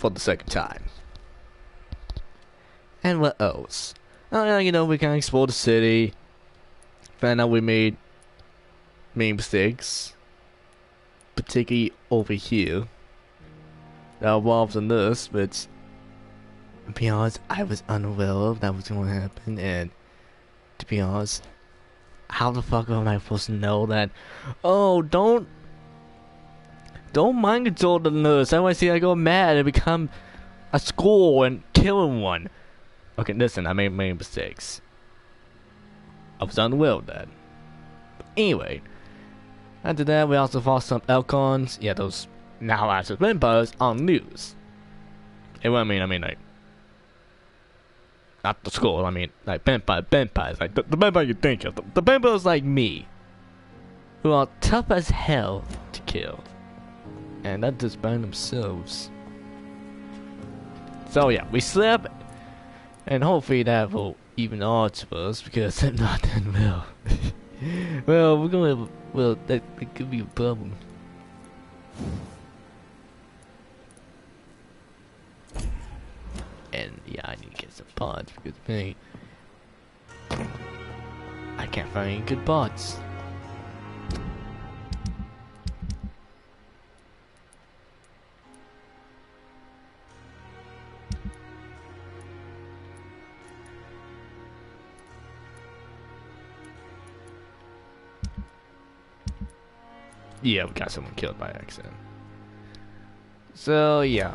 for the second time. And what else? You know, we can explore the city. Find out we made mistakes, particularly over here. That involves in this, but to be honest, I was unaware of that was going to happen, and to be honest, how the fuck am I supposed to know that? Oh, don't mind control the nurse. Otherwise, I go mad and become a school and killing one. Okay, listen, I made mistakes. I was unaware of that. But anyway, after that, we also fought some Elcons. Yeah, those now active vampires on the news. And what I mean, like, not the school, I mean, like, vampires, like, the vampire you think of. The vampires like me, who are tough as hell to kill. And not just by themselves. So yeah, we slept, and hopefully that will even odds for us, because if not, then that could be a problem. And yeah, I need to get some pods, because man, I can't find any good pods. Yeah, we got someone killed by accident. So yeah.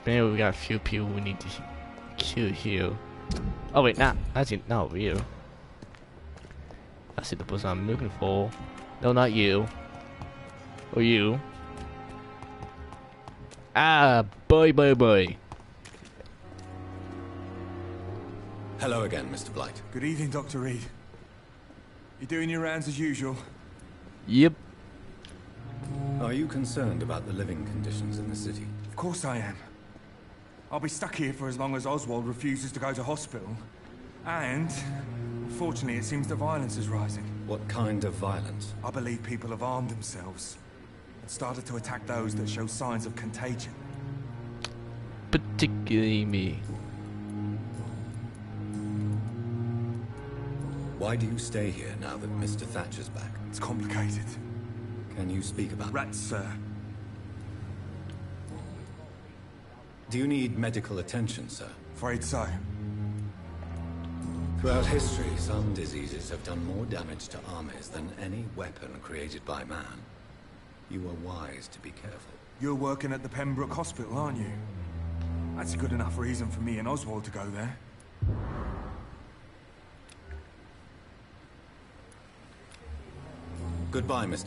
Maybe we got a few people we need to kill here. Oh wait, not over you. I see the person I'm looking for. No, not you. Or you. Ah, boy. Hello again, Mr. Blight. Good evening, Dr. Reed. You doing your rounds as usual? Yep. Are you concerned about the living conditions in the city? Of course I am. I'll be stuck here for as long as Oswald refuses to go to hospital. And, unfortunately, it seems the violence is rising. What kind of violence? I believe people have armed themselves and started to attack those that show signs of contagion. Particularly me. Why do you stay here now that Mr. Thatcher's back? It's complicated. Can you speak about Rats, sir. Do you need medical attention, sir? Afraid so. Throughout history, some diseases have done more damage to armies than any weapon created by man. You are wise to be careful. You're working at the Pembroke Hospital, aren't you? That's a good enough reason for me and Oswald to go there. Goodbye, Mr.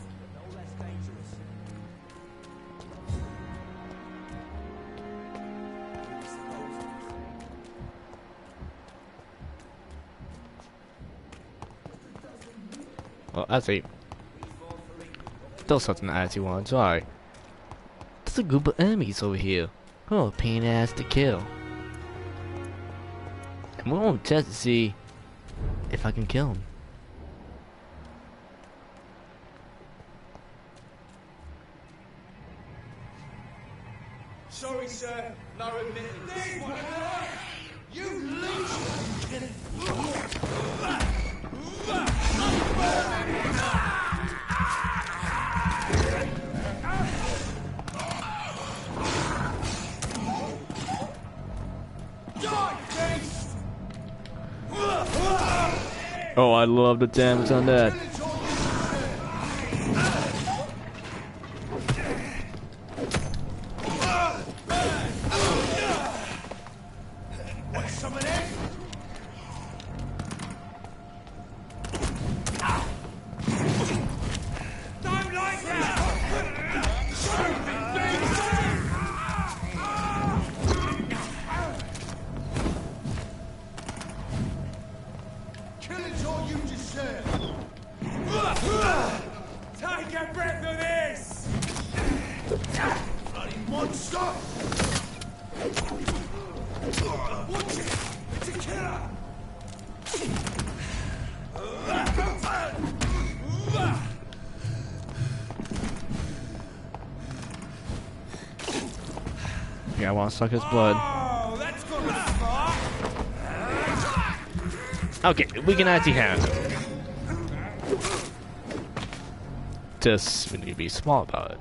Well, I see. Still something I actually want to try. There's a group of enemies over here. Oh, pain ass to kill. And we're gonna test to see if I can kill them. Sorry, sir. No admittance. You leech! Oh, I love the damage on that. Take a breath of this! Bloody monster! Watch it! It's a killer! Yeah, I want to suck his blood. Oh, that's gonna smart. Okay, we can actually handle it. Just we need to be smart about it.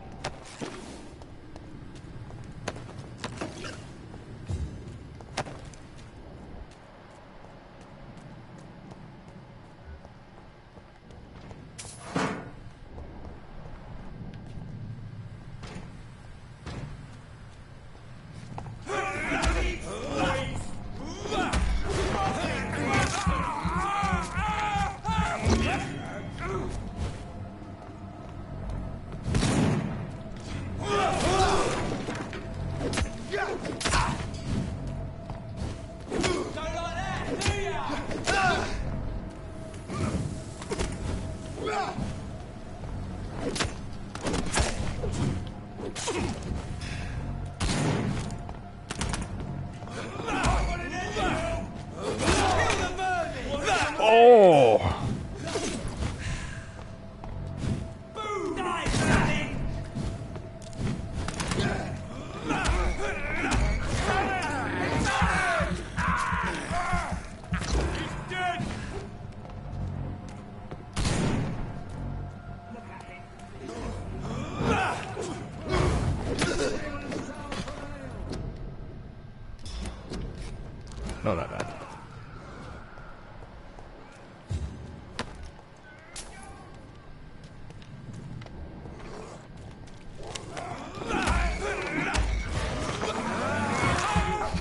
No, no, no.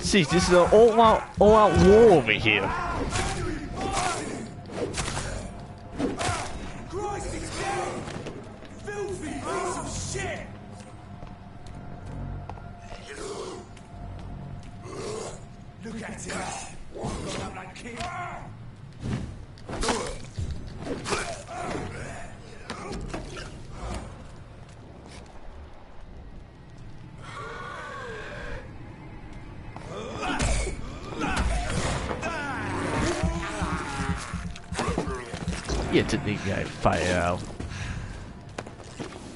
See, this is an all-out war over here. Christ, he's dead! Filthy piece of shit! Look at him! Got up like king! Yeah, to the guy fire out.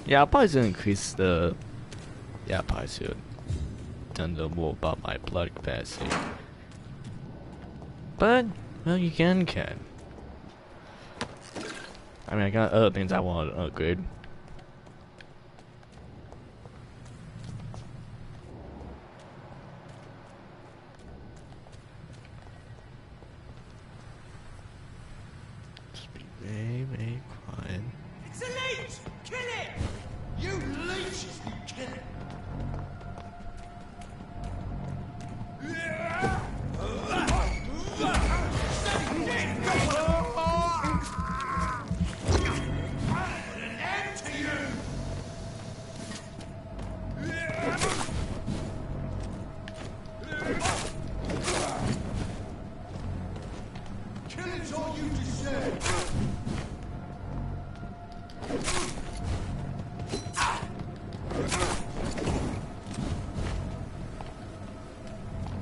Yeah, I'll probably should increase the. Yeah, I probably should. Done know more about my blood capacity. But, well, you can. I mean, I got other things I want to upgrade. Just be very quiet. It's a leech! Kill it! You leeches, you kill it! An end to you! Killing's all you deserve!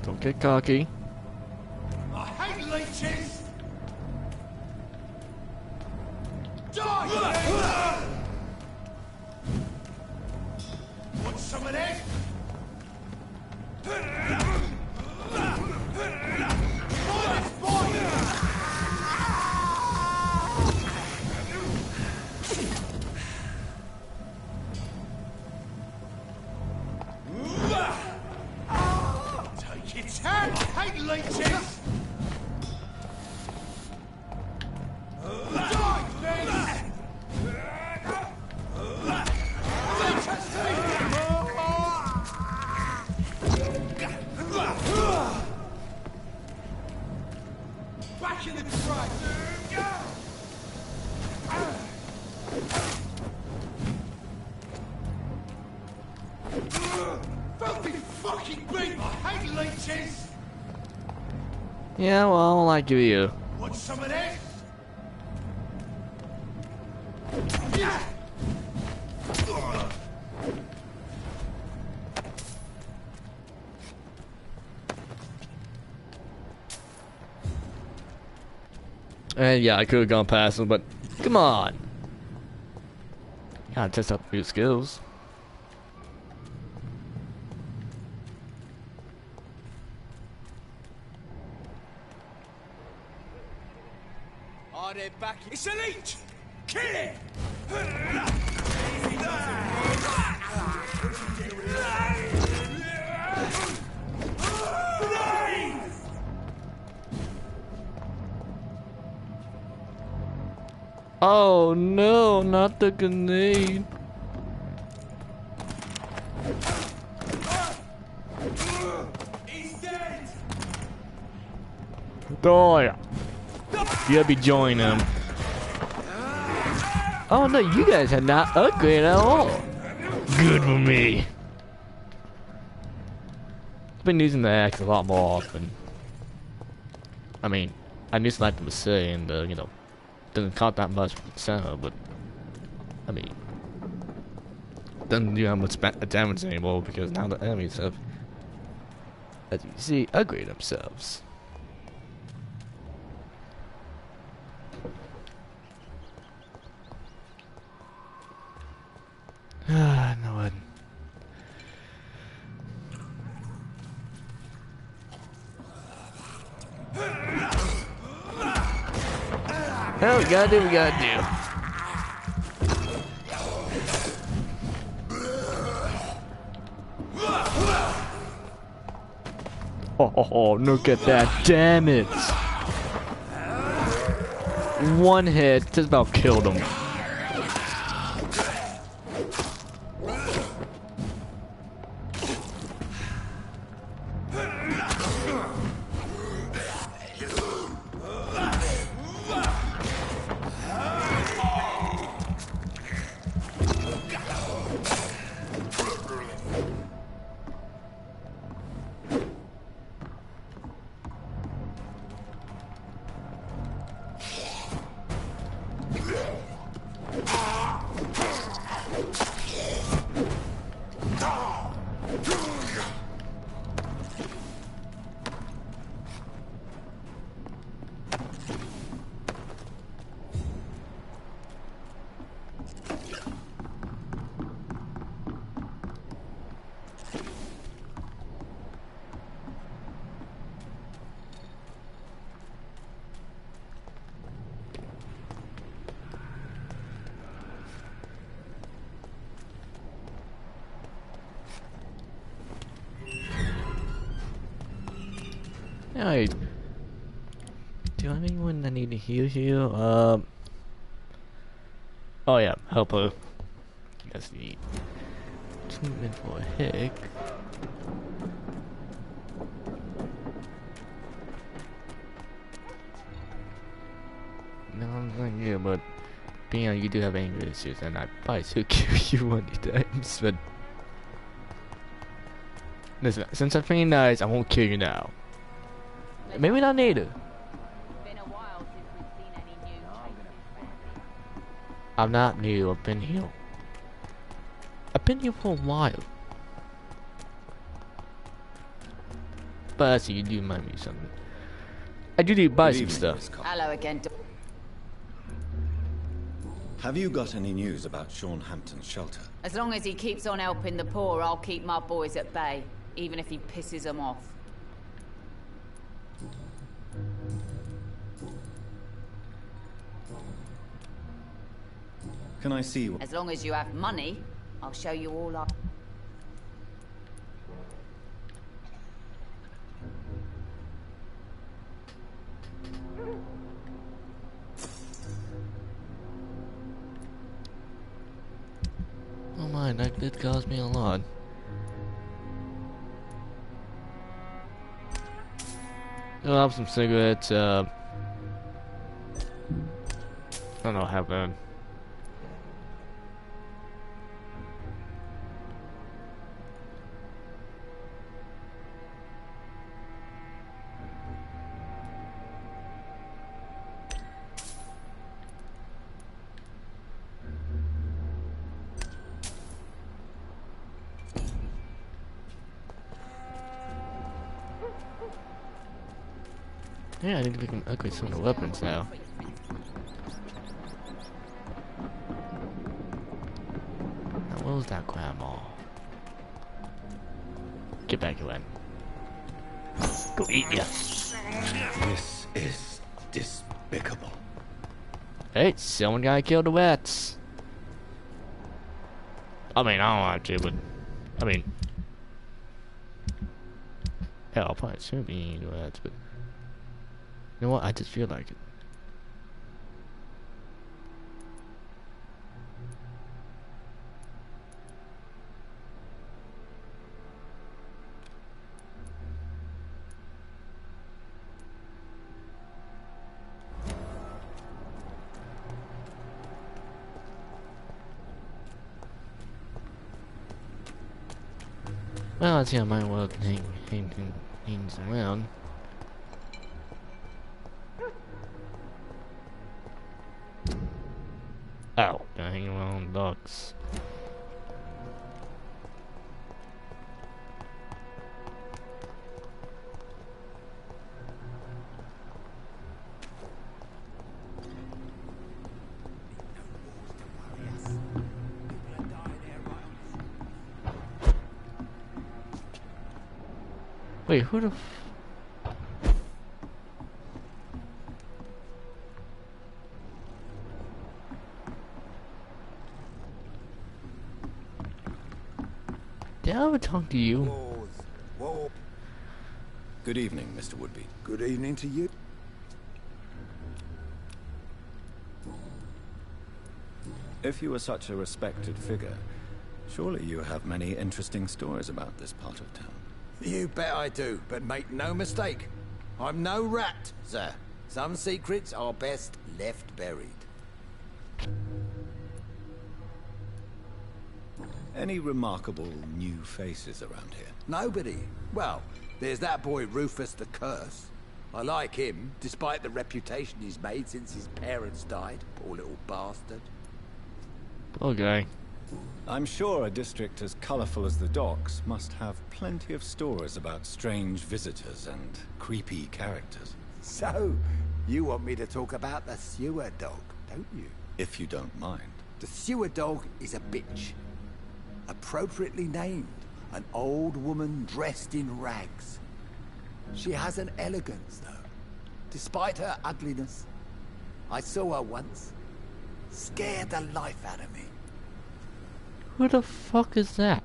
Don't get cocky. I hate leeches! Die! Want some of this? Take its hand! I hate leeches! Die, thing! Back in the track! Filthy fucking beat! I hate leeches! Yeah, well, I give you. Want some of this? Yeah! And yeah, I could have gone past him, but come on. Gotta test out new skills. they're back. It's a leech! Kill it! Oh no, not the grenade. He's dead! Die. You gotta be joining them. Oh no, you guys are not upgraded at all. Good for me. I've been using the axe a lot more often. I mean, I used to like to say, and you know, doesn't count that much from the center, but I mean, doesn't do that much damage anymore because now the enemies have, as you see, upgraded themselves. Ah, no one. Oh, we gotta do what we gotta do. Oh, look at that damage. One hit just about killed him. Alright. Do I have anyone that need to heal here? Oh yeah, helper. Guess the treatment for a hick. No, I'm not here, but being you do have anger issues, and I probably should give you one of these items, but listen, since I'm feeling nice, I won't kill you now. Maybe not need it. Been a while since we've seen any new faces. I'm not new, I've been here. I've been here for a while. But actually, you do remind me of something. I do need to buy some stuff. Hello again. Have you got any news about Sean Hampton's shelter? As long as he keeps on helping the poor, I'll keep my boys at bay, even if he pisses them off. Can I see what... As long as you have money, I'll show you all up. Oh my, that did cost me a lot. I'll have some cigarettes, I don't know, have that. Yeah, I need to upgrade some of the weapons now. Now, what was that grandma? Get back, Glenn. Go eat ya. This is despicable. Hey, someone gotta kill the rats. I mean, I don't have to, but I mean, hell, I probably should be eating rats, but you know what? I just feel like it. Well, I think I might well hang around. Oh, gonna hang around ducks. Wait, who the Did I ever talk to you? Whoa. Good evening, Mr. Woodby. Good evening to you. If you are such a respected figure, surely you have many interesting stories about this part of town. You bet I do, but make no mistake. I'm no rat, sir. Some secrets are best left buried. Any remarkable new faces around here? Nobody. Well, there's that boy Rufus the Curse. I like him, despite the reputation he's made since his parents died. Poor little bastard. Okay. I'm sure a district as colorful as the docks must have plenty of stories about strange visitors and creepy characters. So, you want me to talk about the sewer dog, don't you? If you don't mind. The sewer dog is a bitch. Appropriately named, an old woman dressed in rags. She has an elegance, though, despite her ugliness. I saw her once. Scared the life out of me. Who the fuck is that?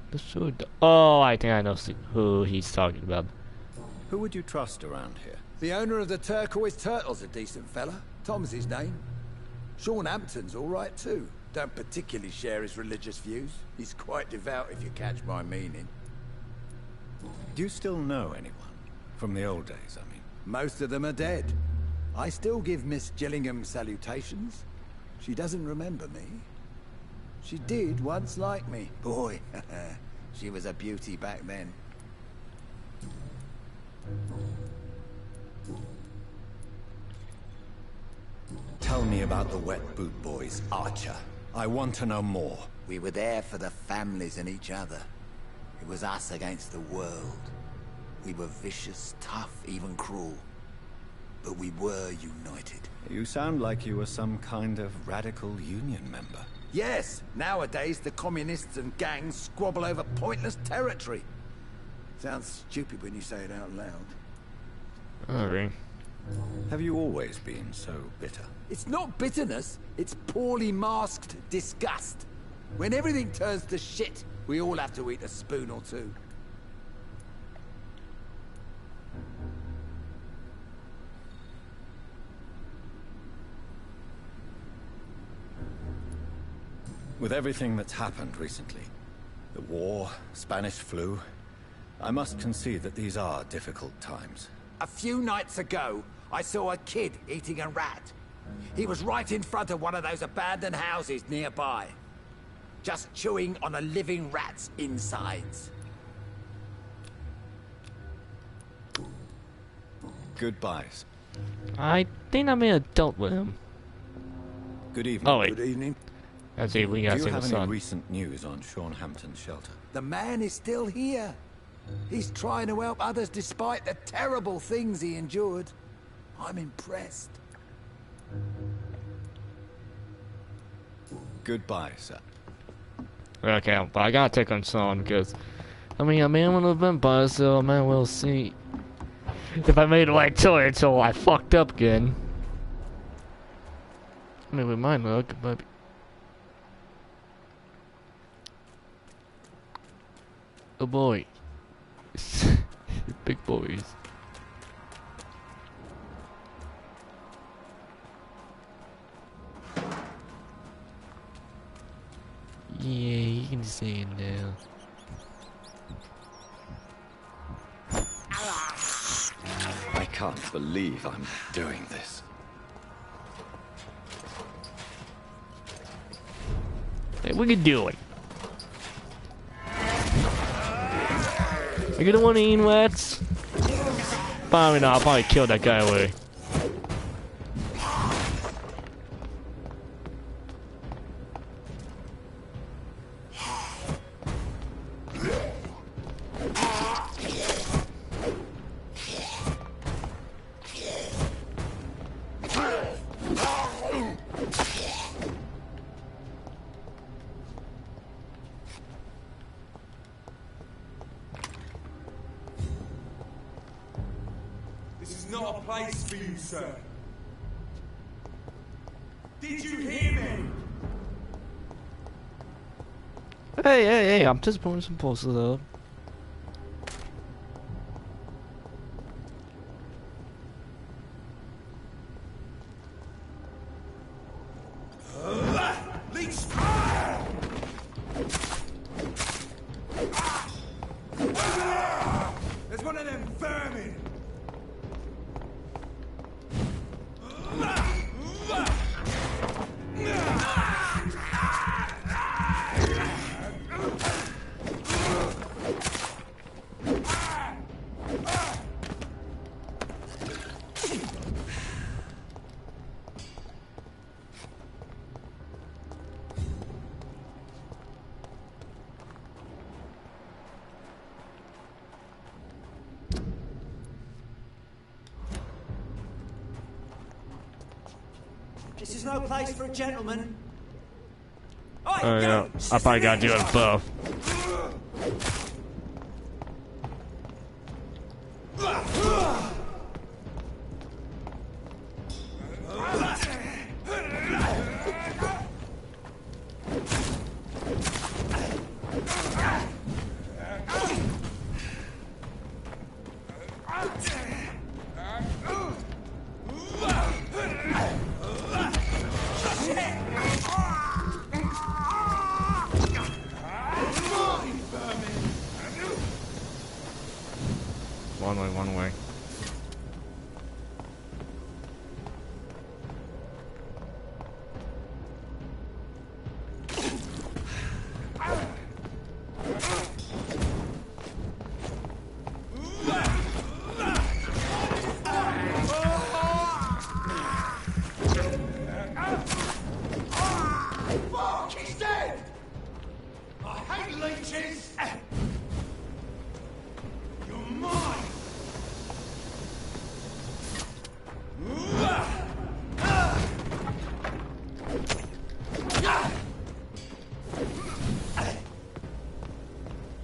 The sword. Oh, I think I know who he's talking about. Who would you trust around here? The owner of the Turquoise Turtle's a decent fella. Tom's his name. Sean Hampton's all right, too. Don't particularly share his religious views. He's quite devout, if you catch my meaning. Do you still know anyone? From the old days, I mean. Most of them are dead. I still give Miss Gillingham salutations. She doesn't remember me. She did once like me. Boy, she was a beauty back then. Tell me about the Wet Boot Boys, Archer. I want to know more. We were there for the families and each other. It was us against the world. We were vicious, tough, even cruel. But we were united. You sound like you were some kind of radical union member. Yes, nowadays the communists and gangs squabble over pointless territory. Sounds stupid when you say it out loud. Alright. Have you always been so bitter? It's not bitterness, it's poorly masked disgust. When everything turns to shit, we all have to eat a spoon or two. With everything that's happened recently, the war, Spanish flu, I must concede that these are difficult times. A few nights ago, I saw a kid eating a rat. He was right in front of one of those abandoned houses nearby. Just chewing on a living rat's insides. Goodbyes. I think I may have dealt with him. Good evening. Oh, wait. Good evening. Let's see if we got Do to you see the have any sun. recent news on Sean Hampton's shelter? The man is still here. He's trying to help others despite the terrible things he endured. I'm impressed. Goodbye, sir. Okay, but I gotta take on Sean because, I mean, I'm in one of the vampires, so I might well see if I made the right choice until I fucked up again. I mean, with my luck, but oh boy, big boys. Yeah, you can say it now. I can't believe I'm doing this. Hey, what you doing? Are you the one eating rats? Probably not. I'll probably kill that guy away. This is not a place for you, sir. Did you hear me? Hey, I'm just putting some posters up. Leech! There's one of them vermin! This is no place for a gentleman. Oh yeah, I probably gotta do it both. One way. He's dead! I hate leeches! You're mine!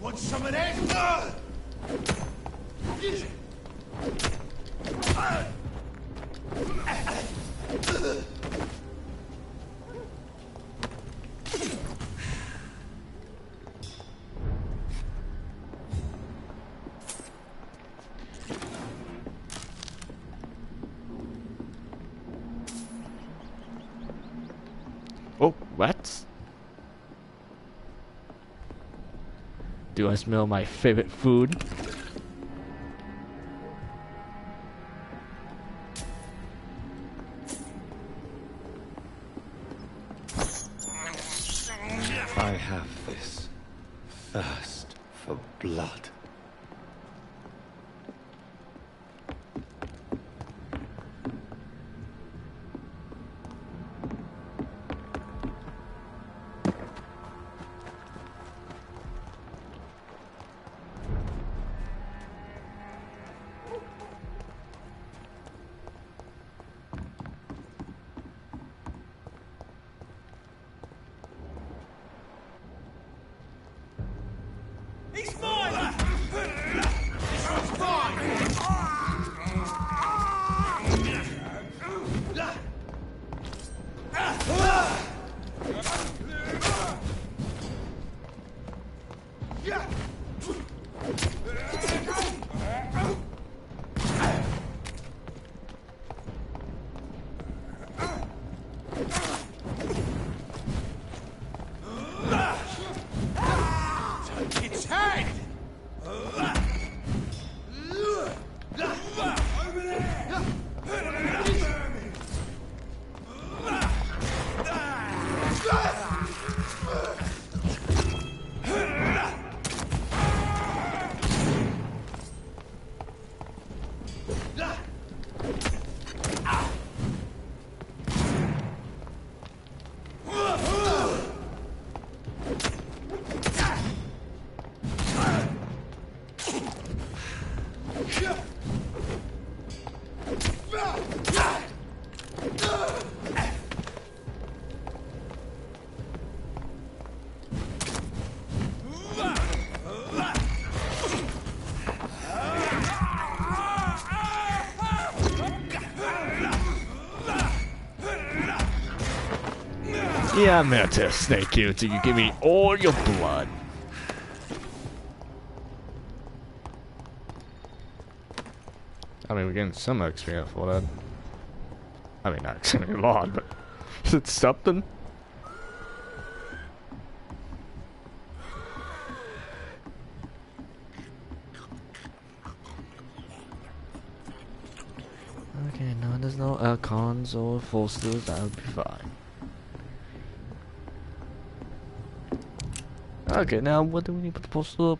Want some of that? Oh, what? Do I smell my favorite food? I have this thirst for blood. He's mine! This one's mine! Its head! Yeah, I'm here to snake you until you give me all your blood. I mean, we're getting some XP for that. I mean, not actually a lot, but is it something? Okay, no, there's no icons or forces, that would be fine. Okay, now what do we need to put the poster up?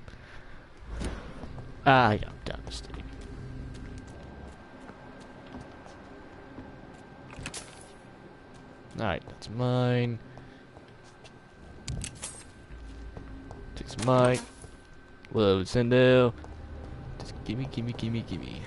Ah, yeah, dynasty. Alright, that's mine. Takes mine. Whoa, it's in there. Just gimme, gimme, gimme, gimme.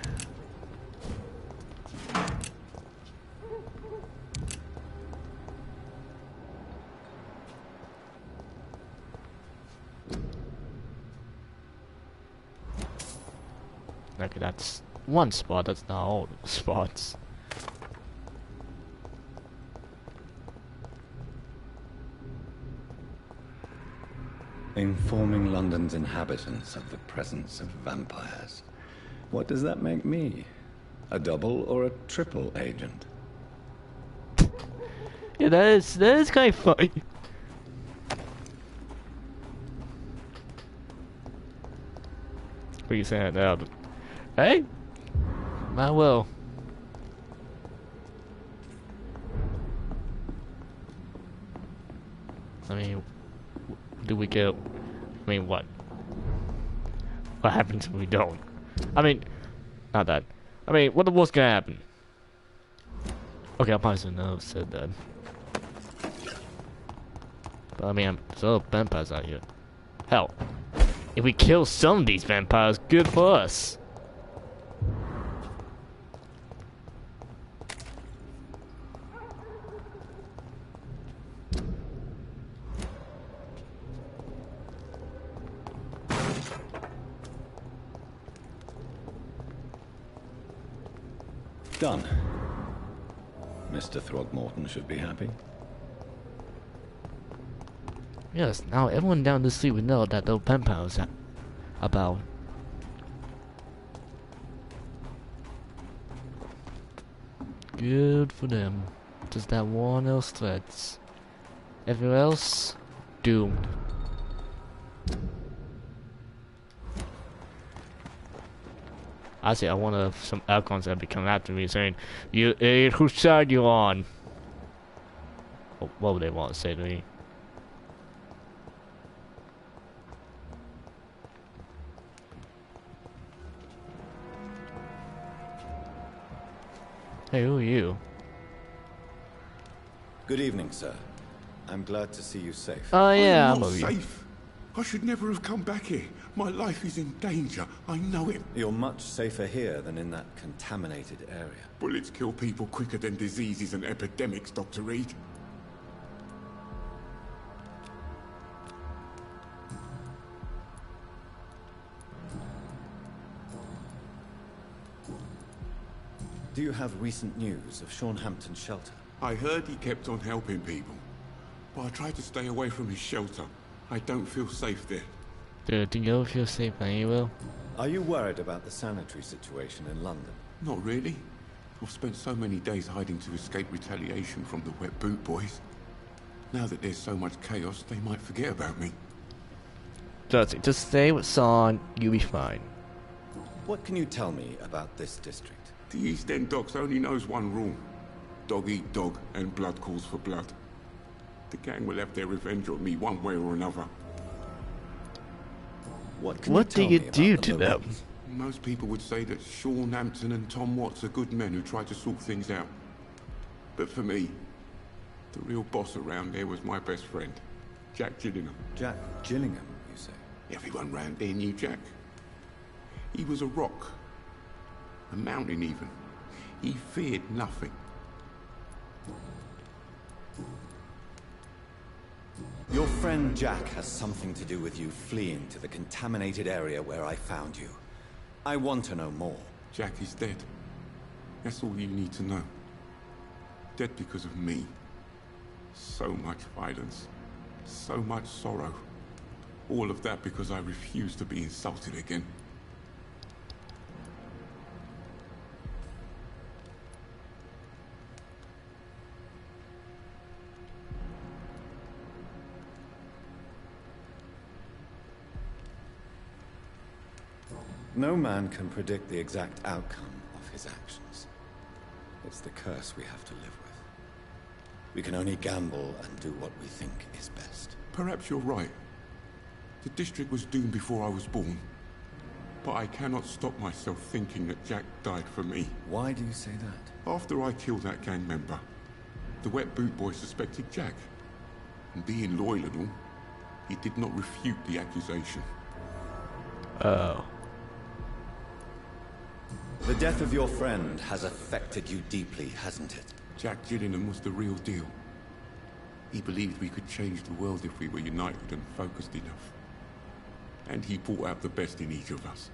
Okay, that's one spot, that's not all the spots. Informing London's inhabitants of the presence of vampires. What does that make me? A double or a triple agent? Yeah, that is kind of funny. What are you saying now? Hey? Might well. I mean, do we get? I mean, what? What happens if we don't? I mean, not that. I mean, what the worst gonna happen? Okay, I probably shouldn't have said that. But I mean, there's other vampires out here. Hell, if we kill some of these vampires, good for us. Done. Mr. Throgmorton should be happy. Yes, now everyone down the street would know that those vampires are about. Good for them. Just that one else threats. Everyone else, doomed. Actually, I want some icons that be coming after me saying, "You idiot, whose side you on?" What would they want to say to me? Hey, who are you? Good evening, sir. I'm glad to see you safe. Oh yeah, I'm not you. safe. I should never have come back here. My life is in danger. I know it. You're much safer here than in that contaminated area. Bullets kill people quicker than diseases and epidemics, Dr. Reed. Do you have recent news of Hampton's shelter? I heard he kept on helping people, but I tried to stay away from his shelter. I don't feel safe there. Dude, do you feel safe anywhere? Are you worried about the sanitary situation in London? Not really. I've spent so many days hiding to escape retaliation from the wet boot boys. Now that there's so much chaos, they might forget about me. Just stay with Son, you'll be fine. What can you tell me about this district? The East End docks only knows one rule. Dog eat dog, and blood calls for blood. The gang will have their revenge on me one way or another. What do you do to them? Most people would say that Sean Hampton and Tom Watts are good men who try to sort things out. But for me, the real boss around there was my best friend, Jack Gillingham. Jack Gillingham, you say? Everyone round there knew Jack. He was a rock. A mountain even. He feared nothing. Your friend Jack has something to do with you fleeing to the contaminated area where I found you. I want to know more. Jack is dead. That's all you need to know. Dead because of me. So much violence. So much sorrow. All of that because I refused to be insulted again. No man can predict the exact outcome of his actions. It's the curse we have to live with. We can only gamble and do what we think is best. Perhaps you're right. The district was doomed before I was born. But I cannot stop myself thinking that Jack died for me. Why do you say that? After I killed that gang member, the wet boot boy suspected Jack. And being loyal and all, he did not refute the accusation. Oh. The death of your friend has affected you deeply, hasn't it? Jack Gillingham was the real deal. He believed we could change the world if we were united and focused enough. And he brought out the best in each of us.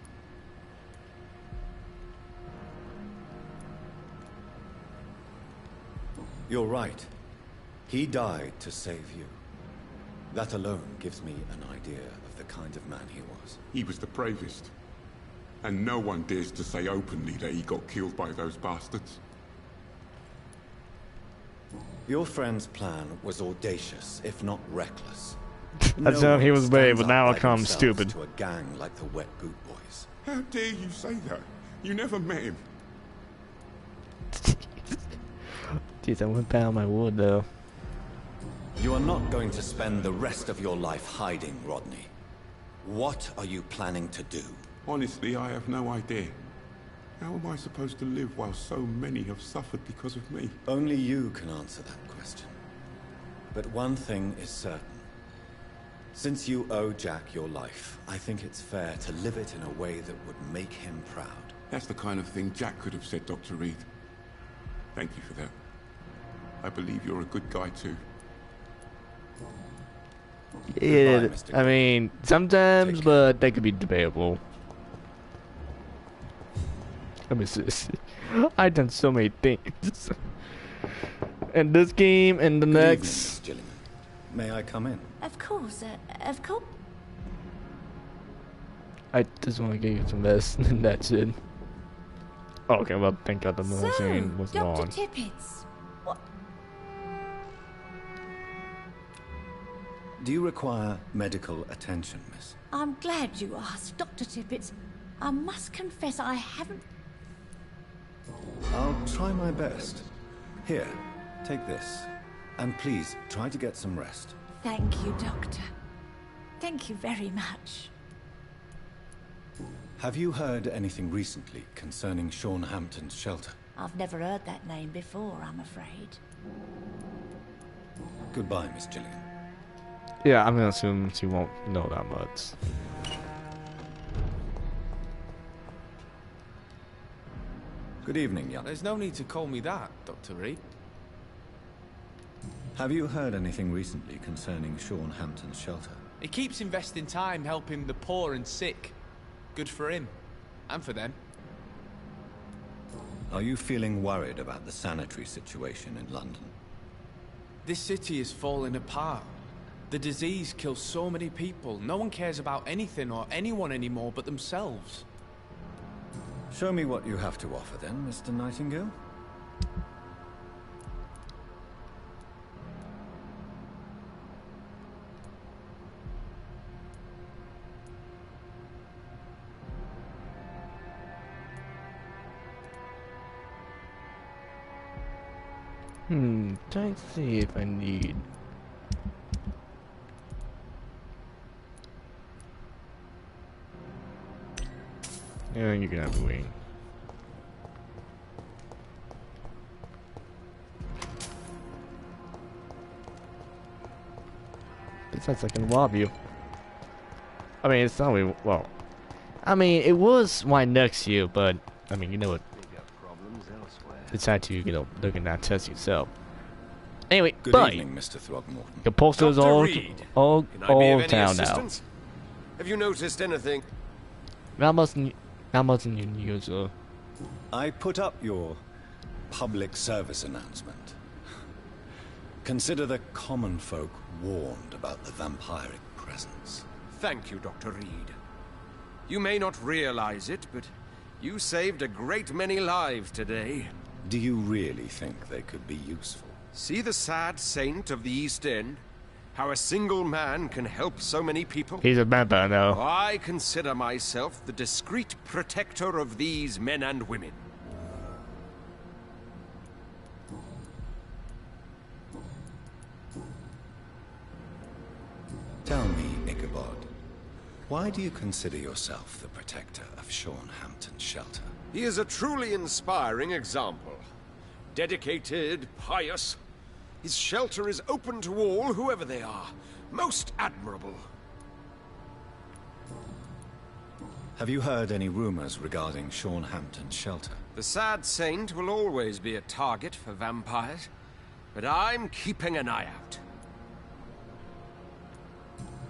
You're right. He died to save you. That alone gives me an idea of the kind of man he was. He was the bravest. And no one dares to say openly that he got killed by those bastards. Your friend's plan was audacious, if not reckless. I thought he was brave, but now I come stupid. To a gang like the Wet Boot Boys. How dare you say that? You never met him. Jeez, I went down my wood though. You are not going to spend the rest of your life hiding, Rodney. What are you planning to do? Honestly, I have no idea. How am I supposed to live while so many have suffered because of me? Only you can answer that question. But one thing is certain. Since you owe Jack your life, I think it's fair to live it in a way that would make him proud. That's the kind of thing Jack could have said, Dr. Reed. Thank you for that. I believe you're a good guy too. Yeah, Mr. I mean, sometimes, but that could be debatable. Let me see. I've done so many things. In this game, and the Good next. evening, Miss Gillingham. May I come in? Of course, of course. I just want to give you some rest, and that's it. Okay, well, thank God the machine was Dr. on. Tippets. What? Do you require medical attention, miss? I'm glad you asked, Dr. Tippets. I must confess I haven't... I'll try my best. Here, take this. And please, try to get some rest. Thank you, Doctor. Thank you very much. Have you heard anything recently concerning Sean Hampton's shelter? I've never heard that name before, I'm afraid. Goodbye, Miss Gillingham. Yeah, I'm gonna assume she won't know that much. Good evening, young. There's no need to call me that, Dr. Reed. Have you heard anything recently concerning Sean Hampton's shelter? He keeps investing time helping the poor and sick. Good for him. And for them. Are you feeling worried about the sanitary situation in London? This city is falling apart. The disease kills so many people. No one cares about anything or anyone anymore but themselves. Show me what you have to offer then, Mr. Nightingale. Let's see if I need. Yeah, you can have a wing. Besides, I can rob you. I mean, it's not really, well. I mean, it was right next to you, but I mean, you know what? Decide to, you know, look at that test yourself. Anyway, Good bye. evening, Mr. Throgmorton. The poster's all town now. Have you noticed anything? That mustn't you news, sir. I put up your public service announcement. Consider the common folk warned about the vampiric presence. Thank you, Dr. Reed. You may not realize it, but you saved a great many lives today. Do you really think they could be useful? See the sad saint of the East End? How a single man can help so many people? He's a vampire now. I consider myself the discreet protector of these men and women. Tell me, Ichabod, why do you consider yourself the protector of Sean Hampton's shelter? He is a truly inspiring example. Dedicated, pious. His shelter is open to all, whoever they are. Most admirable. Have you heard any rumors regarding Sean Hampton's shelter? The sad saint will always be a target for vampires, but I'm keeping an eye out.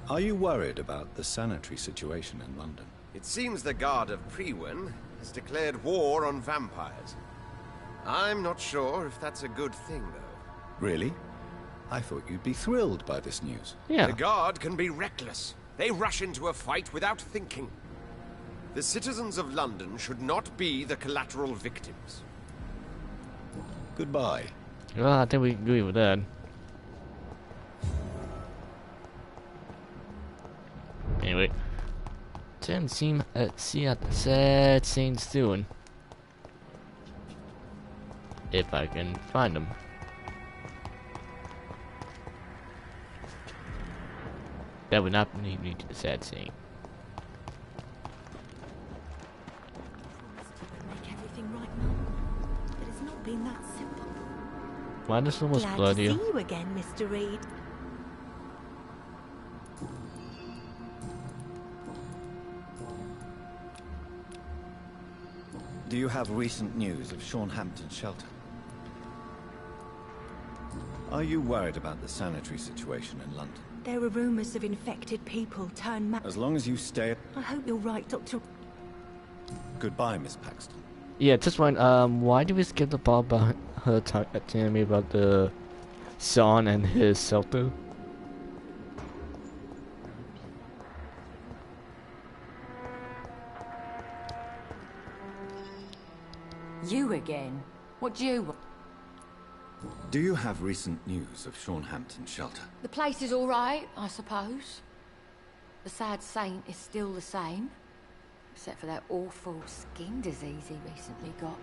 Are you worried about the sanitary situation in London? It seems the Guard of P11 has declared war on vampires. I'm not sure if that's a good thing, though. Really? I thought you'd be thrilled by this news. Yeah. The Guard can be reckless. They rush into a fight without thinking. The citizens of London should not be the collateral victims. Goodbye. Well, I think we agree with that. Anyway, didn't seem see at the sad scene soon. If I can find them. That would not lead me to the sad scene. Make everything right, Mum. But it's not been that simple. Why does someone Glad blood to you? see you again, Mr. Reed. Do you have recent news of Sean Hampton's shelter? Are you worried about the sanitary situation in London? There are rumours of infected people turned As long as you stay... I hope you're right, Dr. Goodbye, Miss Paxton. Yeah, just one. Why do we skip the part about her telling me about the son and his shelter? You again? What do you want? Do you have recent news of Sean Hampton's shelter? The place is all right, I suppose. The sad saint is still the same. Except for that awful skin disease he recently got.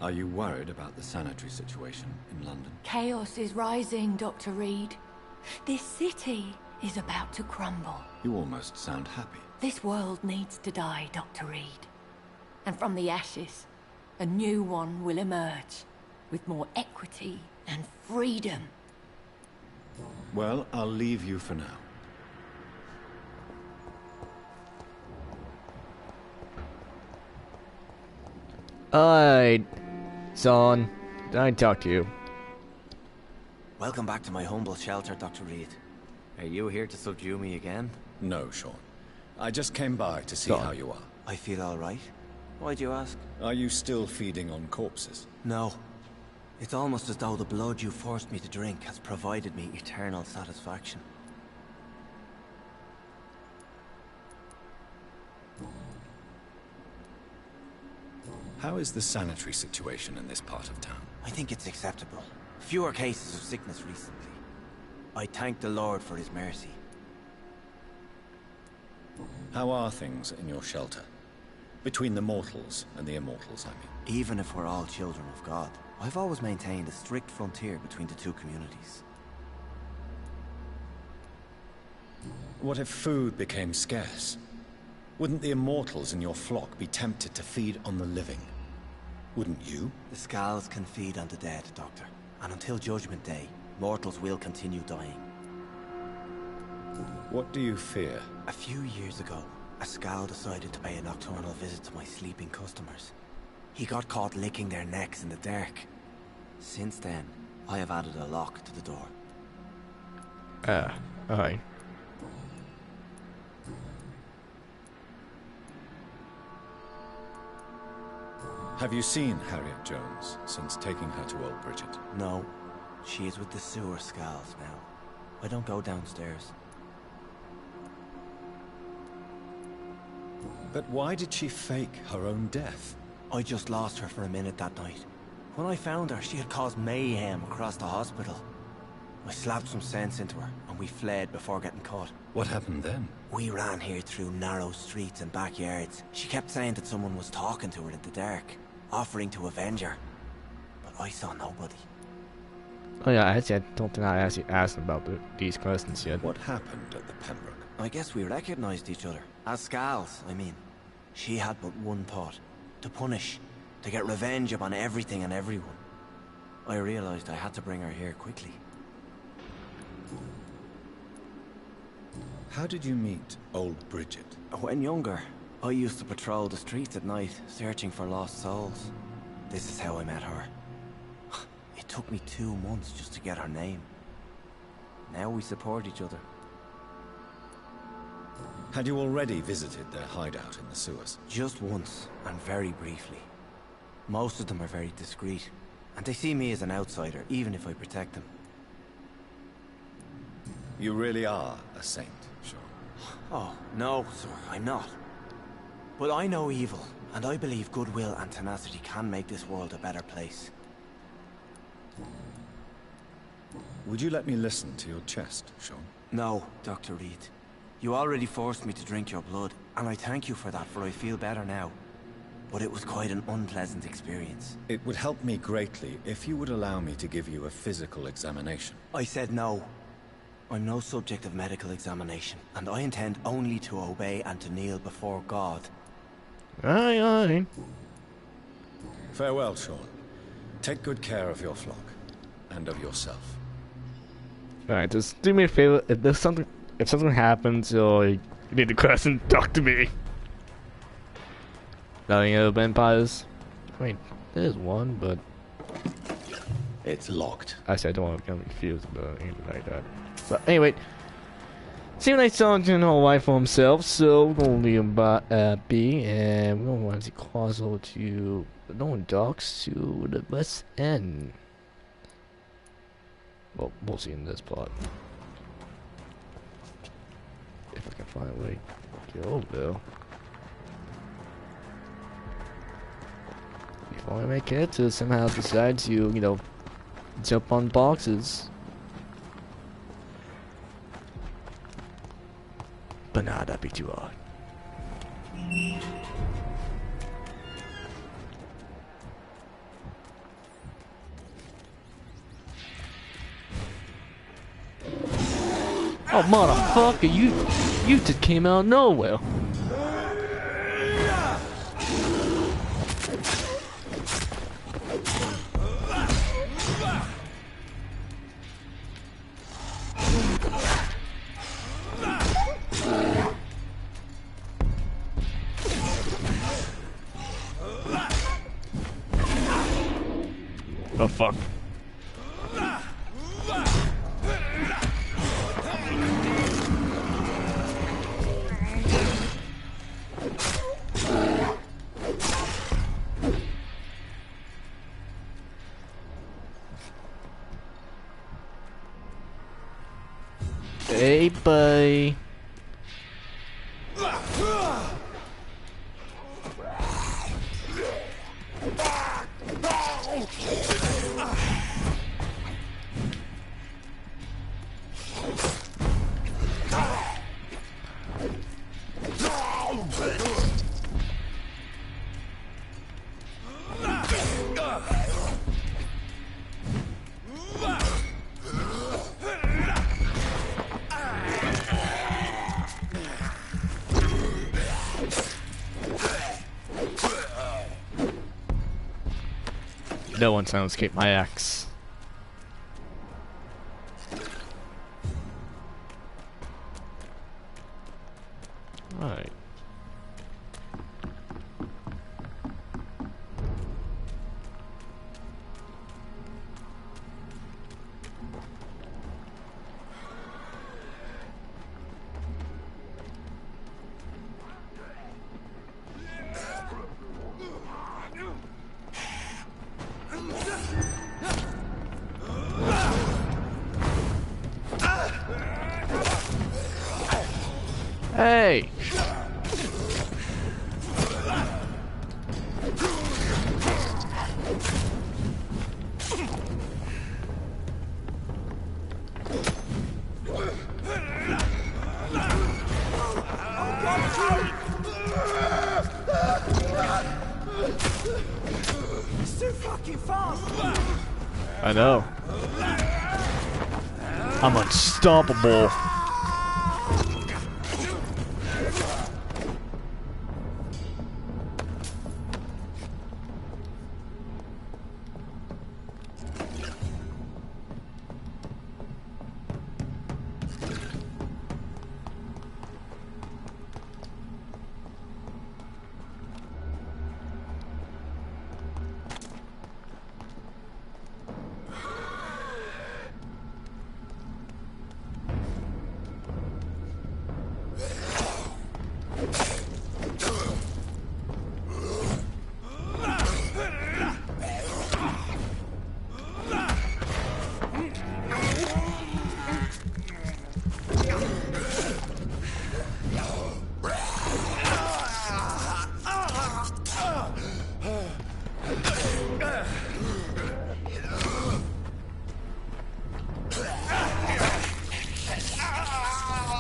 Are you worried about the sanitary situation in London? Chaos is rising, Dr. Reed. This city is about to crumble. You almost sound happy. This world needs to die, Dr. Reed. And from the ashes, a new one will emerge, with more equity and freedom. Well, I'll leave you for now. Alright, son. I talk to you. Welcome back to my humble shelter, Dr. Reed. Are you here to subdue me again? No, Sean. I just came by to see Son. how you are. I feel all right. Why'd you ask? Are you still feeding on corpses? No. It's almost as though the blood you forced me to drink has provided me eternal satisfaction. How is the sanitary situation in this part of town? I think it's acceptable. Fewer cases of sickness recently. I thank the Lord for his mercy. How are things in your shelter? Between the mortals and the immortals, I mean. Even if we're all children of God, I've always maintained a strict frontier between the two communities. What if food became scarce? Wouldn't the immortals in your flock be tempted to feed on the living? Wouldn't you? The Scals can feed on the dead, Doctor. And until Judgment Day, mortals will continue dying. What do you fear? A few years ago, a Scal decided to pay a nocturnal visit to my sleeping customers. He got caught licking their necks in the dark. Since then, I have added a lock to the door. Alright. Have you seen Harriet Jones since taking her to Old Bridget? No. She is with the sewer Scals now. I don't go downstairs. But why did she fake her own death? I just lost her for a minute that night. When I found her, she had caused mayhem across the hospital. I slapped some sense into her, and we fled before getting caught. What happened then? We ran here through narrow streets and backyards. She kept saying that someone was talking to her in the dark, offering to avenge her. But I saw nobody. Oh yeah, actually, I don't think I actually asked about these questions yet. What happened at the Pembroke? I guess we recognized each other. As Scals, I mean. She had but one thought. To punish. To get revenge upon everything and everyone. I realized I had to bring her here quickly. How did you meet Old Bridget? When younger, I used to patrol the streets at night, searching for lost souls. This is how I met her. It took me 2 months just to get her name. Now we support each other. Had you already visited their hideout in the sewers? Just once, and very briefly. Most of them are very discreet, and they see me as an outsider, even if I protect them. You really are a saint, Sean. Oh, no, sir, I'm not. But I know evil, and I believe goodwill and tenacity can make this world a better place. Would you let me listen to your chest, Sean? No, Dr. Reed. You already forced me to drink your blood, and I thank you for that, for I feel better now. But it was quite an unpleasant experience. It would help me greatly if you would allow me to give you a physical examination. I said no. I'm no subject of medical examination, and I intend only to obey and to kneel before God. Aye, aye. Farewell, Sean. Take good care of your flock, and of yourself. Alright, just do me a favor. If something happens, or you need to question, talk to me. Any other vampires? I mean, there's one, but it's locked. Actually, I don't want to become confused about anything like that. But anyway, seems like Sean's doing all right for himself, so we're gonna leave him be, and we're gonna want to cross over to the Northern Docks to the West End. Well, we'll see in this part. If I can find a way to get over there. Before I make it to somehow decide to, you know, jump on boxes. But nah, that'd be too hard. Oh motherfucker, you just came out of nowhere. Oh fuck. Hey, buddy. No one sounds escape my axe. Alright. Hey! It's too fucking fast! I know. I'm unstoppable.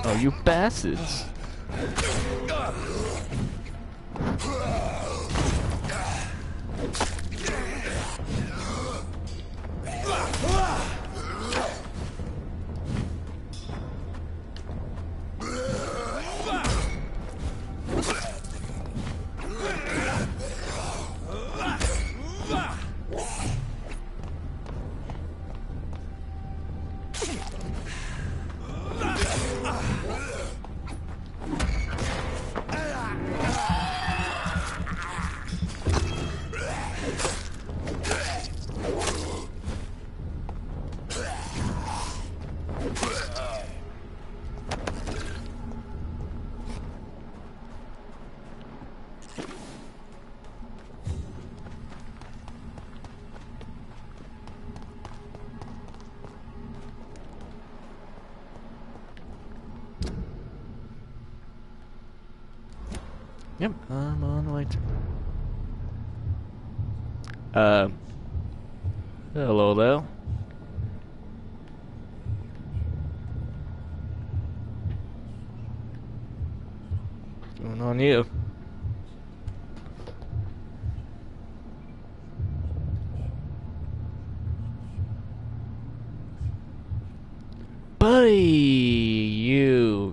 Oh, you bastards. Yep, I'm on the way to... hello there. What's going on here? Buddy,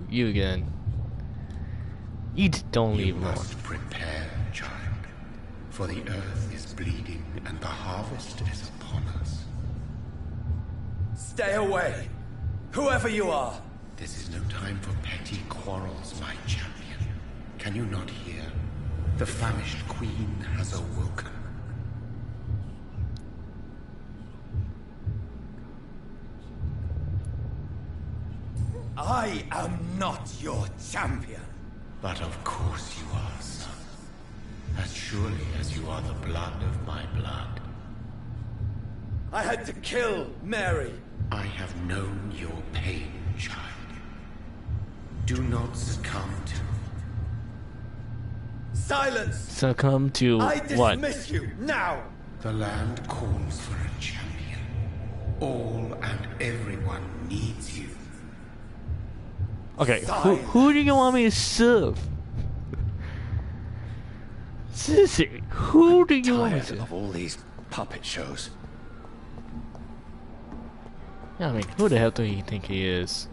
you again. You don't leave You alone. must prepare, child, for the earth is bleeding and the harvest is upon us. Stay away! Whoever you are! This is no time for petty quarrels, my champion. Can you not hear? The famished queen has awoken. I am not your champion. But of course you are, son. As surely as you are the blood of my blood. I had to kill Mary. I have known your pain, child. Do not succumb to... Silence! Succumb to I what? dismiss you now! The land calls for a champion. All and everyone needs you. Okay, who do you want me to serve? Seriously, who do you want me to serve? Of all these puppet shows. I mean, who the hell do you think he is?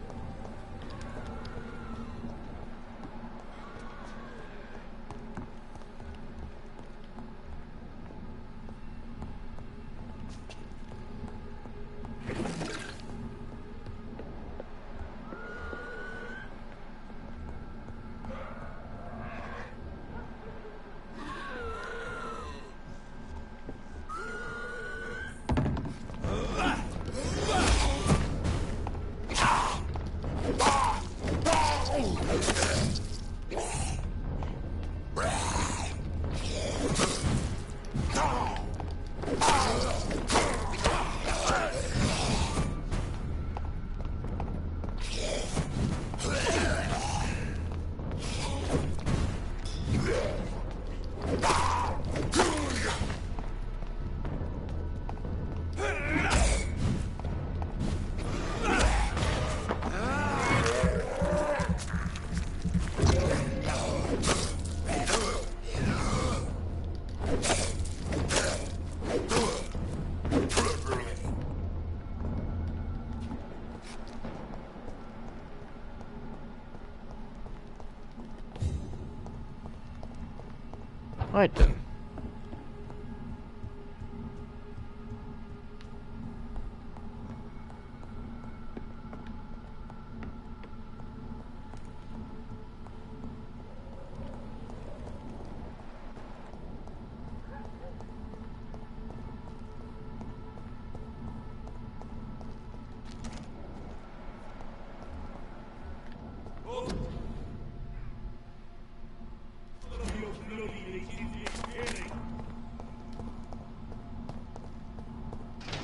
Alright then.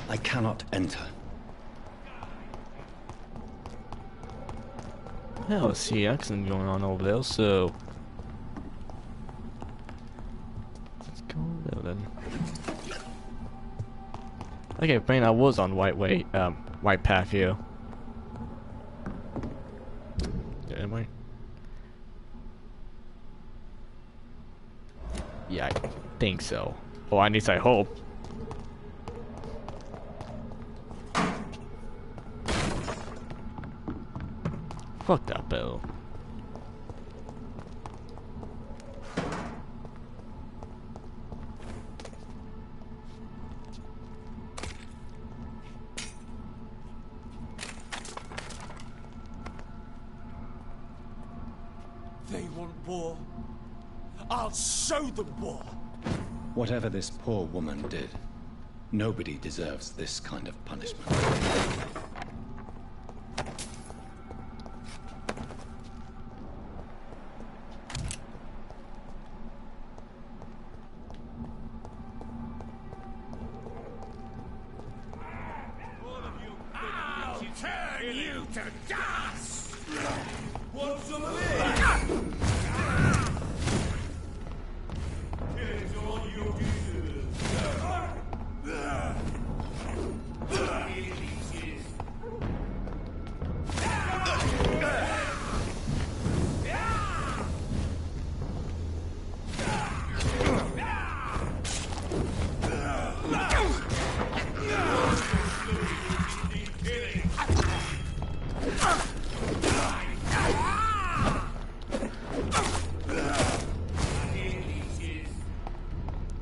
I cannot enter. Hell, I see accident going on over there, so let's go there then. Okay, fine, I was on white path here. Yeah, am I? Yeah, I think so. Or at least I hope. Fuck that bell. They want war. I'll show them war. Whatever this poor woman did, nobody deserves this kind of punishment. Turn you to dust! Want some of Here's all you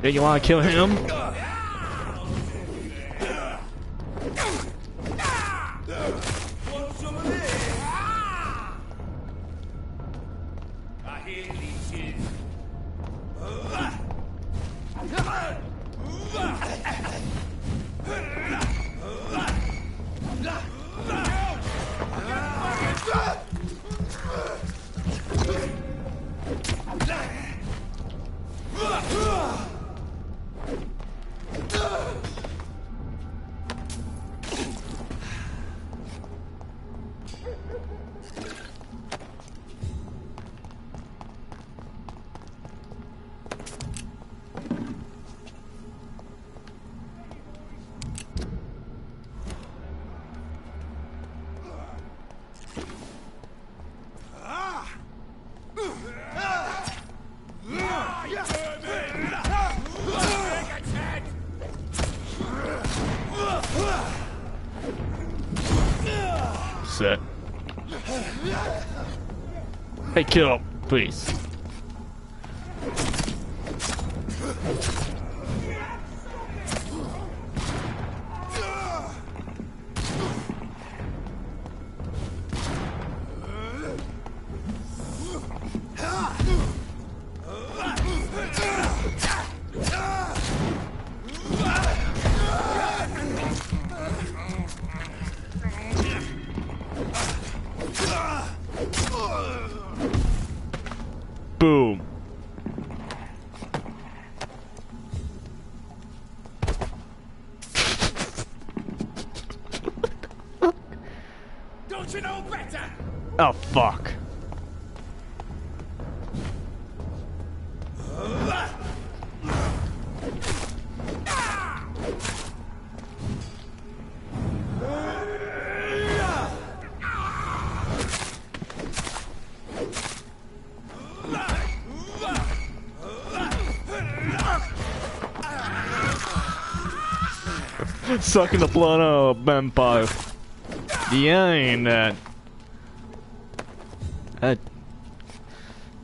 Yeah, you wanna kill him? it. Hey, kill him, please. Boom. Don't you know better? Oh, fuck. Sucking the blood out of a vampire. Yeah, ain't that. I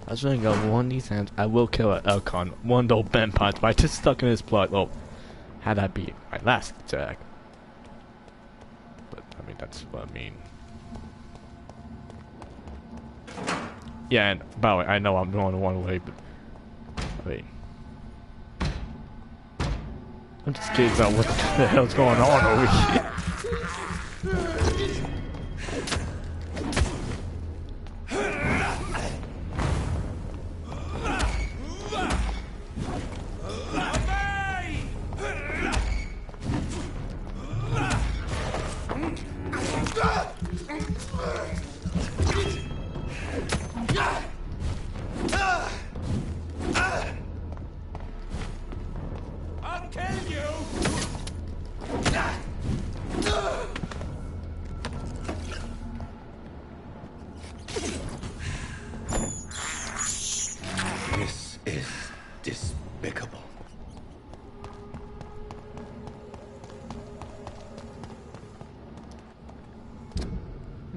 was gonna go one of these times. I will kill an Elcon, one of those vampires by just sucking his blood. Well, had that be my last attack. But I mean, that's what I mean. Yeah, and by the way, I know I'm going one way, but wait. I'm just curious about what the hell's going on over here. I'll kill you! This is despicable.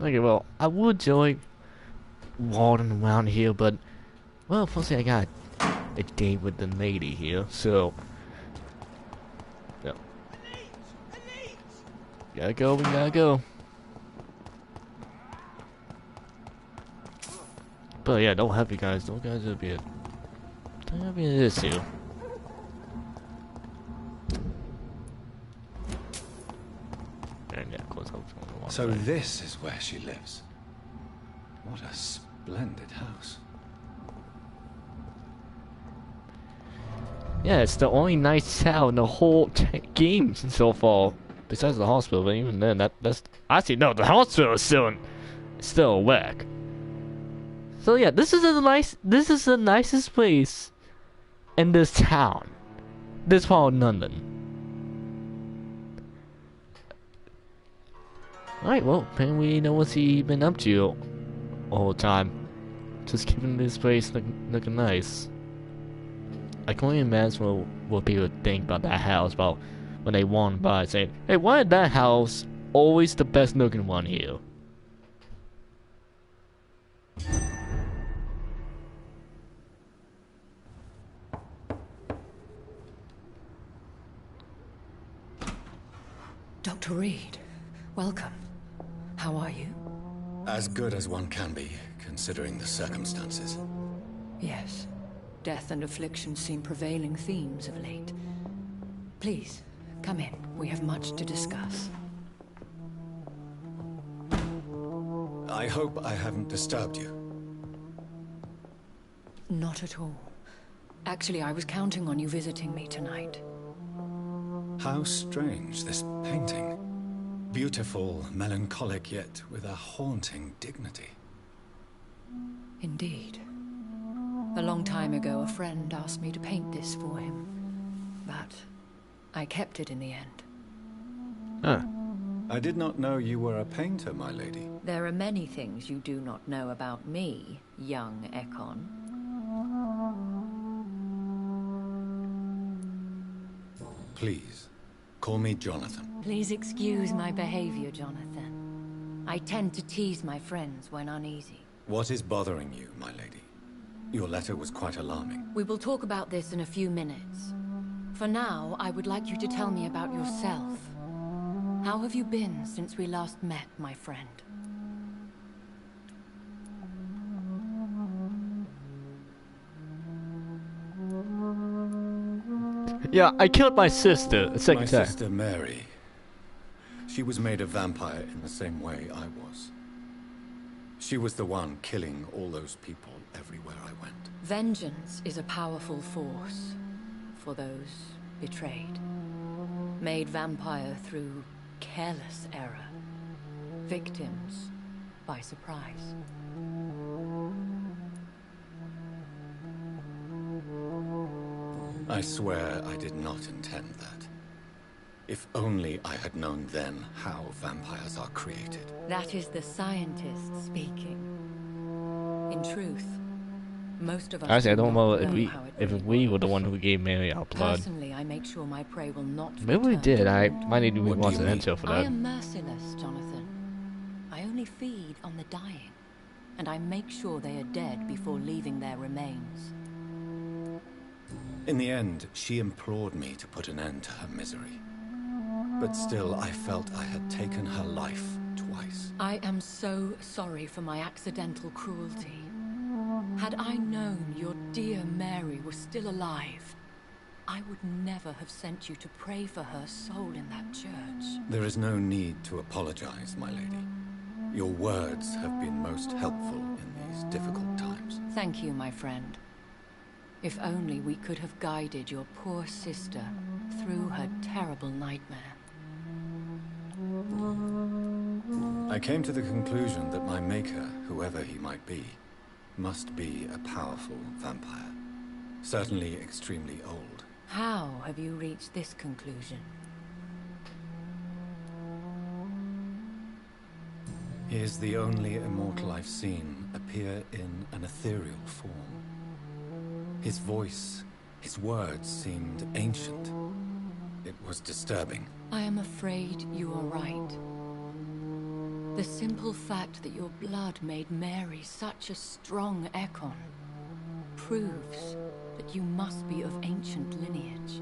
Okay, well, I would enjoy walking around here, but, well, firstly I got a date with the lady here, so, yeah. Gotta go, we gotta go. But yeah, don't help you guys, don't guys will be an issue. And yeah, of course, So this is where she lives. What a splendid house. Yeah, it's the only nice town in the whole game so far, besides the hospital. But even then, that's actually no, the hospital is still a wreck. So yeah, this is the nicest place in this town, this part of London. Alright, well, apparently we know what's he been up to all the time. Just keeping this place looking nice. I can only imagine what people think about that house, about when they walk by saying, hey, why is that house always the best looking one here? Dr. Reed, welcome. How are you? As good as one can be, considering the circumstances. Yes. Death and affliction seem prevailing themes of late. Please, come in. We have much to discuss. I hope I haven't disturbed you. Not at all. Actually, I was counting on you visiting me tonight. How strange, this painting. Beautiful, melancholic, yet with a haunting dignity. Indeed. A long time ago, a friend asked me to paint this for him. But I kept it in the end. Huh. I did not know you were a painter, my lady. There are many things you do not know about me, young Ekon. Please, call me Jonathan. Please excuse my behavior, Jonathan. I tend to tease my friends when uneasy. What is bothering you, my lady? Your letter was quite alarming. We will talk about this in a few minutes. For now, I would like you to tell me about yourself. How have you been since we last met, my friend? Yeah, I killed my sister a second time. My sister Mary. She was made a vampire in the same way I was. She was the one killing all those people everywhere I went. Vengeance is a powerful force for those betrayed. Made vampire through careless error. Victims by surprise. I swear I did not intend that. If only I had known then how vampires are created. That is the scientist speaking. In truth, most of us Actually, I don't know how it if really we were works. the one who gave Mary our blood. Personally, I make sure my prey will not Maybe we return did. to I haunt might need to What do rewatch you the mean? intro for I that. am merciless, Jonathan. I only feed on the dying, and I make sure they are dead before leaving their remains. In the end, she implored me to put an end to her misery. But still, I felt I had taken her life twice. I am so sorry for my accidental cruelty. Had I known your dear Mary was still alive, I would never have sent you to pray for her soul in that church. There is no need to apologize, my lady. Your words have been most helpful in these difficult times. Thank you, my friend. If only we could have guided your poor sister through her terrible nightmare. I came to the conclusion that my maker, whoever he might be, must be a powerful vampire. Certainly extremely old. How have you reached this conclusion? He is the only immortal I've seen appear in an ethereal form. His voice, his words seemed ancient. It was disturbing. I am afraid you are right. The simple fact that your blood made Mary such a strong Ekon proves that you must be of ancient lineage.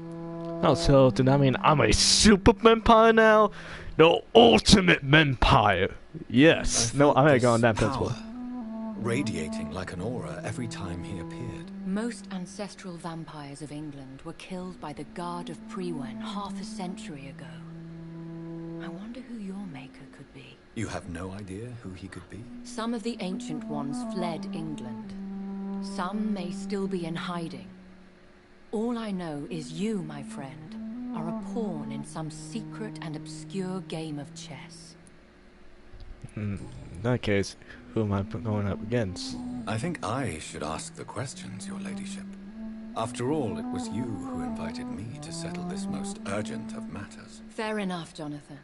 Oh, so does that mean I'm a super vampire now? The ultimate vampire. Yes. No, I'm gonna go on that principle. Radiating like an aura every time he appeared. Most ancestral vampires of England were killed by the Guard of P11 half a century ago. I wonder who your maker could be. You have no idea who he could be? Some of the ancient ones fled England. Some may still be in hiding. All I know is you, my friend, are a pawn in some secret and obscure game of chess. In that case, who am I going up against? I think I should ask the questions, your ladyship. After all, it was you who invited me to settle this most urgent of matters. Fair enough, Jonathan.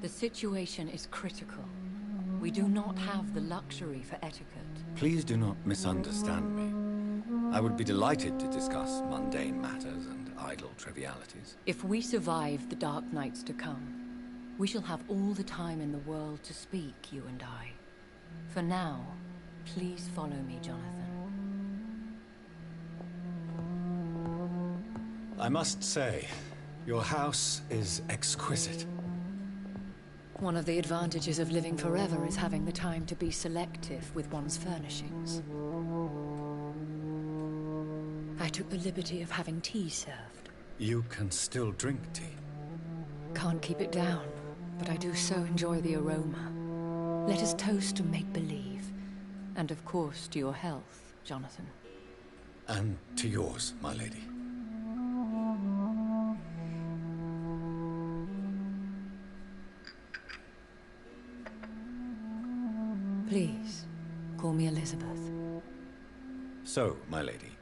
The situation is critical. We do not have the luxury for etiquette. Please do not misunderstand me. I would be delighted to discuss mundane matters and idle trivialities. If we survive the dark nights to come, we shall have all the time in the world to speak, you and I. For now, please follow me, Jonathan. I must say, your house is exquisite. One of the advantages of living forever is having the time to be selective with one's furnishings. I took the liberty of having tea served. You can still drink tea. Can't keep it down, but I do so enjoy the aroma. Let us toast to make-believe. And of course to your health, Jonathan. And to yours, my lady. Please, call me Elizabeth. So, my lady,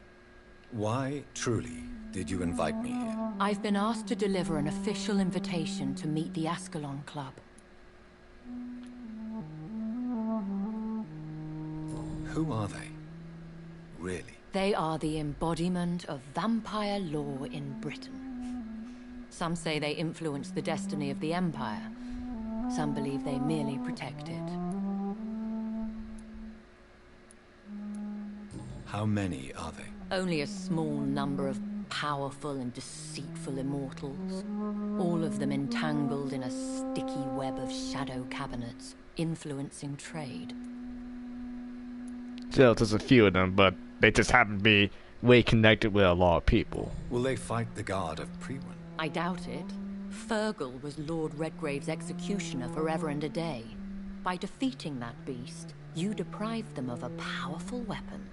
why truly did you invite me here? I've been asked to deliver an official invitation to meet the Ascalon Club. Who are they? Really? They are the embodiment of vampire law in Britain. Some say they influenced the destiny of the Empire. Some believe they merely protect it. How many are they? Only a small number of powerful and deceitful immortals. All of them entangled in a sticky web of shadow cabinets, influencing trade. So there's a few of them, but they just happen to be way connected with a lot of people. Will they fight the guard of Priwen? I doubt it. Fergal was Lord Redgrave's executioner forever and a day. By defeating that beast, you deprived them of a powerful weapon.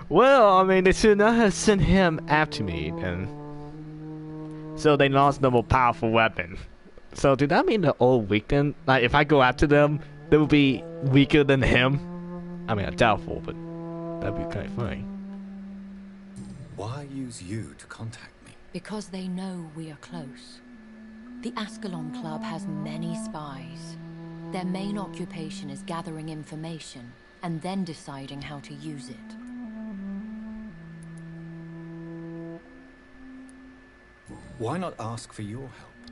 Well, I mean, they should not have sent him after me, and so they lost the more powerful weapon. So, did that mean they're all weak then? Like, if I go after them, they will be weaker than him? I mean, I'm doubtful, but that'd be kind of funny. Why use you to contact me? Because they know we are close. The Ascalon Club has many spies. Their main occupation is gathering information and then deciding how to use it. Why not ask for your help?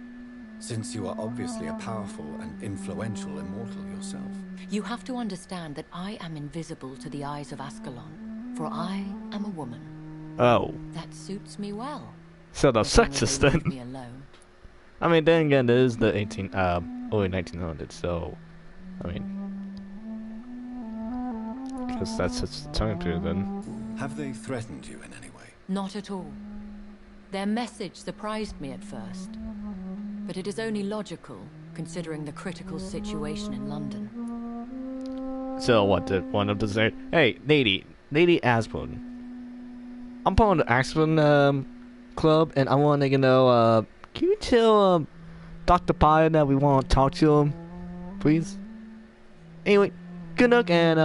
Since you are obviously a powerful and influential immortal yourself. You have to understand that I am invisible to the eyes of Ascalon, for I am a woman. Oh. That suits me well. So the sexist then. Leave me alone. I mean, then again, it is the early 1900s, so, I mean, because that's its time period then. Have they threatened you in any way? Not at all. Their message surprised me at first, but it is only logical, considering the critical situation in London. So what, did one of them say, hey, Lady Aspen, I'm part of the Aspen Club, and I want to, can you tell Dr. Pyre that we want to talk to him, please? Anyway, good luck, and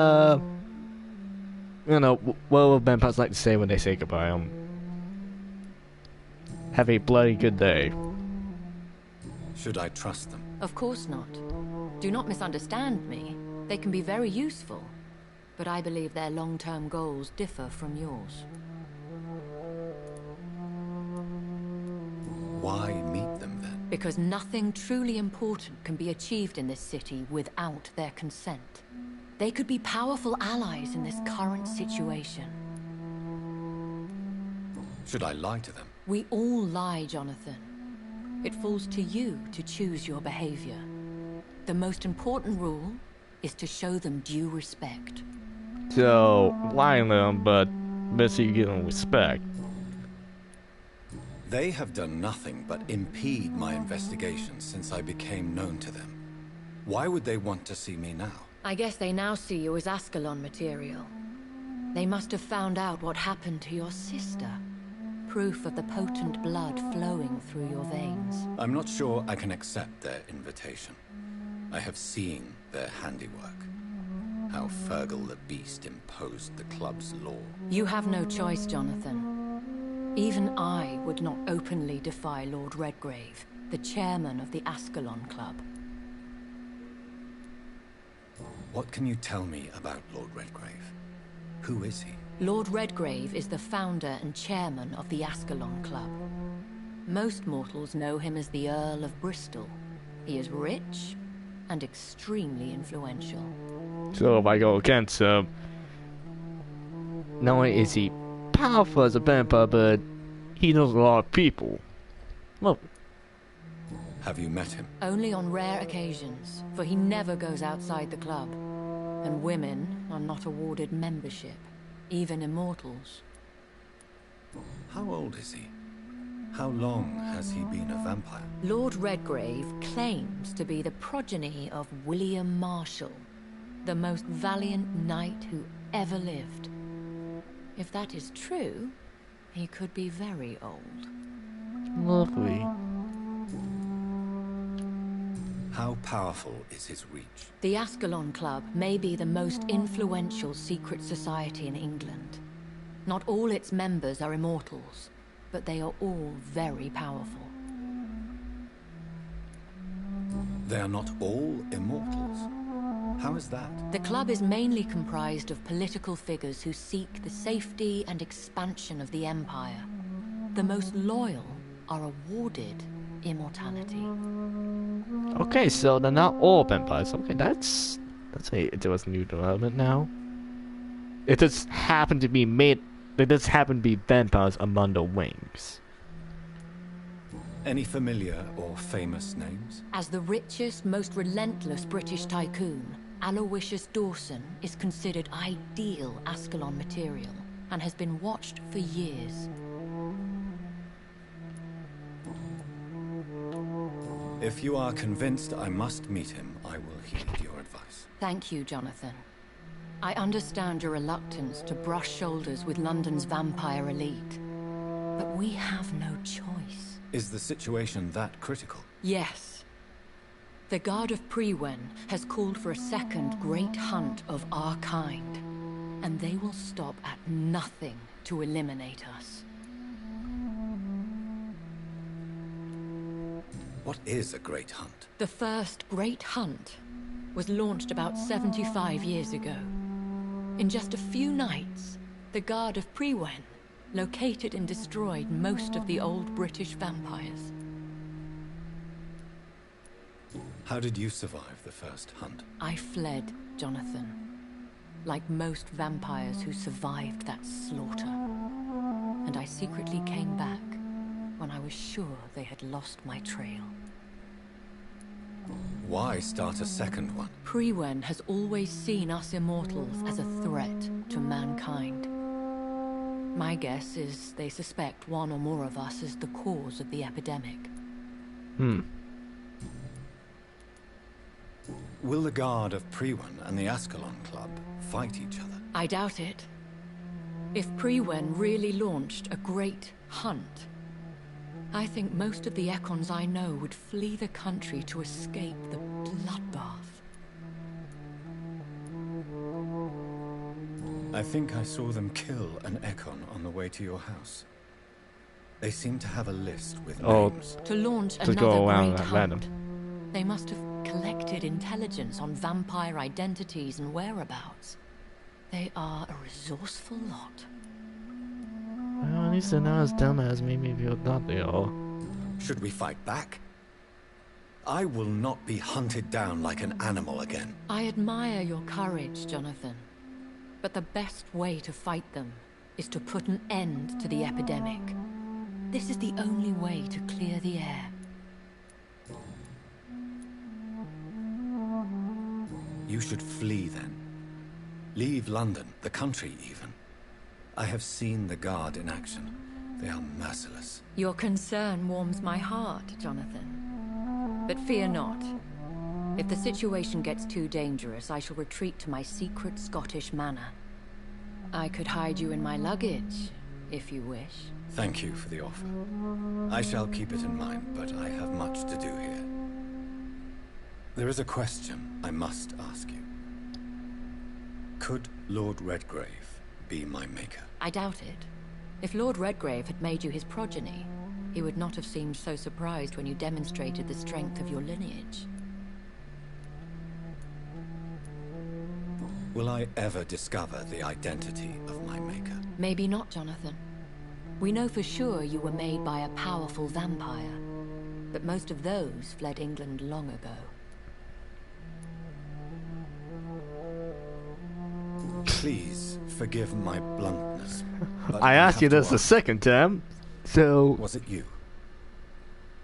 what will vampires like to say when they say goodbye? Have a bloody good day. Should I trust them? Of course not. Do not misunderstand me. They can be very useful, but I believe their long-term goals differ from yours. Why meet them then? Because nothing truly important can be achieved in this city without their consent. They could be powerful allies in this current situation. Should I lie to them? We all lie, Jonathan. It falls to you to choose your behavior. The most important rule is to show them due respect. So, lying to them, but basically you give them respect. They have done nothing but impede my investigations since I became known to them. Why would they want to see me now? I guess they now see you as Ascalon material. They must have found out what happened to your sister. Proof of the potent blood flowing through your veins. I'm not sure I can accept their invitation. I have seen their handiwork. How Fergal the Beast imposed the club's law. You have no choice, Jonathan. Even I would not openly defy Lord Redgrave, the chairman of the Ascalon Club. What can you tell me about Lord Redgrave? Who is he? Lord Redgrave is the founder and chairman of the Ascalon Club. Most mortals know him as the Earl of Bristol. He is rich and extremely influential. So if I go against him, not only is he powerful as a vampire, but he knows a lot of people. Well, have you met him? Only on rare occasions, for he never goes outside the club. And women are not awarded membership. Even immortals. How old is he? How long has he been a vampire? Lord Redgrave claims to be the progeny of William Marshall, the most valiant knight who ever lived. If that is true, he could be very old. Lovely. How powerful is his reach? The Ascalon Club may be the most influential secret society in England. Not all its members are immortals, but they are all very powerful. They are not all immortals? How is that? The club is mainly comprised of political figures who seek the safety and expansion of the Empire. The most loyal are awarded immortality. Okay, so they're not all vampires. Okay, that's a new development now. It just happened to be vampires among the wings. Any familiar or famous names? As the richest, most relentless British tycoon, Aloysius Dawson is considered ideal Ascalon material and has been watched for years. If you are convinced I must meet him, I will heed your advice. Thank you, Jonathan. I understand your reluctance to brush shoulders with London's vampire elite, but we have no choice. Is the situation that critical? Yes. The Guard of P11 has called for a second great hunt of our kind, and they will stop at nothing to eliminate us. What is a great hunt? The first great hunt was launched about 75 years ago. In just a few nights, the Guard of P11 located and destroyed most of the old British vampires. How did you survive the first hunt? I fled, Jonathan. Like most vampires who survived that slaughter. And I secretly came back when I was sure they had lost my trail. Why start a second one? P11 has always seen us immortals as a threat to mankind. My guess is they suspect one or more of us as the cause of the epidemic. Will the Guard of P11 and the Ascalon Club fight each other? I doubt it. If P11 really launched a great hunt, I think most of the Econs I know would flee the country to escape the bloodbath. I think I saw them kill an Econ on the way to your house. They seem to have a list with names. To launch Just another go around great at hunt, random. they must have collected intelligence on vampire identities and whereabouts. They are a resourceful lot. Well, at least they're not as dumb as maybe you thought they are. Should we fight back? I will not be hunted down like an animal again. I admire your courage, Jonathan. But the best way to fight them is to put an end to the epidemic. This is the only way to clear the air. You should flee then. Leave London, the country even. I have seen the Guard in action. They are merciless. Your concern warms my heart, Jonathan. But fear not. If the situation gets too dangerous, I shall retreat to my secret Scottish manor. I could hide you in my luggage, if you wish. Thank you for the offer. I shall keep it in mind, but I have much to do here. There is a question I must ask you. Could Lord Redgrave be my maker? I doubt it. If Lord Redgrave had made you his progeny, he would not have seemed so surprised when you demonstrated the strength of your lineage. Will I ever discover the identity of my maker? Maybe not, Jonathan. We know for sure you were made by a powerful vampire, but most of those fled England long ago. Please forgive my bluntness. But I asked you have to this the ask, second time, so... Was it you?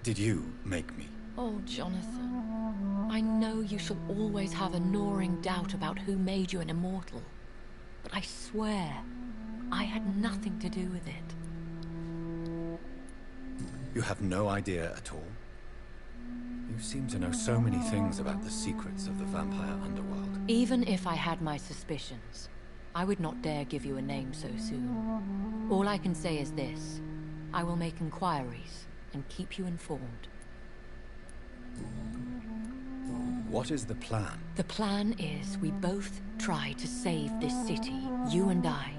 Did you make me? Oh, Jonathan. I know you shall always have a gnawing doubt about who made you an immortal. But I swear, I had nothing to do with it. You have no idea at all? You seem to know so many things about the secrets of the vampire underworld. Even if I had my suspicions, I would not dare give you a name so soon. All I can say is this. I will make inquiries and keep you informed. What is the plan? The plan is we both try to save this city, you and I.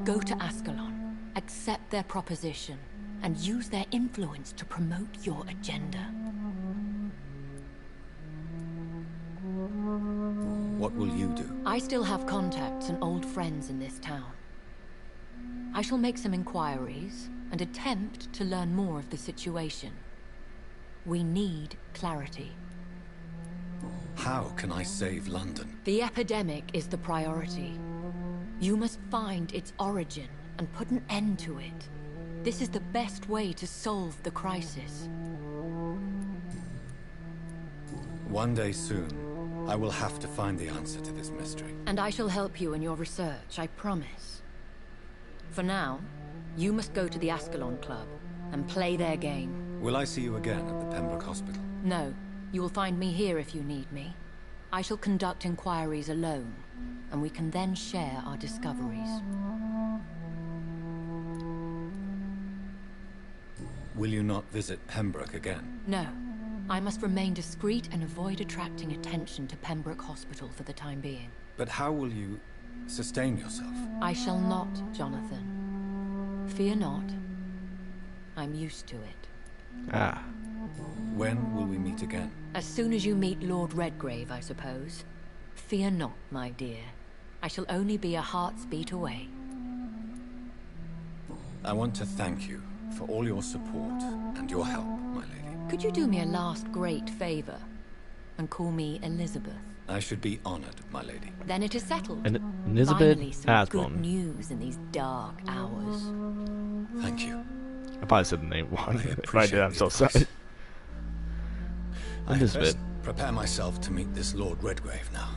Go to Ascalon, accept their proposition, and use their influence to promote your agenda. What will you do? I still have contacts and old friends in this town. I shall make some inquiries and attempt to learn more of the situation. We need clarity. How can I save London? The epidemic is the priority. You must find its origin and put an end to it. This is the best way to solve the crisis. One day soon, I will have to find the answer to this mystery. And I shall help you in your research, I promise. For now, you must go to the Ascalon Club and play their game. Will I see you again at the Pembroke Hospital? No. You will find me here if you need me. I shall conduct inquiries alone, and we can then share our discoveries. Will you not visit Pembroke again? No. I must remain discreet and avoid attracting attention to Pembroke Hospital for the time being. But how will you sustain yourself? I shall not, Jonathan. Fear not. I'm used to it. Ah. When will we meet again? As soon as you meet Lord Redgrave, I suppose. Fear not, my dear. I shall only be a heart's beat away. I want to thank you for all your support and your help, my lady. Could you do me a last great favor and call me Elizabeth? I should be honored, my lady. Then it is settled. And Elizabeth Finally, some good Asbon. news in these dark hours. Thank you. I probably said the name wrong. If I did, I'm so appreciate sorry. I had Elizabeth. best prepare myself to meet this Lord Redgrave now.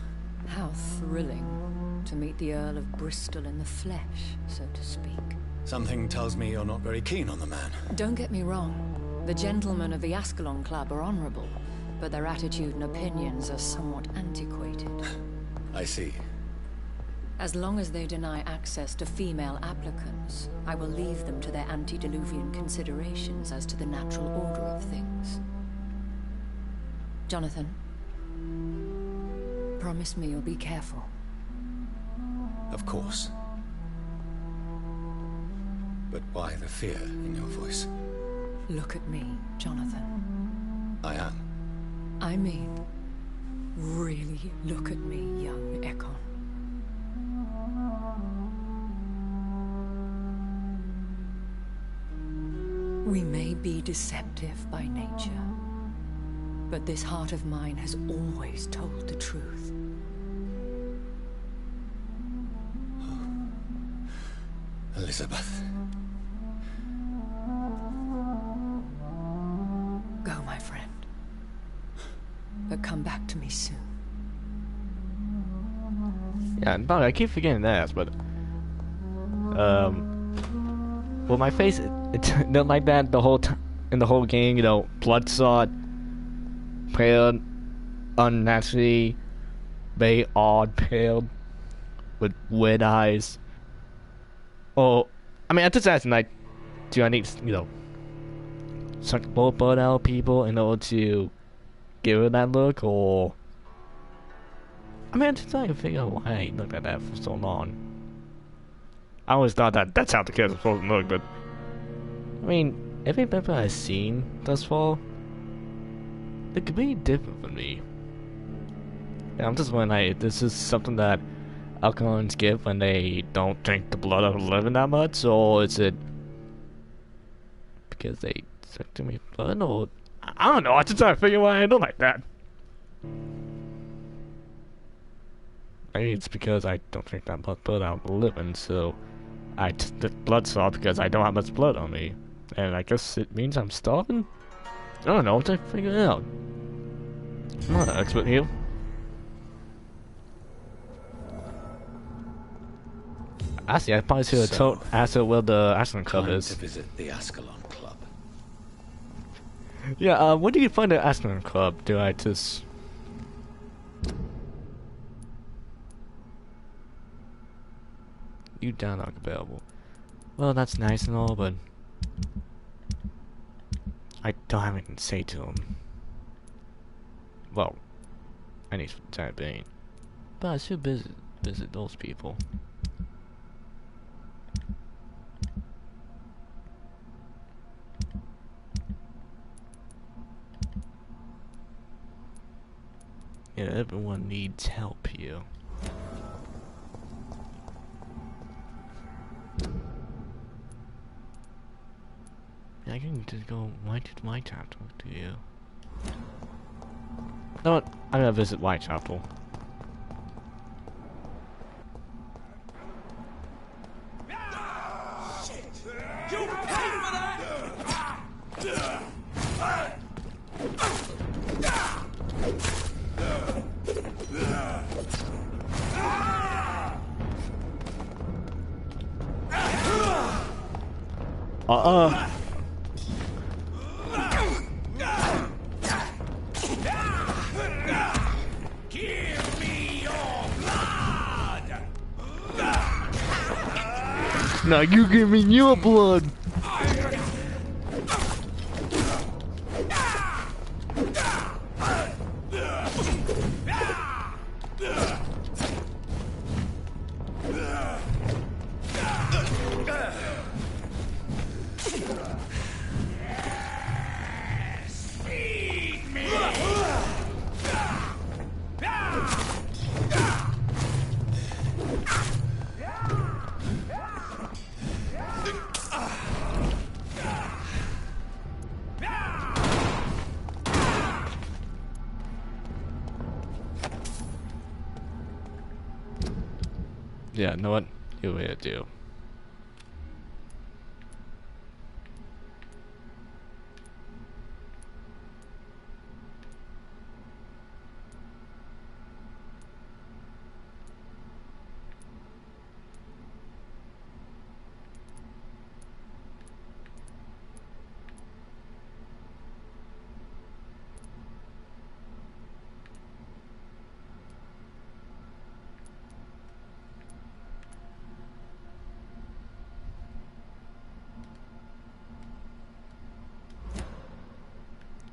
How thrilling to meet the Earl of Bristol in the flesh, so to speak. Something tells me you're not very keen on the man. Don't get me wrong. The gentlemen of the Ascalon Club are honorable, but their attitude and opinions are somewhat antiquated. I see. As long as they deny access to female applicants, I will leave them to their antediluvian considerations as to the natural order of things. Jonathan, promise me you'll be careful. Of course. But why the fear in your voice? Look at me, Jonathan. I am. I mean, really look at me, young Ekon. We may be deceptive by nature, but this heart of mine has always told the truth. Elizabeth. Go, my friend. But come back to me soon. Yeah, and I keep forgetting that, but well, my face it's not like that the whole time in the whole game. You know, bloodshot, pale, unnaturally, very odd, pale, with weird eyes. Oh, I mean, I'm just asking, like, do I need to, suck more blood out of people in order to give her that look, or? I mean, I'm just trying to figure out why I looked at that for so long. I always thought that that's how the kids were supposed to look, but I mean, every vampire I've seen thus far, it could be different for me. And I'm just wondering, like, this is something that alcoholics give when they don't drink the blood of the living that much, or is it because they suck too much blood, or I don't know. I just trying to figure why I look like that. Maybe it's because I don't drink that much blood out of the living, so I took blood saw because I don't have much blood on me, and I guess it means I'm starving. I don't know. I'm trying to figure it out. I'm not an expert here. Actually, I probably should have asked her where the Ascalon Club Time is. to visit the Ascalon Club. Yeah, where do you find the Ascalon Club? Do I just... You down not available. Well, that's nice and all, but I don't have anything to say to him. Well, I need some time being. But I should visit those people. Yeah, everyone needs help here. I can just go right to my town talk to you. know what? I'm gonna visit Whitechapel. Give me your blood! Now you give me your blood! Yeah, know what? You way to do.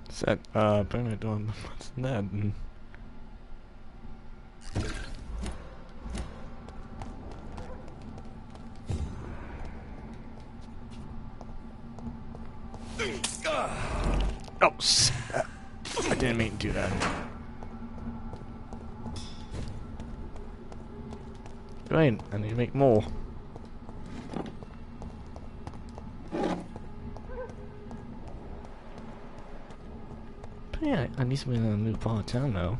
Said, apparently doing what's that? Oh, snap. I didn't mean to do that. Right, I need to make more. Yeah, I need to be in a new part of town though.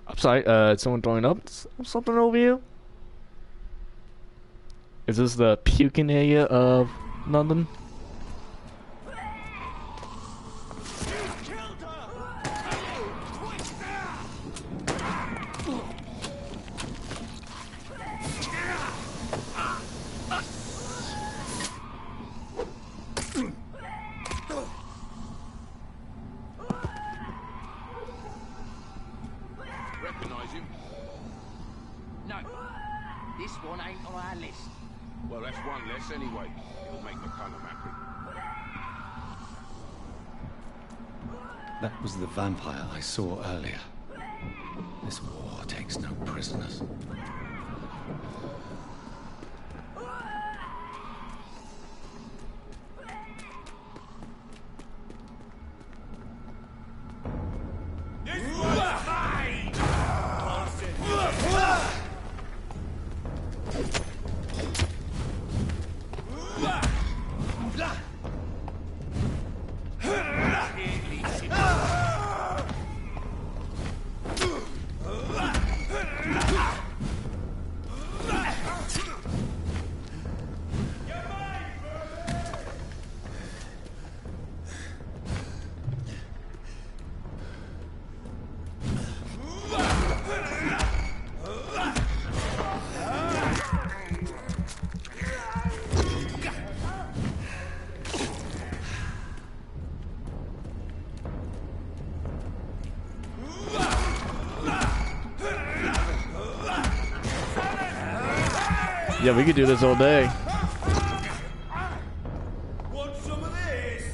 I'm sorry, is someone throwing up something over you? Is this the puking area of London? That was the vampire I saw earlier. This war takes no prisoners. Yeah, we could do this all day. Want some of this?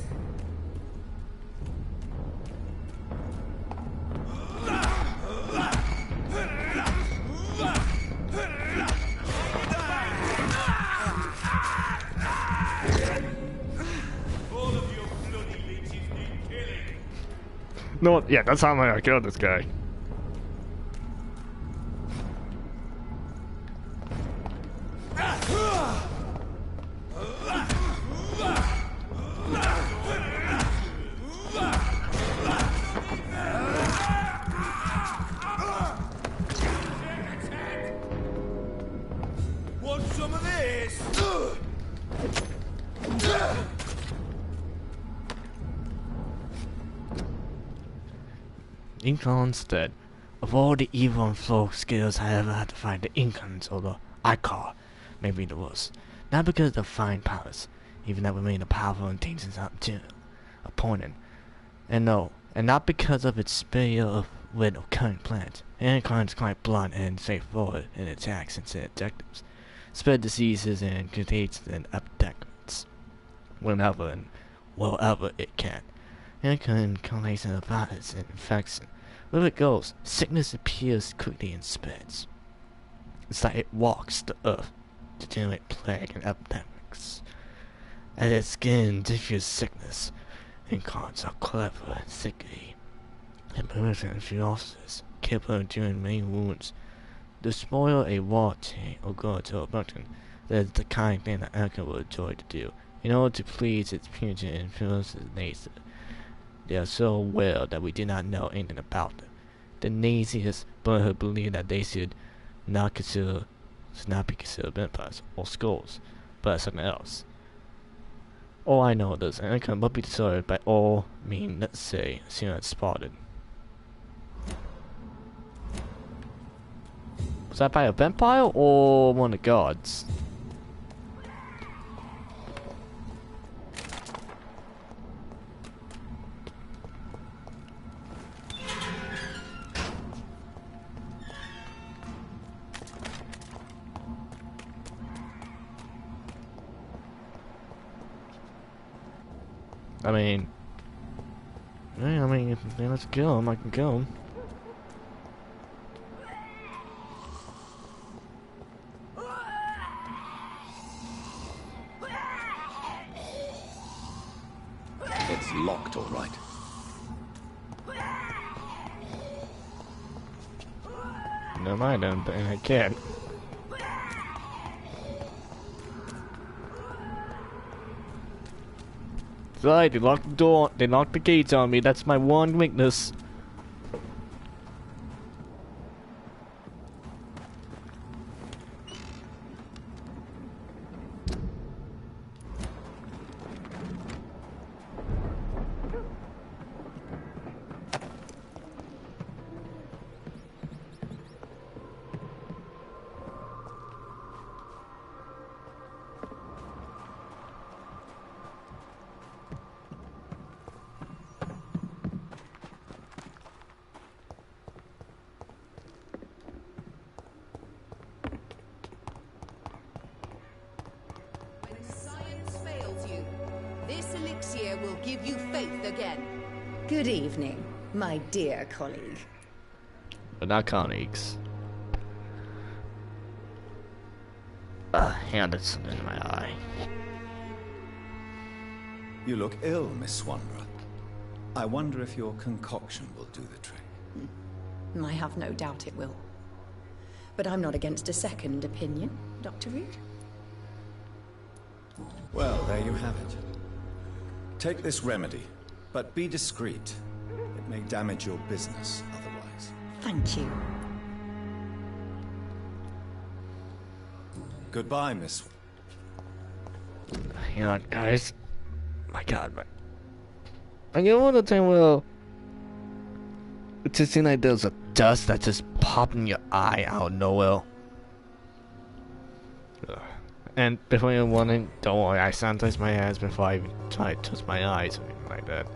All of your bloody leeches need killing. No, yeah, that's how I'm gonna kill this guy. Incan instead. Of all the evil and folk skills I ever had to fight, the Incans, or the Icar, may be the worst. Not because of the fine powers, even that remain a powerful and dangerous opponent. And no, and not because of its sphere of wit or cunning plans. Mankind is quite blunt and straightforward in its acts and objectives. Spread diseases and contagions and epidemics whenever and wherever it can. Mankind collates in violence and infection. Where it goes, sickness appears quickly and spreads. It's like it walks the earth to generate plague and epidemics. At its skin diffuse sickness, incarns are clever and sickly, and malignant and few officers, capable of enduring many wounds. To spoil a war chain or go to a mountain, that is the kind of thing that Anka would enjoy to do, in order to please its punitive and ferocious nature. They are so well that we do not know anything about them. The naziest brotherhood believe that they should not be considered vampires or skulls, but something else. All I know is that Anka must be destroyed by all means necessary as soon as spotted. Was that by a vampire or one of the gods? I mean, if they let's kill him, I can kill him. It's locked, all right. No, I don't, but I can't. Right, they locked the door, they locked the gates on me, that's my one weakness. Will give you faith again. Good evening, my dear colleague. But not colleagues. Hand it something in my eye. You look ill, Miss Swanborough. I wonder if your concoction will do the trick. I have no doubt it will. But I'm not against a second opinion, Dr. Reed. Well, there you have it. Take this remedy, but be discreet. It may damage your business otherwise. Thank you. Goodbye, Miss. Hang on, guys. My God, man. I get one of the time, well, it just seems like there's a dust that just popped in your eye out of nowhere. And before you're wondering, don't worry, I sanitize my hands before I even try to touch my eyes or anything like that.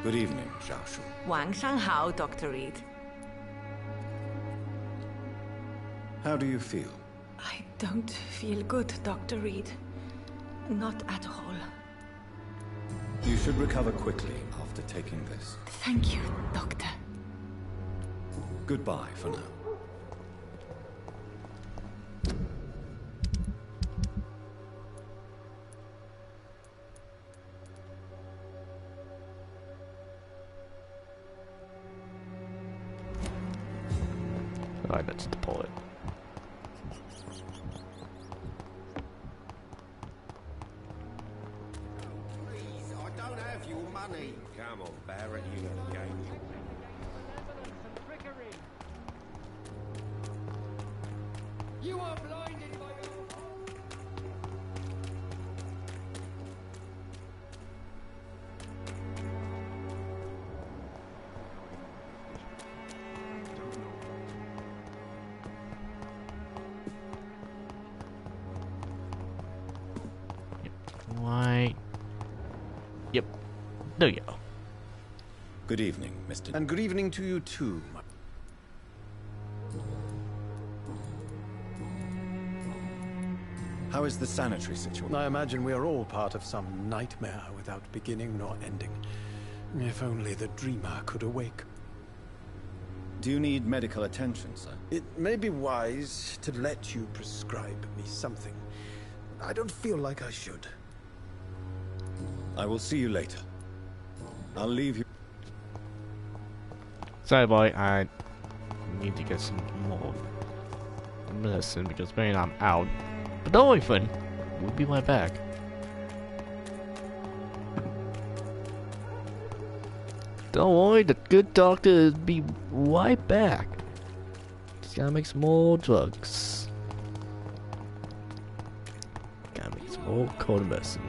Good evening, Xiaoshu. 晚上好, Dr. Reed. How do you feel? I don't feel good, Dr. Reed. Not at all. You should recover quickly after taking this. Thank you, Doctor. Goodbye for now. Alright, let's deploy it. Money. Come on, Barrett, you got a game. You are blinded by your... Why? Yep. There you go. Good evening, Mr. And good evening to you too. How is the sanitary situation? I imagine we are all part of some nightmare without beginning nor ending. If only the dreamer could awake. Do you need medical attention, sir? It may be wise to let you prescribe me something. I don't feel like I should. I will see you later. I'll leave you. Sorry, boy. I need to get some more medicine because man, I'm out. But don't worry, friend. We'll be right back. Don't worry, the good doctor will be right back. Just gotta make some more drugs. Gotta make some more cold medicine.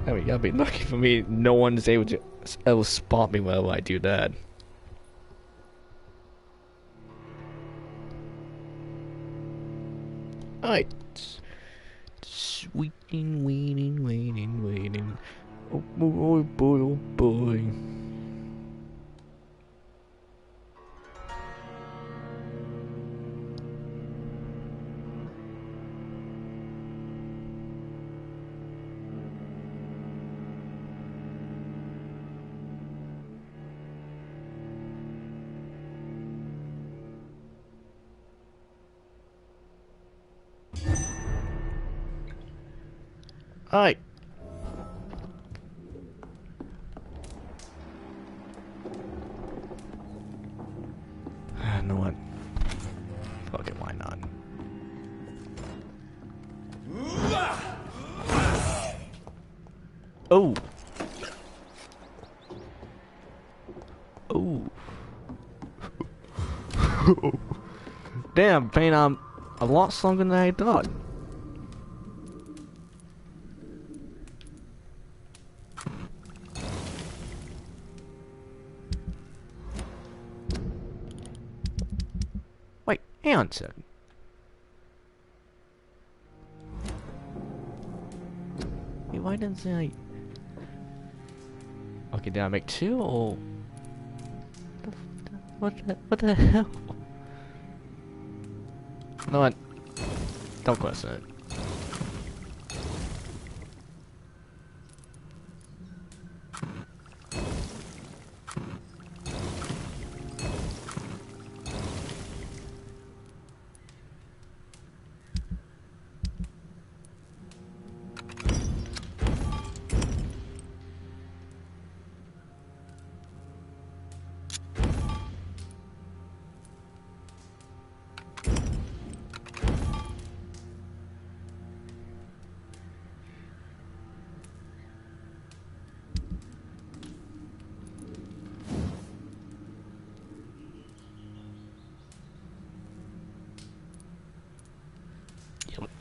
I mean, you gotta be lucky for me. No one's able to ever spot me whenever I do that. Alright. Waiting, waiting, waiting, waiting. Oh boy, oh boy, oh boy. Alright. You know what? Fuck it, why not? Oh! Oh! Damn, Pain, I'm a lot stronger than I thought. Wait, hang on a second. Wait, why didn't say okay, did I make two or what the hell? No, what? Don't question it.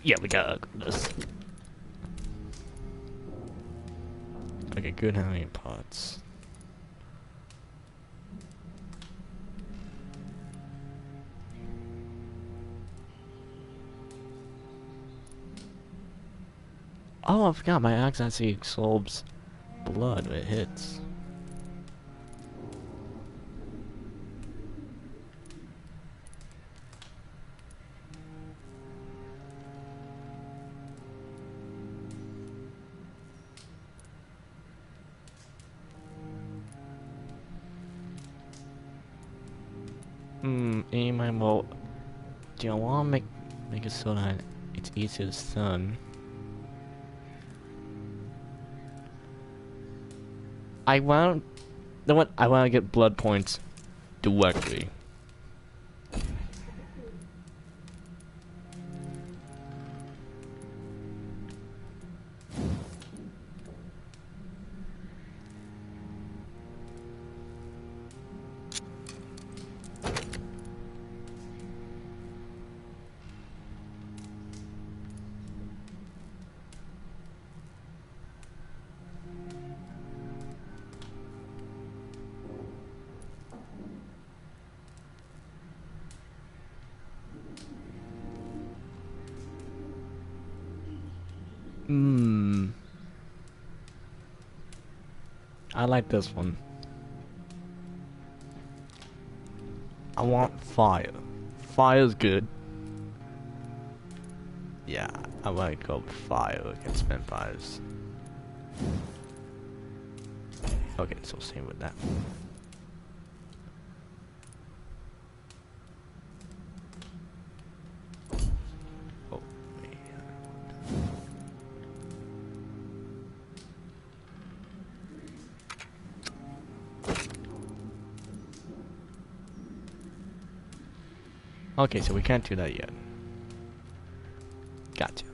Yeah, we got this. Okay, good hanging pots. Oh, I forgot my axe actually absorbs blood when it hits. In my mode, do I want to make it so that it's easier to stun? I want, you know what? I want to get blood points directly. I like this one. I want fire. Fire's good. Yeah, I might go with fire against vampires. Okay, so same with that. Oh, man. Okay, so we can't do that yet. Gotcha.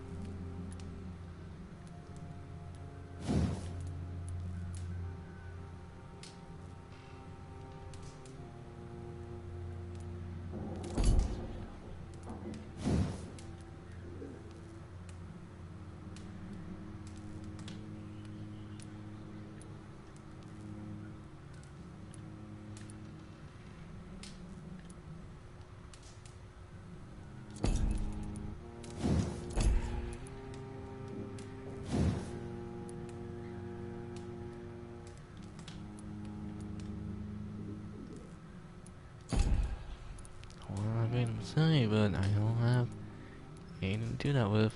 I've been saying, but I don't have anything to do that with.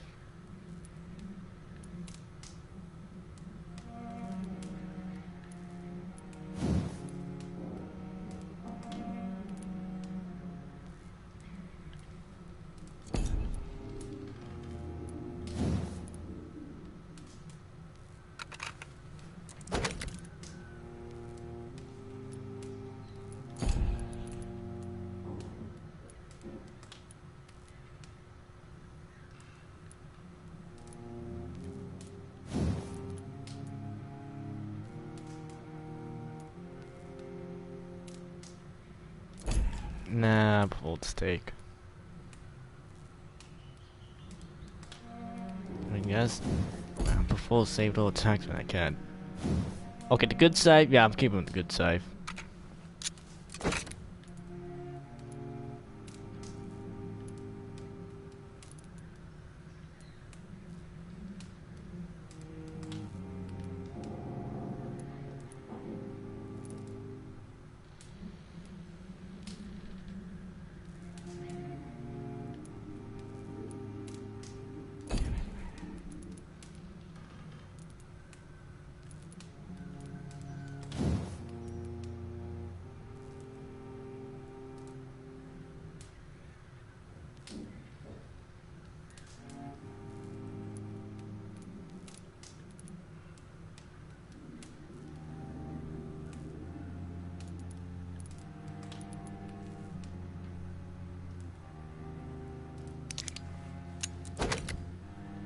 Nah, pulled steak. I guess I prefer save all attacks when I can. Okay, the good save. Yeah, I'm keeping the good save.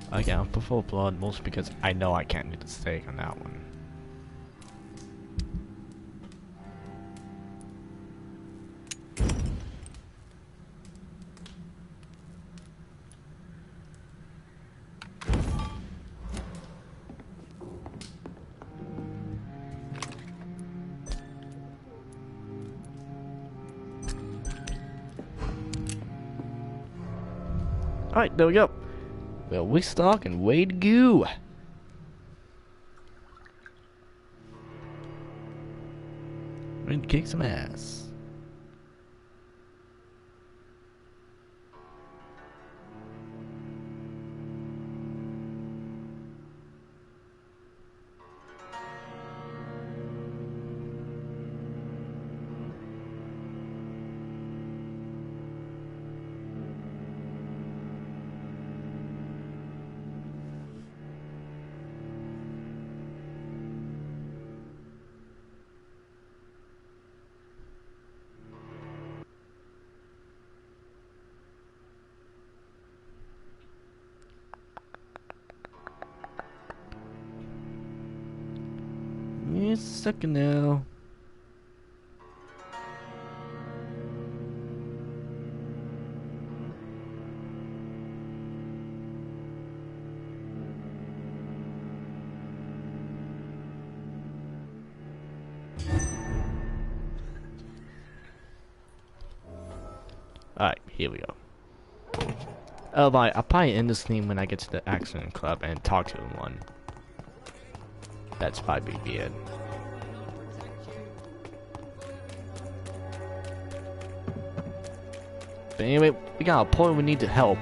Okay, I prefer blood mostly because I know I can't do the steak on that one. Alright, there we go. Well, we stock and way to go. Ready to kick some ass. It's a second now. Alright, here we go. Oh, right, I'll probably end the stream when I get to the accident club and talk to one. That's probably be it. But anyway, we got a poet we need to help.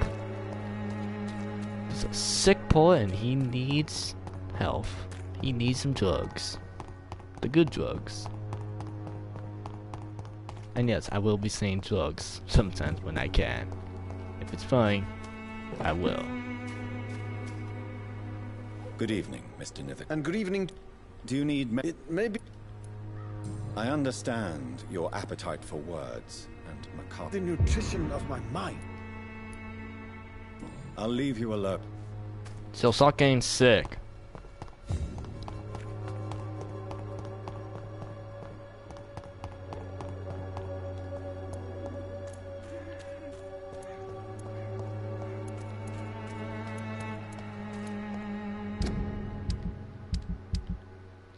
He's a sick poet and he needs health. He needs some drugs. The good drugs. And yes, I will be saying drugs sometimes when I can. If it's fine, I will. Good evening, Mr. Nivik. And good evening. Do you need It may be I understand your appetite for words and macabre. the nutrition of my mind. I'll leave you alone. So start getting sick.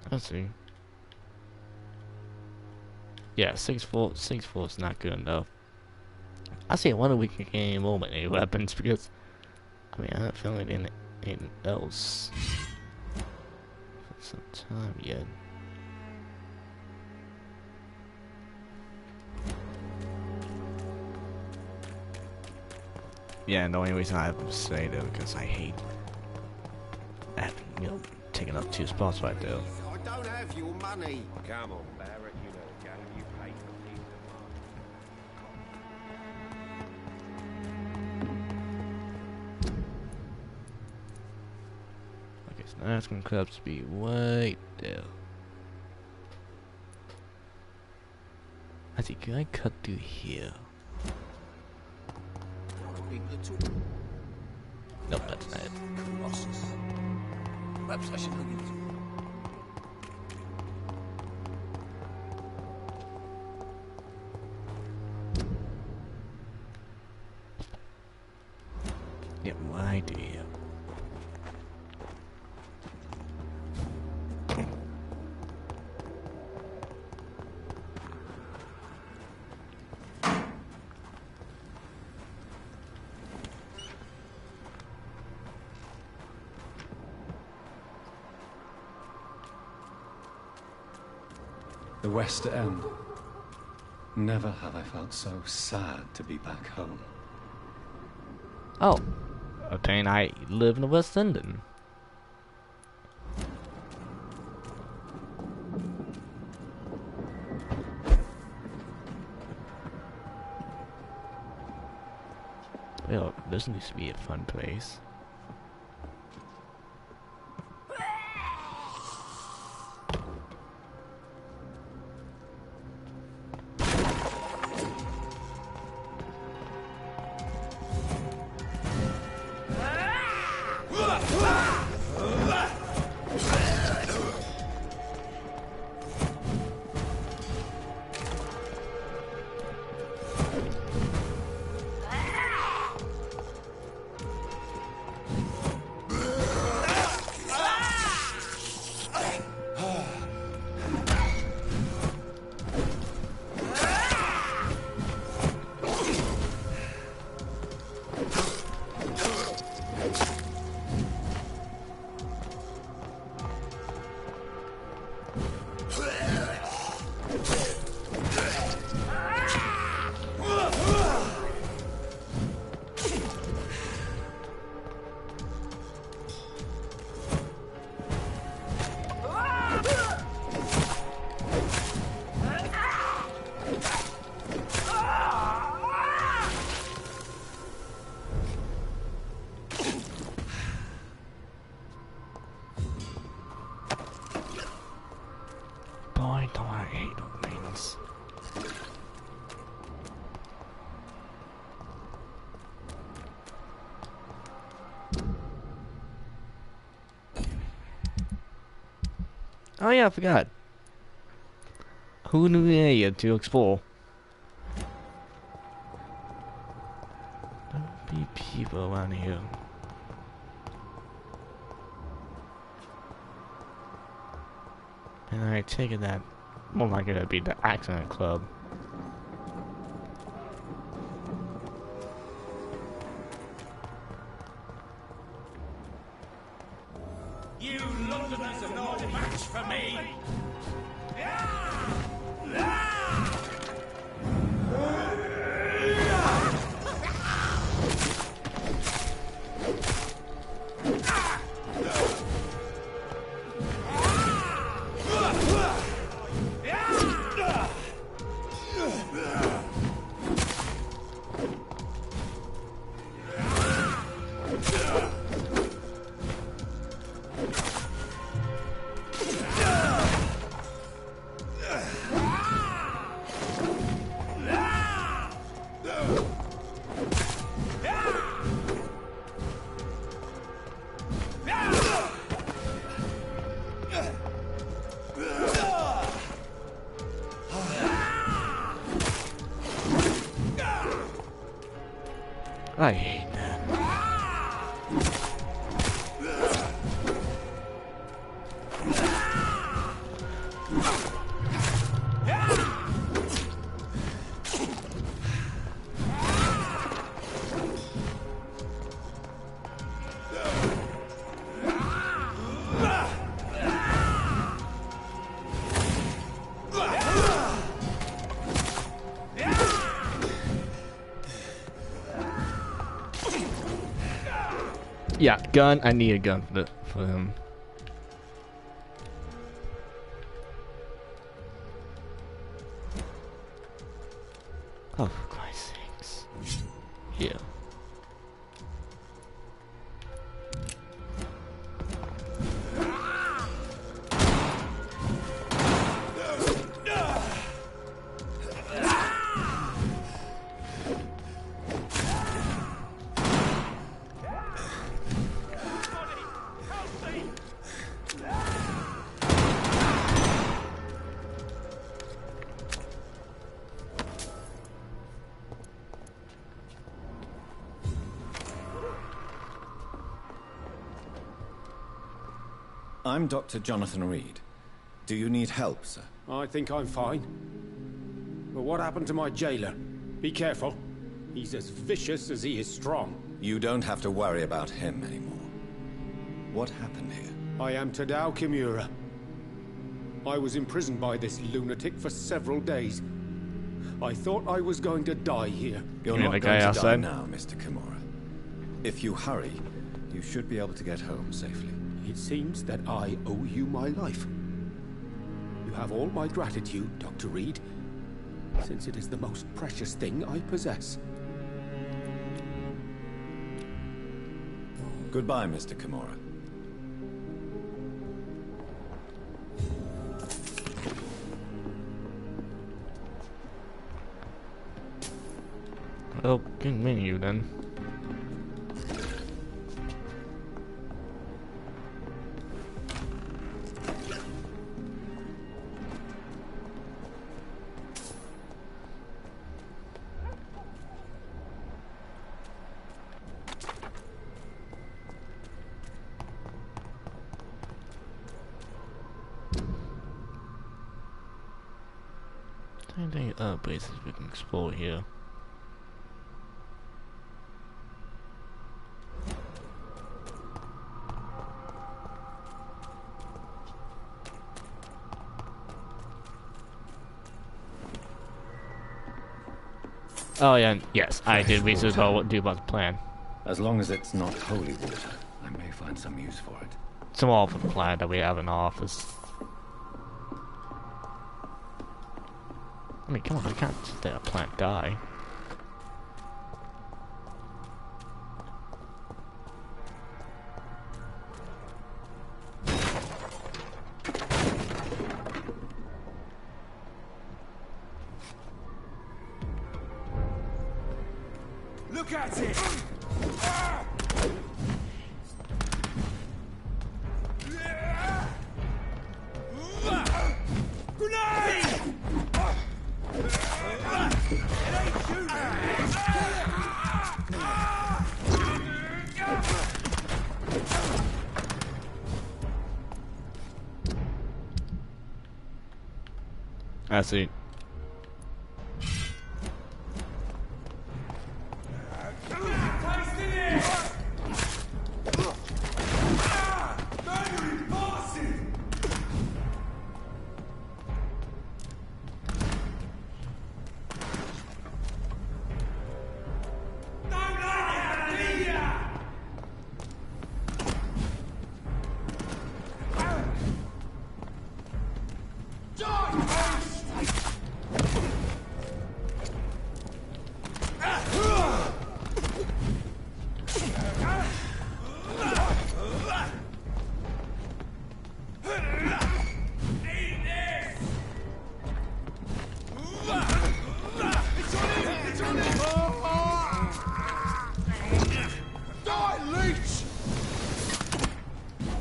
Let's see. Yeah, 6'4", 6'4" is not good enough. I say wonder we can get any more many weapons because I mean I don't feel like anything else for some time yet. Yeah, and the only reason I have to say that because I hate having, you know, taking up 2 spots right there. I don't have your money. Come on, Barrett, you know the game. You pay for peace of mind. Okay, so now it's gonna club speed right there. I see, can I cut through here? Nope, that's not it. Perhaps I should look into it. Yeah, right here. The West End. Never have I felt so sad to be back home. Oh, apparently I live in the West End. Well, this needs to be a fun place. Boy, do I hate things. Oh yeah, I forgot. Who knew the area to explore? There'll be people around here. And I take it that more likely to be the accident club. You Londoners are no match for me! I hate that. Yeah, gun. I need a gun for him. Oh, for Christ's sakes. Yeah. I'm Dr. Jonathan Reed. Do you need help, sir? I think I'm fine. But what happened to my jailer? Be careful. He's as vicious as he is strong. You don't have to worry about him anymore. What happened here? I am Tadao Kimura. I was imprisoned by this lunatic for several days. I thought I was going to die here. You're not going to die now, Mr. Kimura. If you hurry, you should be able to get home safely. It seems that I owe you my life. You have all my gratitude, Dr. Reed, since it is the most precious thing I possess. Goodbye, Mr. Kimura. Well, continue then. Any other places we can explore here? Oh yeah, yes, I did research about what to do about the plan. As long as it's not holy water, I may find some use for it. It's all for the plan that we have in the office. I mean, come on, I can't just let a plant die. Look at it! Grenade! I see.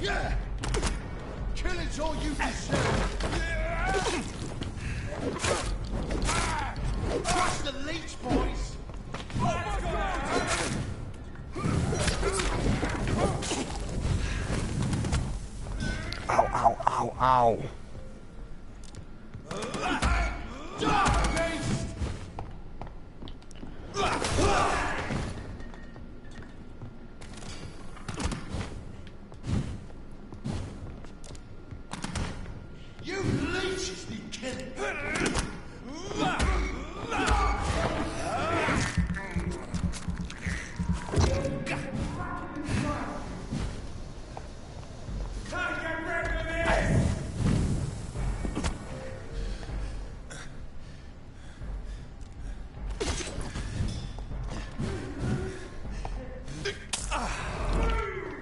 Yeah! Killing's all you deserve! Trust the leech, boys! Ow, ow, ow, ow. You leeches need killing!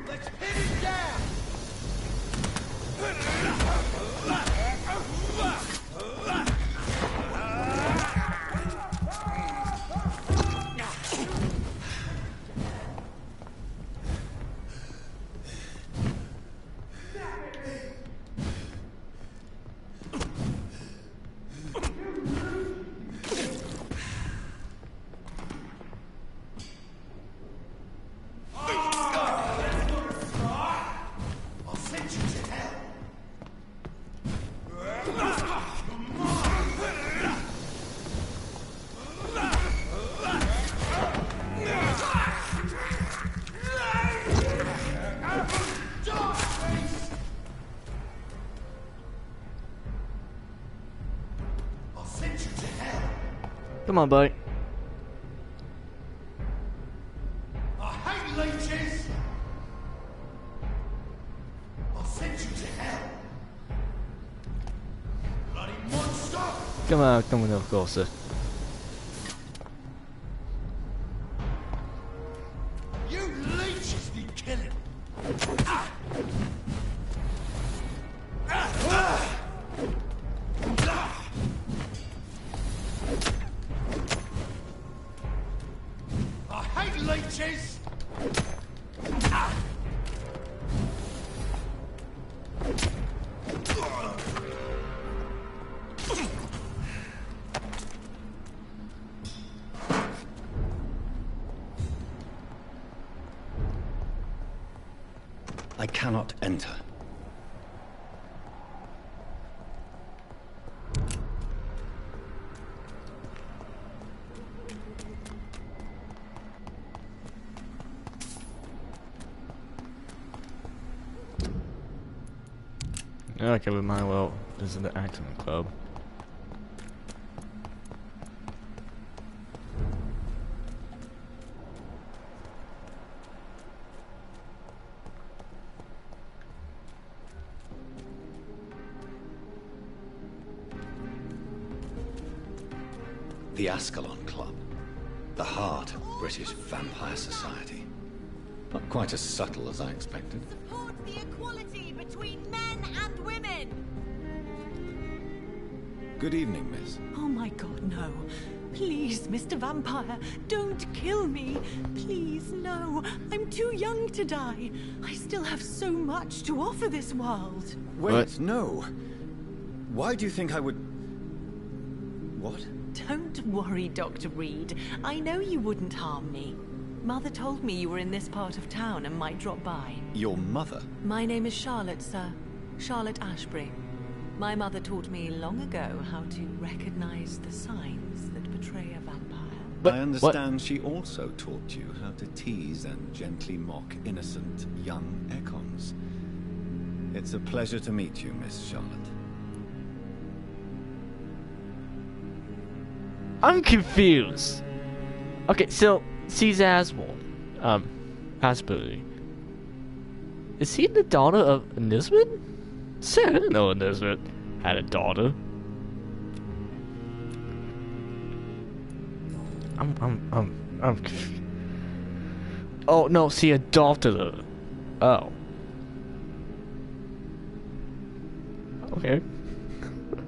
Let's pin it down! I'll send you to hell! I'll send you to hell! Come on, buddy. I hate leeches! I'll send you to hell! Bloody monster! Come on, come a little closer. You leeches need killing! I hate leeches! I cannot enter. Okay, we might well visit the Acton Club. The Ascalon Club. The heart of British vampire society. Not quite as subtle as I expected. Support the equality between men and women! Good evening, miss. Oh my god, no. Please, Mr. Vampire, don't kill me. Please, no. I'm too young to die. I still have so much to offer this world. Wait, What? no. Why do you think I would... What? Don't worry, Dr. Reed. I know you wouldn't harm me. Mother told me you were in this part of town and might drop by. Your mother? My name is Charlotte, sir. Charlotte Ashbury. My mother taught me long ago how to recognize the signs that betray a vampire. I understand she also taught you how to tease and gently mock innocent young Ekons. It's a pleasure to meet you, Miss Charlotte. I'm confused. Okay, so Caesar Asbury. Is he the daughter of Elizabeth? Say, I didn't know Elizabeth had a daughter. I'm confused. Oh no, she adopted her. Oh. Okay.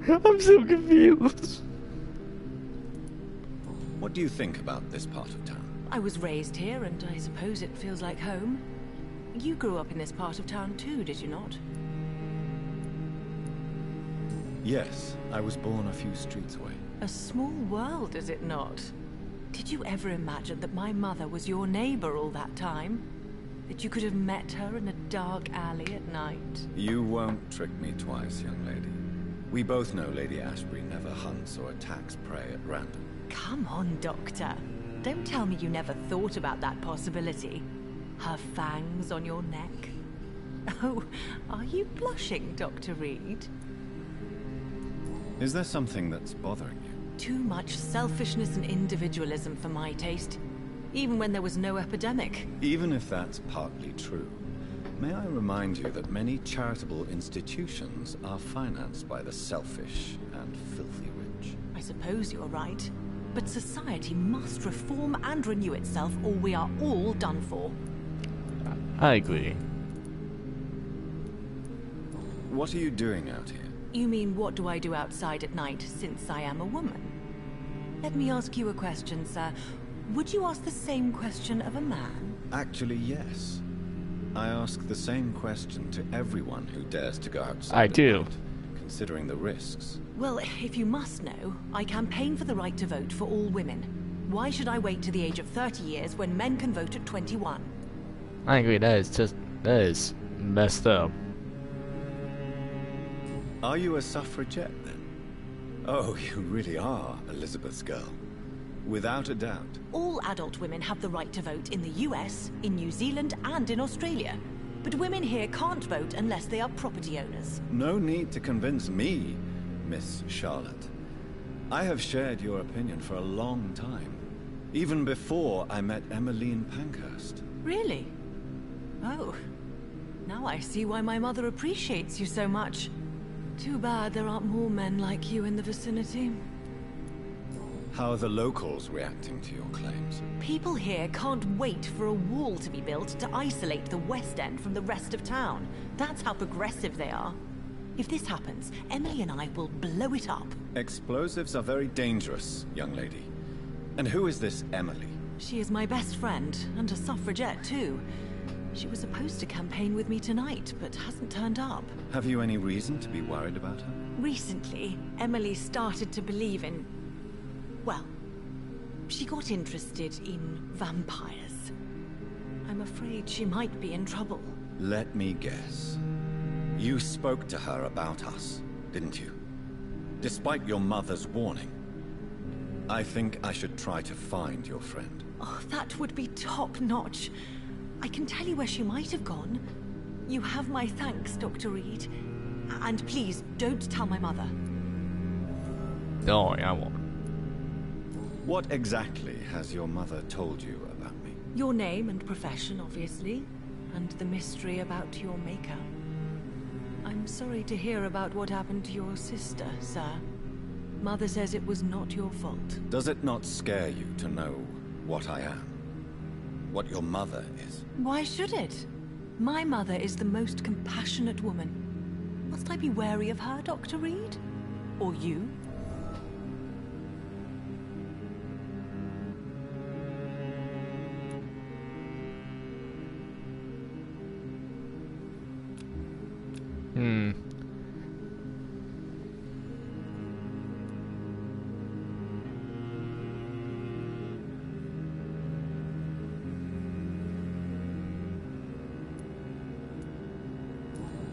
I'm so confused. What do you think about this part of town? I was raised here, and I suppose it feels like home. You grew up in this part of town too, did you not? Yes, I was born a few streets away. A small world, is it not? Did you ever imagine that my mother was your neighbor all that time? That you could have met her in a dark alley at night? You won't trick me twice, young lady. We both know Lady Ashbury never hunts or attacks prey at random. Come on, Doctor. Don't tell me you never thought about that possibility. Her fangs on your neck. Oh, are you blushing, Dr. Reed? Is there something that's bothering you? Too much selfishness and individualism for my taste. Even when there was no epidemic. Even if that's partly true, may I remind you that many charitable institutions are financed by the selfish and filthy rich? I suppose you're right. But society must reform and renew itself, or we are all done for. I agree. What are you doing out here? You mean, what do I do outside at night, since I am a woman? Let me ask you a question, sir. Would you ask the same question of a man? Actually, yes. I ask the same question to everyone who dares to go outside. I do. Night, considering the risks. Well, if you must know, I campaign for the right to vote for all women. Why should I wait to the age of 30 years when men can vote at 21? I agree, that is messed up. Are you a suffragette, then? Oh, you really are Elizabeth's girl. Without a doubt. All adult women have the right to vote in the US, in New Zealand, and in Australia. But women here can't vote unless they are property owners. No need to convince me, Miss Charlotte. I have shared your opinion for a long time. Even before I met Emmeline Pankhurst. Really? Oh. Now I see why my mother appreciates you so much. Too bad there aren't more men like you in the vicinity. How are the locals reacting to your claims? People here can't wait for a wall to be built to isolate the West End from the rest of town. That's how progressive they are. If this happens, Emily and I will blow it up. Explosives are very dangerous, young lady. And who is this Emily? She is my best friend, and a suffragette too. She was supposed to campaign with me tonight, but hasn't turned up. Have you any reason to be worried about her? Recently, Emily started to believe in... well, she got interested in vampires. I'm afraid she might be in trouble. Let me guess. You spoke to her about us, didn't you? Despite your mother's warning. I think I should try to find your friend. Oh, that would be top-notch. I can tell you where she might have gone. You have my thanks, Dr. Reed. And please, don't tell my mother. No, I won't. What exactly has your mother told you about me? Your name and profession, obviously. And the mystery about your maker. I'm sorry to hear about what happened to your sister, sir. Mother says it was not your fault. Does it not scare you to know what I am? What your mother is? Why should it? My mother is the most compassionate woman. Must I be wary of her, Dr. Reed? Or you?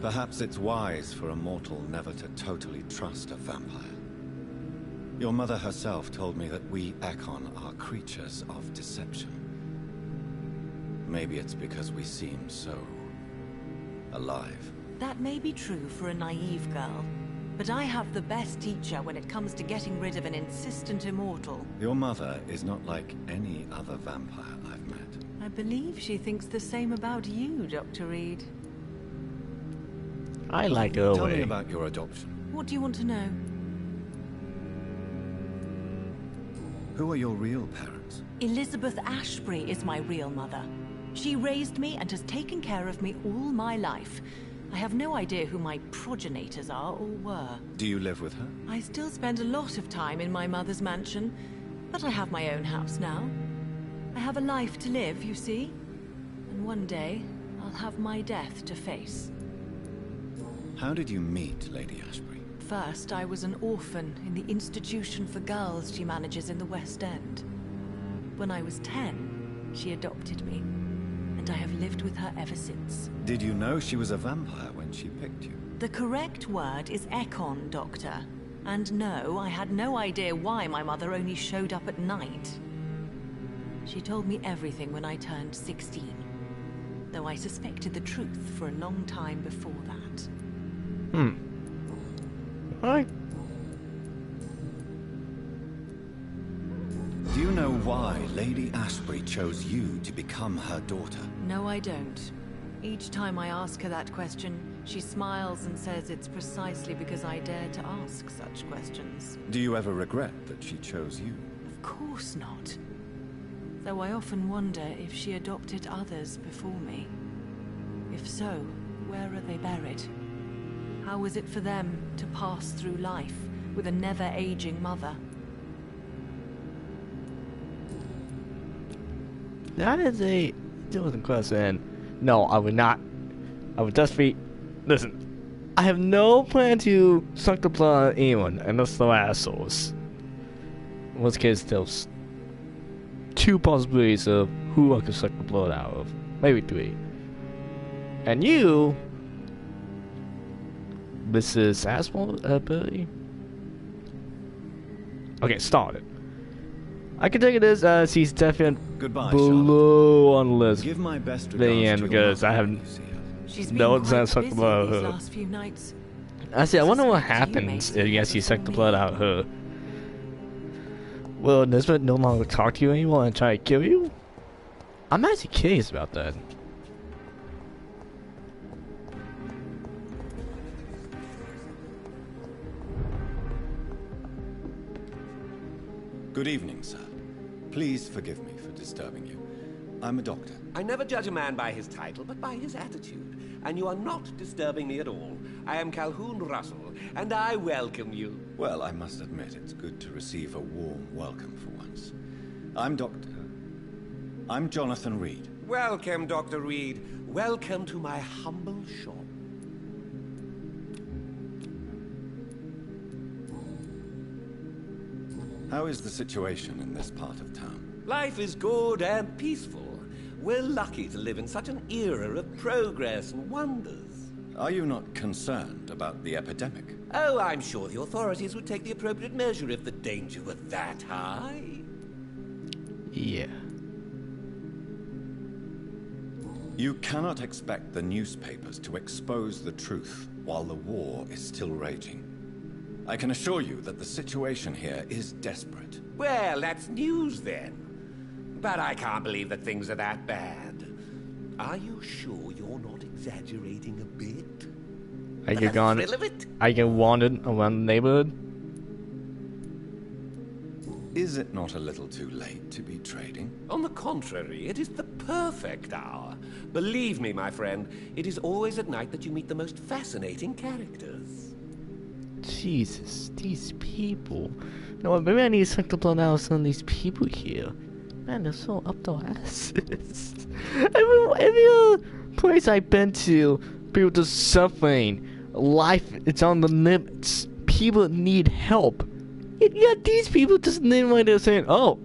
Perhaps it's wise for a mortal never to totally trust a vampire. Your mother herself told me that we Ekon are creatures of deception. Maybe it's because we seem so... alive. That may be true for a naive girl, but I have the best teacher when it comes to getting rid of an insistent immortal. Your mother is not like any other vampire I've met. I believe she thinks the same about you, Dr. Reed. I like her Tell way. me about your adoption. What do you want to know? Who are your real parents? Elizabeth Ashbury is my real mother. She raised me and has taken care of me all my life. I have no idea who my progenitors are or were. Do you live with her? I still spend a lot of time in my mother's mansion, but I have my own house now. I have a life to live, you see. And one day, I'll have my death to face. How did you meet Lady Ashbury? First, I was an orphan in the institution for girls she manages in the West End. When I was 10, she adopted me, and I have lived with her ever since. Did you know she was a vampire when she picked you? The correct word is Ekon, Doctor. And no, I had no idea why my mother only showed up at night. She told me everything when I turned 16, though I suspected the truth for a long time before that. Alright. Do you know why Lady Ashbury chose you to become her daughter? No, I don't. Each time I ask her that question, she smiles and says it's precisely because I dare to ask such questions. Do you ever regret that she chose you? Of course not. Though I often wonder if she adopted others before me. If so, where are they buried? How was it for them to pass through life with a never-aging mother? That is a difficult question. No, I would not. I would just be... Listen, I have no plan to suck the blood out of anyone unless they're assholes. In which case, there's 2 possibilities of who I could suck the blood out of. Maybe 3. And you... Mrs. Asphalt ability? Okay, start it. I can take it as she's definitely below on the list. Give my best the end because I have no sense suck the blood out of her. Last few nights. I wonder what happens if you suck the blood out of her. Will Nisbet no longer talk to you anymore and try to kill you? I'm actually curious about that. Good evening, sir. Please forgive me for disturbing you. I'm a doctor. I never judge a man by his title, but by his attitude. And you are not disturbing me at all. I am Calhoun Russell, and I welcome you. Well, I must admit, it's good to receive a warm welcome for once. I'm Jonathan Reed. Welcome, Dr. Reed. Welcome to my humble shop. How is the situation in this part of town? Life is good and peaceful. We're lucky to live in such an era of progress and wonders. Are you not concerned about the epidemic? Oh, I'm sure the authorities would take the appropriate measure if the danger were that high. Yeah. You cannot expect the newspapers to expose the truth while the war is still raging. I can assure you that the situation here is desperate. Well, that's news then. But I can't believe that things are that bad. Are you sure you're not exaggerating a bit? I get wanted around the neighborhood. Is it not a little too late to be trading? On the contrary, it is the perfect hour. Believe me, my friend, it is always at night that you meet the most fascinating characters. Jesus, these people. No, maybe I need to suck the blood out of some of these people here. Man, they're so up their asses. Every place I've been to, people just suffering. Life is on the limits. People need help. Yet these people just live like they're saying, oh,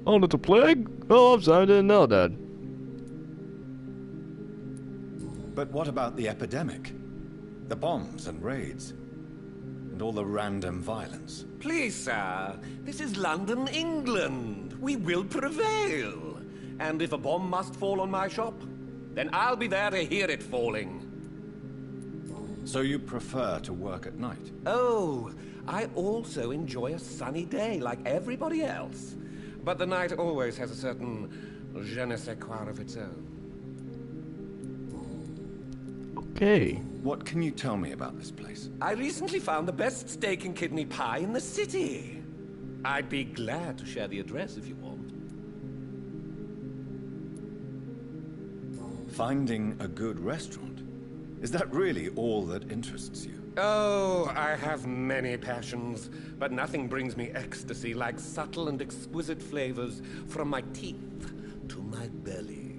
it's a plague? Oh, I'm sorry, I didn't know that. But what about the epidemic? The bombs and raids? And all the random violence? Please, sir, this is London, England. We will prevail. And if a bomb must fall on my shop, then I'll be there to hear it falling. So you prefer to work at night? Oh, I also enjoy a sunny day like everybody else. But the night always has a certain je ne sais quoi of its own. Okay. What can you tell me about this place? I recently found the best steak and kidney pie in the city. I'd be glad to share the address if you want. Finding a good restaurant? Is that really all that interests you? Oh, I have many passions, but nothing brings me ecstasy like subtle and exquisite flavors from my teeth to my belly.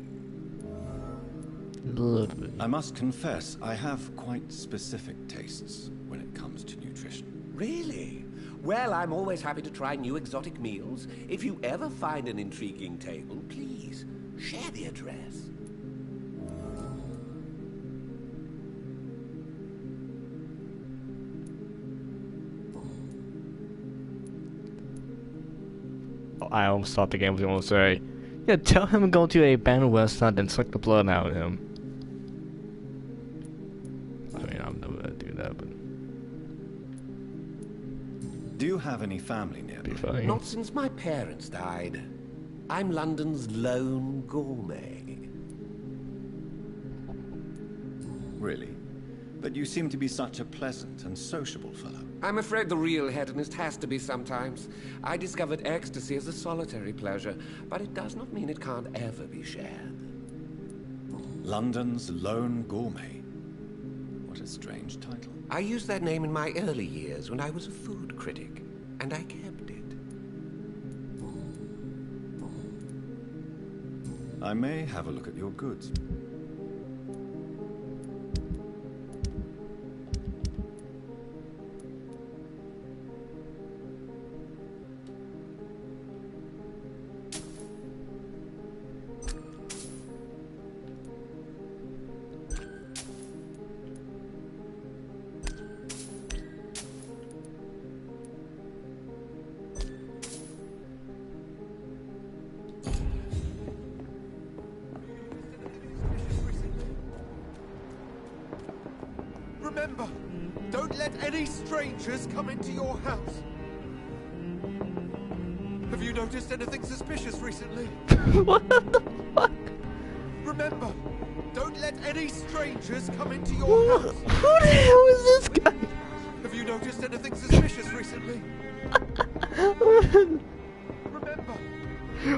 little bit. I must confess, I have quite specific tastes when it comes to nutrition. Really? Well, I'm always happy to try new exotic meals. If you ever find an intriguing table, please share the address. I almost thought the game was going to say, yeah, tell him to go to a abandoned restaurant and suck the blood out of him. I mean, I'm never going to do that, but... Do you have any family nearby? Not since my parents died. I'm London's lone gourmet. Really? But you seem to be such a pleasant and sociable fellow. I'm afraid the real hedonist has to be sometimes. I discovered ecstasy as a solitary pleasure, but it does not mean it can't ever be shared. London's lone gourmet. What a strange title. I used that name in my early years when I was a food critic, and I kept it. I may have a look at your goods. Remember, don't let any strangers come into your house. Have you noticed anything suspicious recently? What the fuck? Remember, don't let any strangers come into your house. Who the hell is this guy? Have you noticed anything suspicious recently? Remember.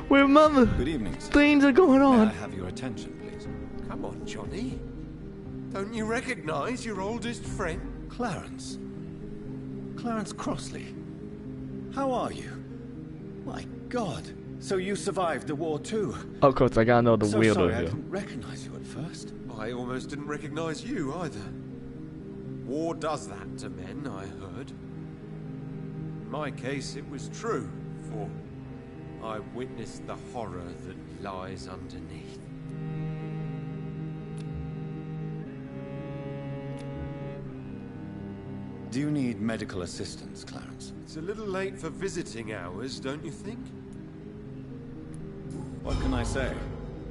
Where mother? Good evening, sir. Things are going on. May I have your attention, please? Come on, Johnny. Don't you recognize your oldest friend? Clarence. Clarence Crossley. How are you? My God. So you survived the war too? Of course, I gotta know the so weirdo sorry, I here. didn't recognize you at first. I almost didn't recognize you either. War does that to men, I heard. In my case, it was true, for I witnessed the horror that lies underneath. Do you need medical assistance, Clarence? It's a little late for visiting hours, don't you think? What can I say?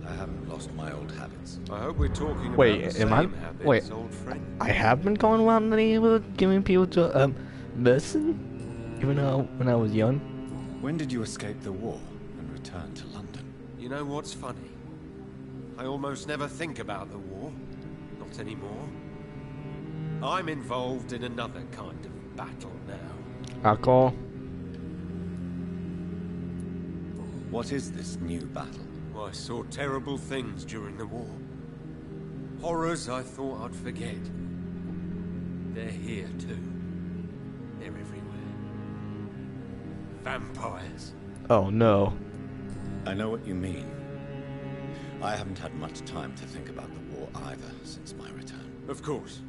I haven't lost my old habits. I hope we're talking about Wait, the am same I? habits, Wait, old friend. I have been going around the neighborhood giving people to medicine, even though when I was young. When did you escape the war and return to London? You know what's funny? I almost never think about the war. Not anymore. I'm involved in another kind of battle now. Alcohol. What is this new battle? I saw terrible things during the war. Horrors I thought I'd forget. They're here too. They're everywhere. Vampires. Oh no. I know what you mean. I haven't had much time to think about the war either since my return. Of course.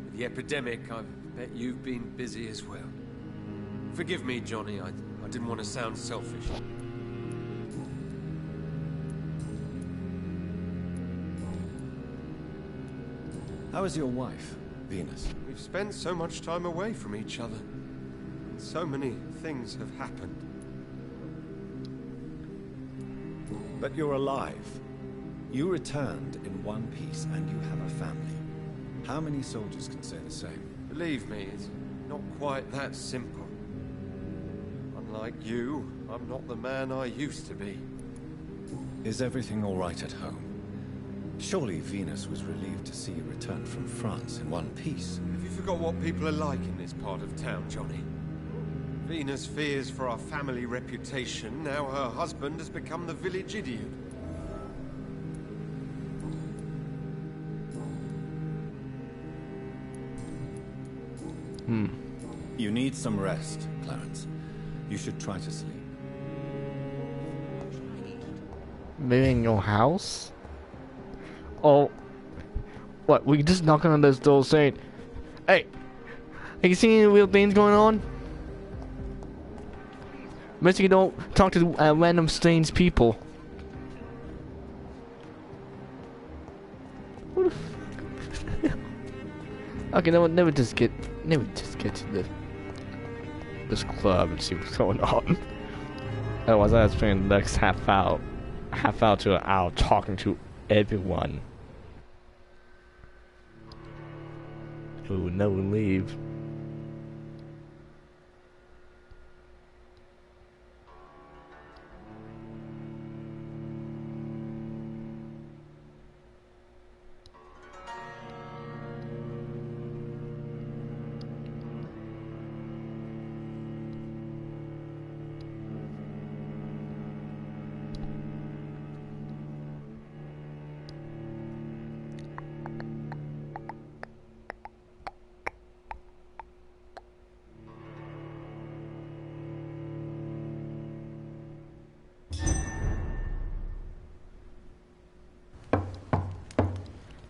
With the epidemic, I bet you've been busy as well. Forgive me, Johnny. I didn't want to sound selfish. How is your wife, Venus? We've spent so much time away from each other. And so many things have happened. But you're alive. You returned in one piece and you have a family. How many soldiers can say the same? Believe me, it's not quite that simple. Unlike you, I'm not the man I used to be. Is everything all right at home? Surely Venus was relieved to see you return from France in one piece. Have you forgot what people are like in this part of town, Johnny? Venus fears for our family reputation. Now her husband has become the village idiot. You need some rest, Clarence. You should try to sleep. Maybe in your house? Oh, what? We just knocking on this door saying, "Hey, are you seeing any weird things going on?" Make sure you don't talk to random strange people. What the f Okay, never just get to this club and see what's going on. Otherwise, I was spending the next half hour to an hour talking to everyone who would never leave.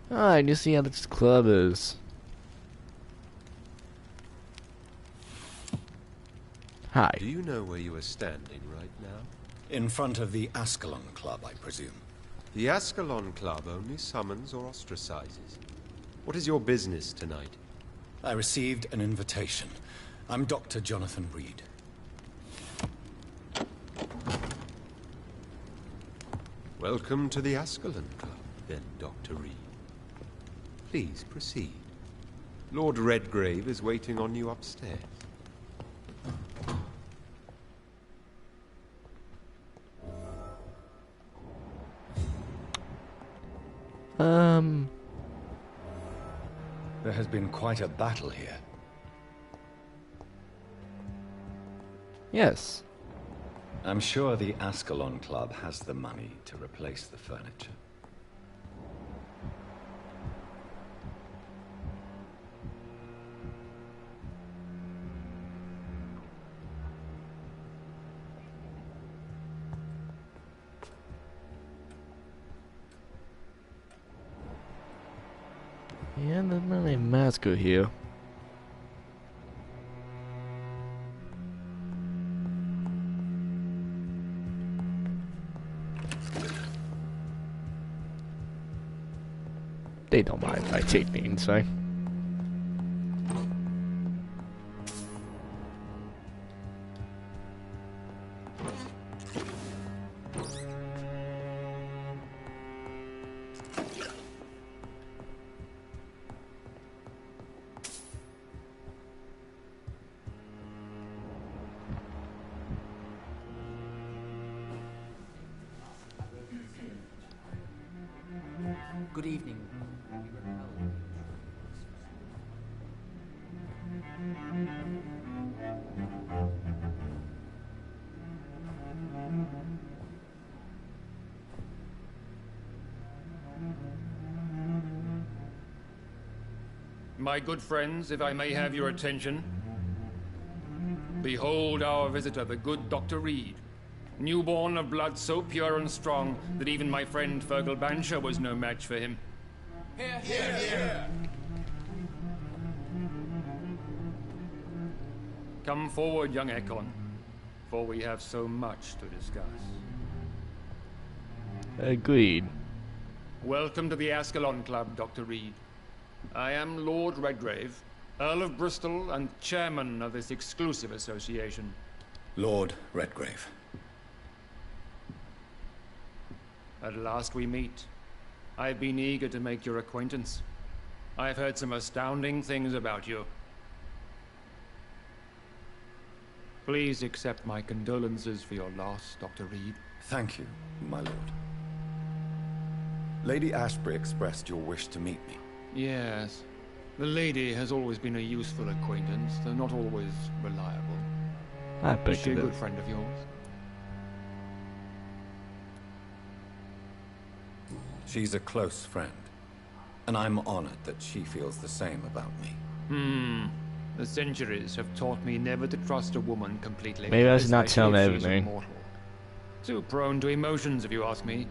Alright, you see how this club is. Hi. Do you know where you are standing right now? In front of the Ascalon Club, I presume. The Ascalon Club only summons or ostracizes. What is your business tonight? I received an invitation. I'm Dr. Jonathan Reed. Welcome to the Ascalon Club, then, Dr. Reed. Please proceed. Lord Redgrave is waiting on you upstairs. There has been quite a battle here. Yes. I'm sure the Ascalon Club has the money to replace the furniture. Yeah, there's not a masker here. They don't mind if I take the inside. Good evening. My good friends, if I may have your attention. Behold our visitor, the good Dr. Reed. Newborn of blood so pure and strong that even my friend Fergal Bansher was no match for him. Here, here, here. Come forward, young Ekon, for we have so much to discuss. Agreed. Welcome to the Ascalon Club, Dr. Reed. I am Lord Redgrave, Earl of Bristol and chairman of this exclusive association. Lord Redgrave. At last we meet. I've been eager to make your acquaintance. I've heard some astounding things about you. Please accept my condolences for your loss, Dr. Reed. Thank you, my lord. Lady Ashbury expressed your wish to meet me. Yes. The lady has always been a useful acquaintance, though not always reliable. I bet Is she a it good is. friend of yours? She's a close friend, and I'm honored that she feels the same about me. The centuries have taught me never to trust a woman completely. Maybe I should not tell especially them if she's everything. immortal. Too prone to emotions, if you ask me.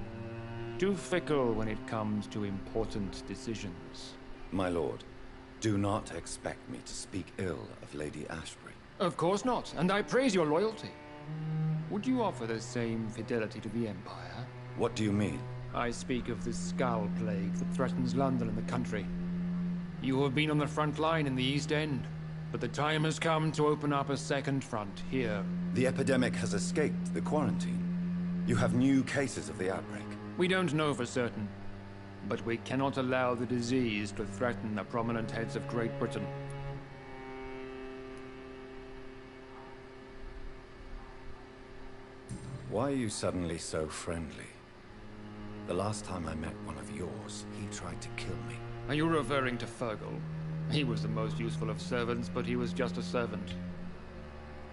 Too fickle when it comes to important decisions. My lord, do not expect me to speak ill of Lady Ashbury. Of course not, and I praise your loyalty. Would you offer the same fidelity to the Empire? What do you mean? I speak of the Skull Plague that threatens London and the country. You have been on the front line in the East End, but the time has come to open up a second front here. The epidemic has escaped the quarantine. You have new cases of the outbreak. We don't know for certain, but we cannot allow the disease to threaten the prominent heads of Great Britain. Why are you suddenly so friendly? The last time I met one of yours, he tried to kill me. Are you referring to Fergal? He was the most useful of servants, but he was just a servant.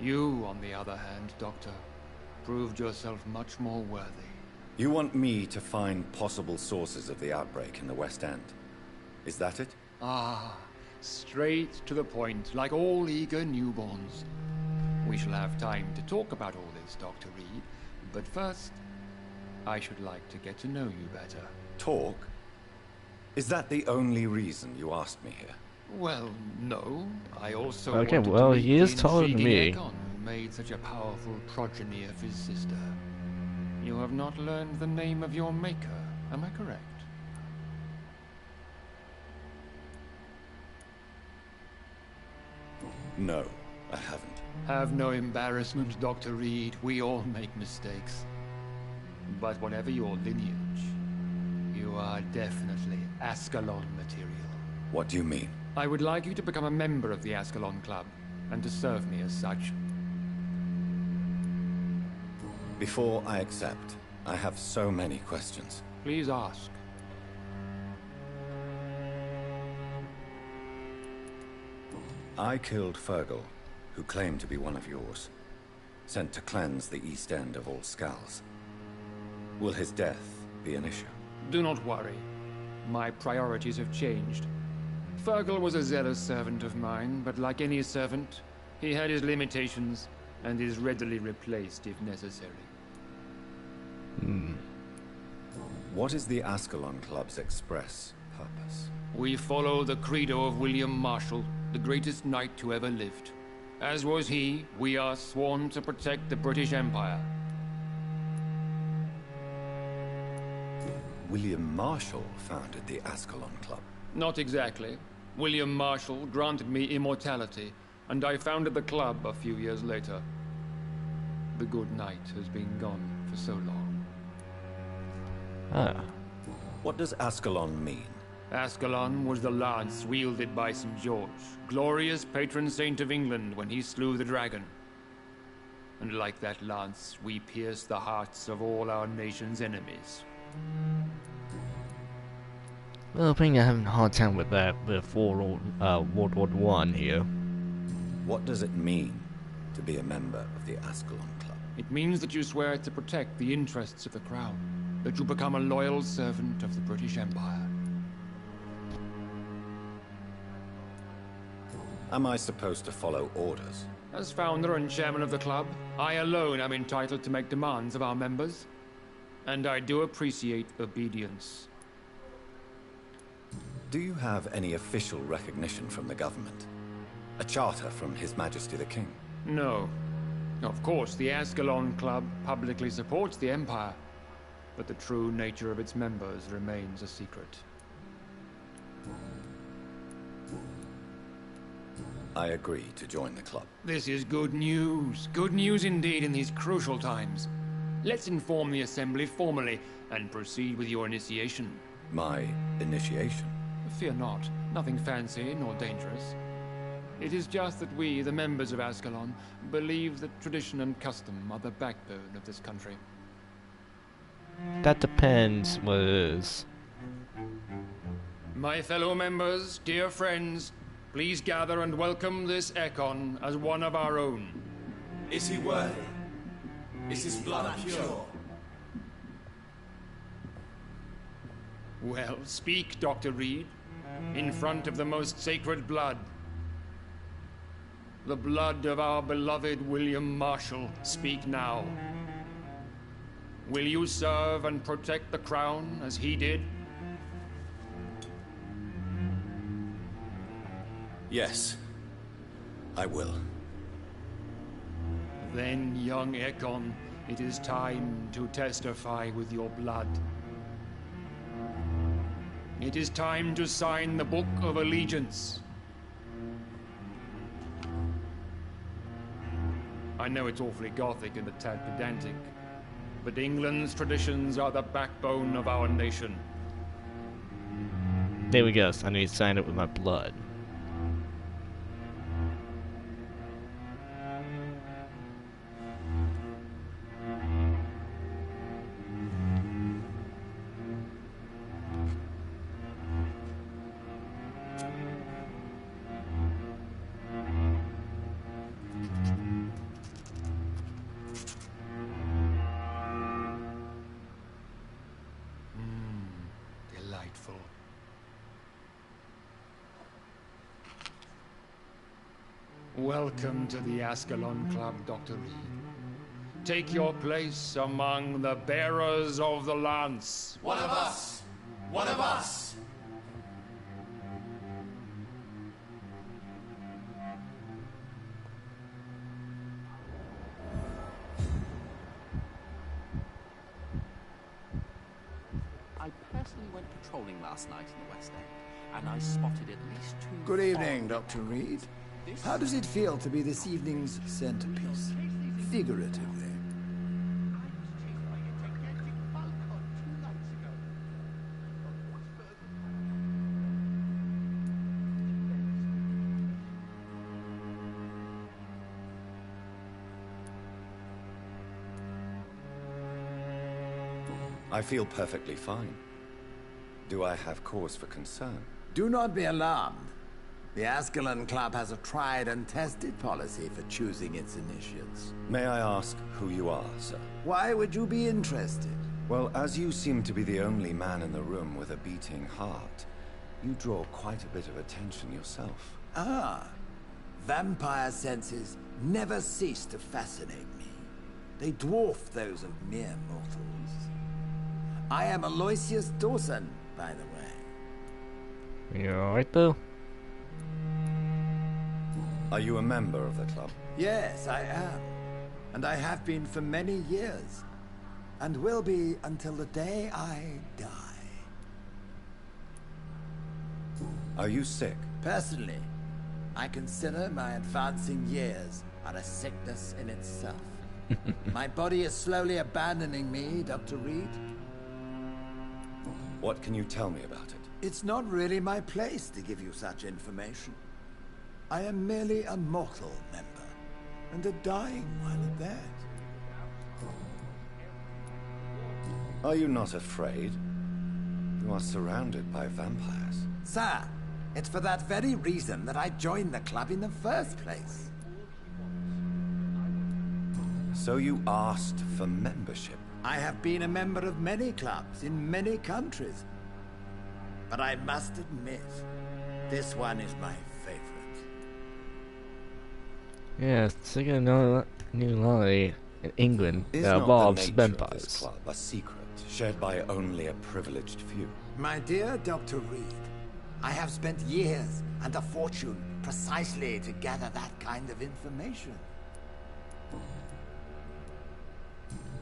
You, on the other hand, Doctor, proved yourself much more worthy. You want me to find possible sources of the outbreak in the West End? Is that it? Ah, straight to the point, like all eager newborns. We shall have time to talk about all this, Dr. Reed, but first, I should like to get to know you better. Talk? Is that the only reason you asked me here? Well, no. I also Okay, wanted well, to meet he is the taller than intriguing me. Aegon who made such a powerful progeny of his sister. You have not learned the name of your maker, am I correct? No, I haven't. Have no embarrassment, Dr. Reed. We all make mistakes. But whatever your lineage, you are definitely Ascalon material. What do you mean? I would like you to become a member of the Ascalon Club, and to serve me as such. Before I accept, I have so many questions. Please ask. I killed Fergal, who claimed to be one of yours, sent to cleanse the East End of all skulls. Will his death be an issue? Do not worry. My priorities have changed. Fergal was a zealous servant of mine, but like any servant, he had his limitations and is readily replaced if necessary. What is the Ascalon Club's express purpose? We follow the credo of William Marshall, the greatest knight who ever lived. As was he, we are sworn to protect the British Empire. William Marshall founded the Ascalon Club. Not exactly. William Marshall granted me immortality, and I founded the club a few years later. The good knight has been gone for so long. What does Ascalon mean? Ascalon was the lance wielded by St. George, glorious patron saint of England when he slew the dragon. And like that lance, we pierce the hearts of all our nation's enemies. Well, I think I'm having a hard time with that before World War One here. What does it mean to be a member of the Ascalon Club? It means that you swear to protect the interests of the crown, that you become a loyal servant of the British Empire. Am I supposed to follow orders? As founder and chairman of the club, I alone am entitled to make demands of our members. And I do appreciate obedience. Do you have any official recognition from the government? A charter from His Majesty the King? No. Of course, the Ascalon Club publicly supports the Empire, but the true nature of its members remains a secret. I agree to join the club. This is good news. Good news indeed in these crucial times. Let's inform the Assembly formally and proceed with your initiation. My initiation? Fear not. Nothing fancy nor dangerous. It is just that we, the members of Ascalon, believe that tradition and custom are the backbone of this country. That depends what it is. My fellow members, dear friends, please gather and welcome this Ekon as one of our own. Is he worthy? Is his blood pure? Well, speak, Dr. Reed, in front of the most sacred blood. The blood of our beloved William Marshall, speak now. Will you serve and protect the crown as he did? Yes, I will. Then, young Ekon, it is time to testify with your blood. It is time to sign the Book of Allegiance. I know it's awfully gothic and a tad pedantic, but England's traditions are the backbone of our nation. There we go. So I need to sign it with my blood. Delightful. Welcome to the Ascalon Club, Dr. Reed. Take your place among the bearers of the lance. One of us! One of us! I personally went patrolling last night in the West End, and I spotted at least 2... Good evening, Dr. Reed. How does it feel to be this evening's centerpiece? Figuratively. I feel perfectly fine. Do I have cause for concern? Do not be alarmed. The Ascalon Club has a tried and tested policy for choosing its initiates. May I ask who you are, sir? Why would you be interested? Well, as you seem to be the only man in the room with a beating heart, you draw quite a bit of attention yourself. Ah, vampire senses never cease to fascinate me. They dwarf those of mere mortals. I am Aloysius Dawson, by the way. You alright though? Are you a member of the club? Yes, I am. And I have been for many years. And will be until the day I die. Are you sick? Personally, I consider my advancing years are a sickness in itself. My body is slowly abandoning me, Dr. Reed. What can you tell me about it? It's not really my place to give you such information. I am merely a mortal member, and a dying one at that. Are you not afraid? You are surrounded by vampires. Sir, it's for that very reason that I joined the club in the first place. So you asked for membership? I have been a member of many clubs in many countries. But I must admit, this one is my favorite. Yeah, it's like another new lolly in England that involves vampires. Is not the nature of this club a secret shared by only a privileged few? My dear Dr. Reed, I have spent years and a fortune precisely to gather that kind of information.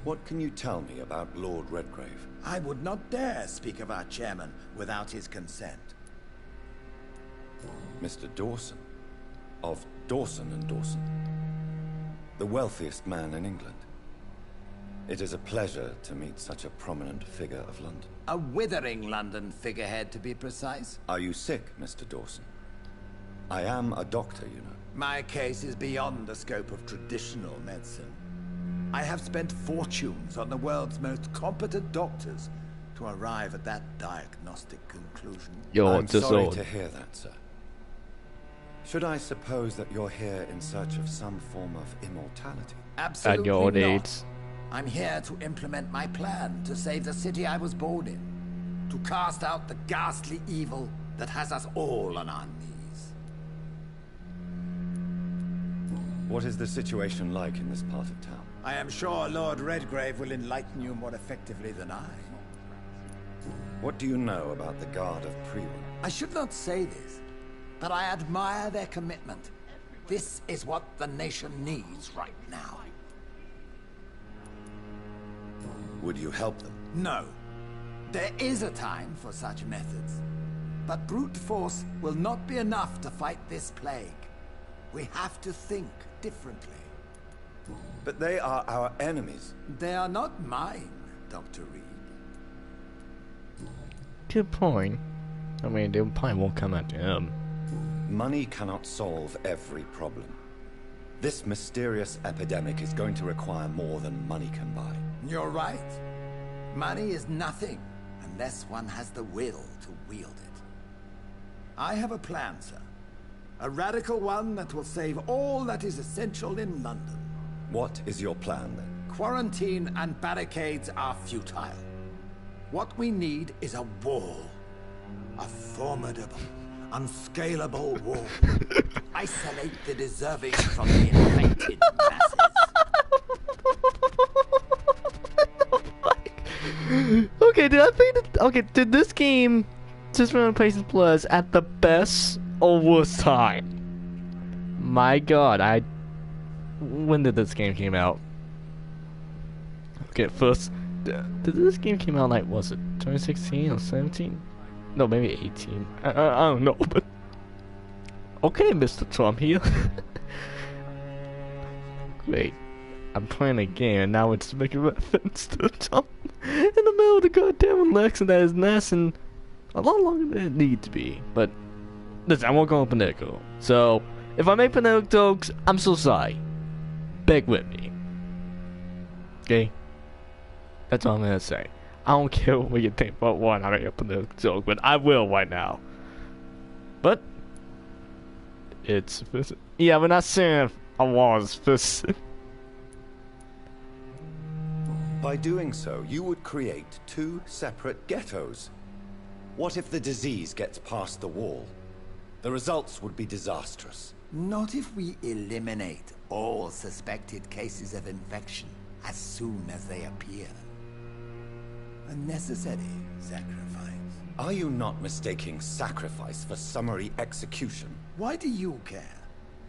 What can you tell me about Lord Redgrave? I would not dare speak of our chairman without his consent. Mr. Dawson, of Dawson and Dawson, the wealthiest man in England. It is a pleasure to meet such a prominent figure of London. A withering London figurehead, to be precise. Are you sick, Mr. Dawson? I am a doctor, you know. My case is beyond the scope of traditional medicine. I have spent fortunes on the world's most competent doctors to arrive at that diagnostic conclusion. I'm sorry to hear that, sir. Should I suppose that you're here in search of some form of immortality? Absolutely not. I'm here to implement my plan to save the city I was born in. To cast out the ghastly evil that has us all on our knees. What is the situation like in this part of town? I am sure Lord Redgrave will enlighten you more effectively than I. What do you know about the Guard of Priwen? I should not say this, but I admire their commitment. This is what the nation needs right now. Would you help them? No. There is a time for such methods. But brute force will not be enough to fight this plague. We have to think differently. But they are our enemies. They are not mine, Dr. Reed. Good point. I mean, they probably won't come at him. Money cannot solve every problem. This mysterious epidemic is going to require more than money can buy. You're right. Money is nothing unless one has the will to wield it. I have a plan, sir. A radical one that will save all that is essential in London. What is your plan, then? Quarantine and barricades are futile. What we need is a wall. A formidable, unscalable wall. Isolate the deserving from the infected masses. Okay, did I think that? Okay, did this game just run Places Plus at the best or worst time? My God, when did this game came out? Okay, first, did this game came out like, was it 2016 or 17? No, maybe 18. I don't know, but okay, Mr. Trump here. Wait, I'm playing a game and now it's making reference to Trump in the middle of the goddamn election that is lasting a lot longer than it needs to be. But listen, I won't go political. So if I make political jokes, I'm so sorry. Beg with me. Okay? That's all I'm gonna say. I don't care what you think about one. I make a political joke, but I will right now. But it's yeah, we're not saying I was By doing so, you would create two separate ghettos. What if the disease gets past the wall? The results would be disastrous. Not if we eliminate all suspected cases of infection as soon as they appear. A necessary sacrifice. Are you not mistaking sacrifice for summary execution? Why do you care?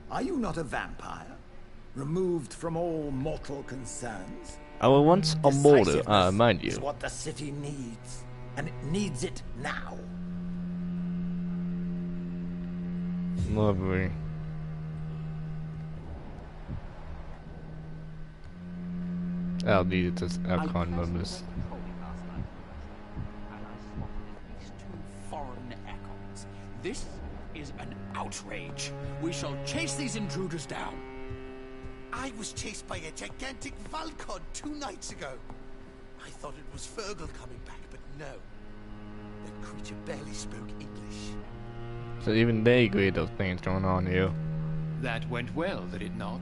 Are you not a vampire? Removed from all mortal concerns? I was once a mortal, mind you. Is what the city needs, and it needs it now. Lovely. I'll need this Alcon members. Foreign echoes. This is an outrage. We shall chase these intruders down. I was chased by a gigantic Valcod 2 nights ago. I thought it was Fergal coming back, but no. That creature barely spoke English. So even they agree those things going on here. That went well, did it not?